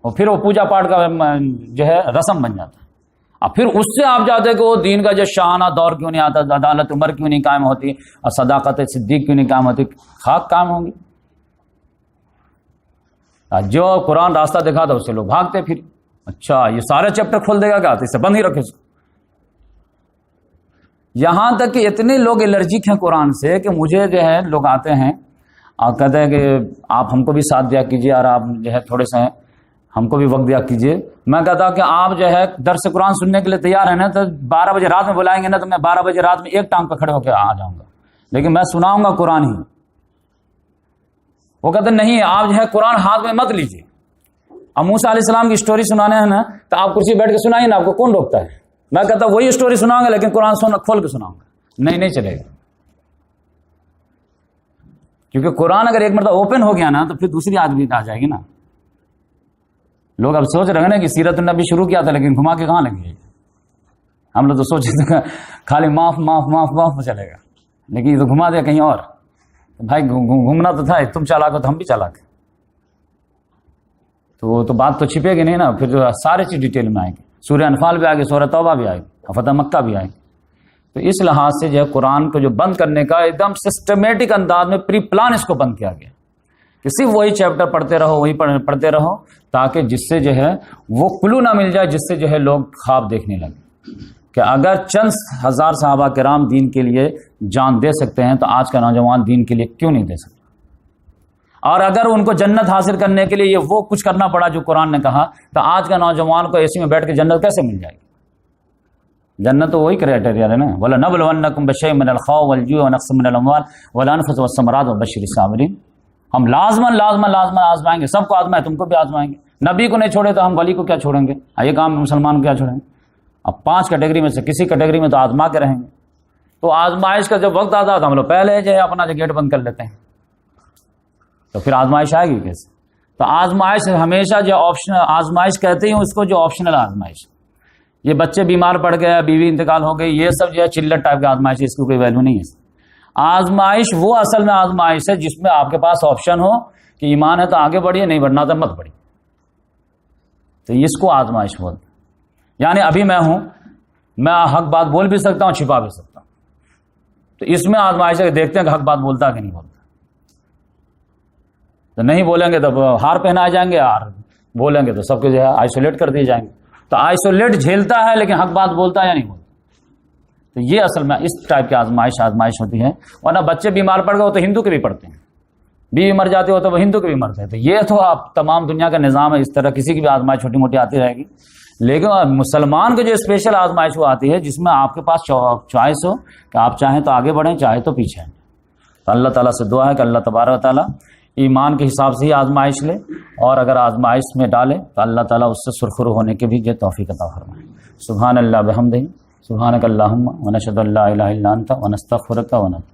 اور پھر وہ پوجا پاٹ کا جو ہے رسم بن جاتا. اب پھر اس سے آپ جاتے کہ وہ دین کا جو شاہانہ دور کیوں نہیں آتا، عدالت عمر کیوں نہیں قائم ہوتی، اور صداقت صدیق کیوں نہیں قائم ہوتی. خاک قائم ہوں گی. جو قرآن راستہ دکھاتا اس سے لوگ بھاگتے. پھر اچھا یہ سارے چیپٹر کھول دے گا کیا، تو اسے بند ہی رکھے اس کو. یہاں تک کہ اتنے لوگ الرجک ہیں قرآن سے کہ مجھے جو ہے لوگ آتے ہیں اور کہتے ہیں کہ آپ ہم کو بھی ساتھ دیا کیجیے اور آپ جو ہے تھوڑے سے ہم کو بھی وقت دیا کیجیے. میں کہتا ہوں کہ آپ جو ہے درس قرآن سننے کے لیے تیار ہیں نا تو 12 بجے رات میں بلائیں گے نا تو میں 12 بجے رات میں ایک ٹانگ پہ کھڑے ہو کے آ جاؤں گا، لیکن میں سناؤں گا قرآن ہی. وہ کہتے ہیں نہیں آپ جو ہے قرآن ہاتھ میں مت لیجیے. اب موسیٰ علیہ السلام کی اسٹوری سنانے ہیں نا تو آپ کرسی بیٹھ کے سنائیے نا، آپ کو کون روکتا ہے. میں کہتا ہوں وہی اسٹوری سناؤں گا لیکن قرآن کھول کے سناؤں گا. نہیں چلے گا، کیونکہ قرآن اگر ایک مرتبہ اوپن ہو گیا نا تو پھر دوسری آدمی آ جائے گی نا. لوگ اب سوچ رہے ہیں نا کہ سیرت النبی شروع کیا تھا لیکن گھما کے کہاں لگے. ہم لوگ تو سوچے تھے خالی معاف معاف معاف معاف چلے گا، لیکن یہ تو گھما دیا کہیں اور. بھائی گھومنا تو تھا، تم چالاک ہو تو ہم بھی چالاک. تو وہ تو بات تو چھپے گی نہیں نا، پھر جو سارے چیز ڈیٹیل میں آئے گی. سورہ انفال بھی آئے گی، سورہ توبہ بھی آئے گی، فتح مکہ بھی آئے گی. تو اس لحاظ سے جو ہے قرآن کو جو بند کرنے کا ایک دم سسٹمیٹک انداز میں پری پلان اس کو بند کیا گیا کہ صرف وہی چیپٹر پڑھتے رہو، وہی پڑھتے رہو، تاکہ جس سے جو ہے وہ کلو نہ مل جائے جس سے جو ہے لوگ خواب دیکھنے لگے کہ اگر چند ہزار صحابہ کرام دین کے لیے جان دے سکتے ہیں تو آج کا نوجوان دین کے لیے کیوں نہیں دے سکتا. اور اگر ان کو جنت حاصل کرنے کے لیے یہ وہ کچھ کرنا پڑا جو قرآن نے کہا، تو آج کا نوجوان کو اے سی میں بیٹھ کے جنت کیسے مل جائے گی؟ جنت تو وہی کرائٹیریا ہے نا، وَلَنَبْلُوَنَّكُمْ بِشَيْءٍ مِّنَ الْخَوْفِ وَالْجُوعِ وَنَقْصٍ مِّنَ الْأَمْوَالِ وَالْأَنفُسِ وَالثَّمَرَاتِ وَبَشِّرِ الصَّابِرِينَ۔ ہم لازماً آزمائیں گے، سب کو آزمائیں، تم کو بھی آزمائیں گے۔ نبی کو نہیں چھوڑے تو ہم ولی کو کیا چھوڑیں گے؟ یہ کام مسلمان کو کیا چھوڑیں گے؟ اب 5 کیٹیگری میں سے کسی کیٹیگری میں تو آزما کے رہیں گے۔ تو آزمائش کا جب وقت آتا ہے تو ہم لوگ پہلے جو ہے اپنا گیٹ بند کر لیتے ہیں، تو پھر آزمائش آئے گی کیسے؟ تو آزمائش ہمیشہ جو آپشنل آزمائش کہتے ہیں اس کو، جو آپشنل آزمائش، یہ بچے بیمار پڑ گئے، بیوی انتقال ہو گئی، یہ سب جو ہے چلٹ ٹائپ کی آزمائش ہے، اس کی کوئی ویلیو نہیں ہے۔ آزمائش وہ اصل میں آزمائش ہے جس میں آپ کے پاس آپشن ہو کہ ایمان ہے تو آگے بڑھیے، نہیں بڑھنا تو مت بڑھیے، تو اس کو آزمائش بولتے ہیں۔ یعنی ابھی میں ہوں، میں حق بات بول بھی سکتا ہوں، چھپا بھی سکتا ہوں، تو اس میں آزمائش ہے کہ دیکھتے ہیں کہ حق بات بولتا ہے کہ نہیں بولتا۔ تو نہیں بولیں گے تو ہار پہنائے جائیں گے، اور بولیں گے تو سب کو جو ہے آئسولیٹ کر دیے جائیں گے۔ تو آئسولیٹ جھیلتا ہے لیکن حق بات بولتا ہے یا نہیں بولتا؟ تو یہ اصل میں اس ٹائپ کی آزمائش ہوتی ہے۔ ورنہ بچے بیمار پڑ گئے ہو تو ہندو کے بھی پڑتے ہیں، بیوی مر جاتے ہو تو وہ ہندو کے بھی مرتے ہیں۔ تو یہ تو آپ تمام دنیا کا نظام ہے، اس طرح کسی کی بھی آزمائش چھوٹی موٹی آتی رہے گی، لیکن مسلمان کو جو اسپیشل آزمائش وہ آتی ہے جس میں آپ کے پاس چوائس ہو کہ آپ چاہیں تو آگے بڑھیں، چاہے تو پیچھے ہیں۔ تو اللہ تعالیٰ سے دعا ہے کہ اللہ تبارک و تعالیٰ ایمان کے حساب سے ہی آزمائش لے، اور اگر آزمائش میں ڈالے تو اللہ تعالیٰ اس سے سرخرو ہونے کے بھی جو توفیق عطا فرمائے۔ سبحان اللہ بحمدہ، سبحانک اللہم ونشہد ان لا الہ الا انت ونستغفرک ونتوب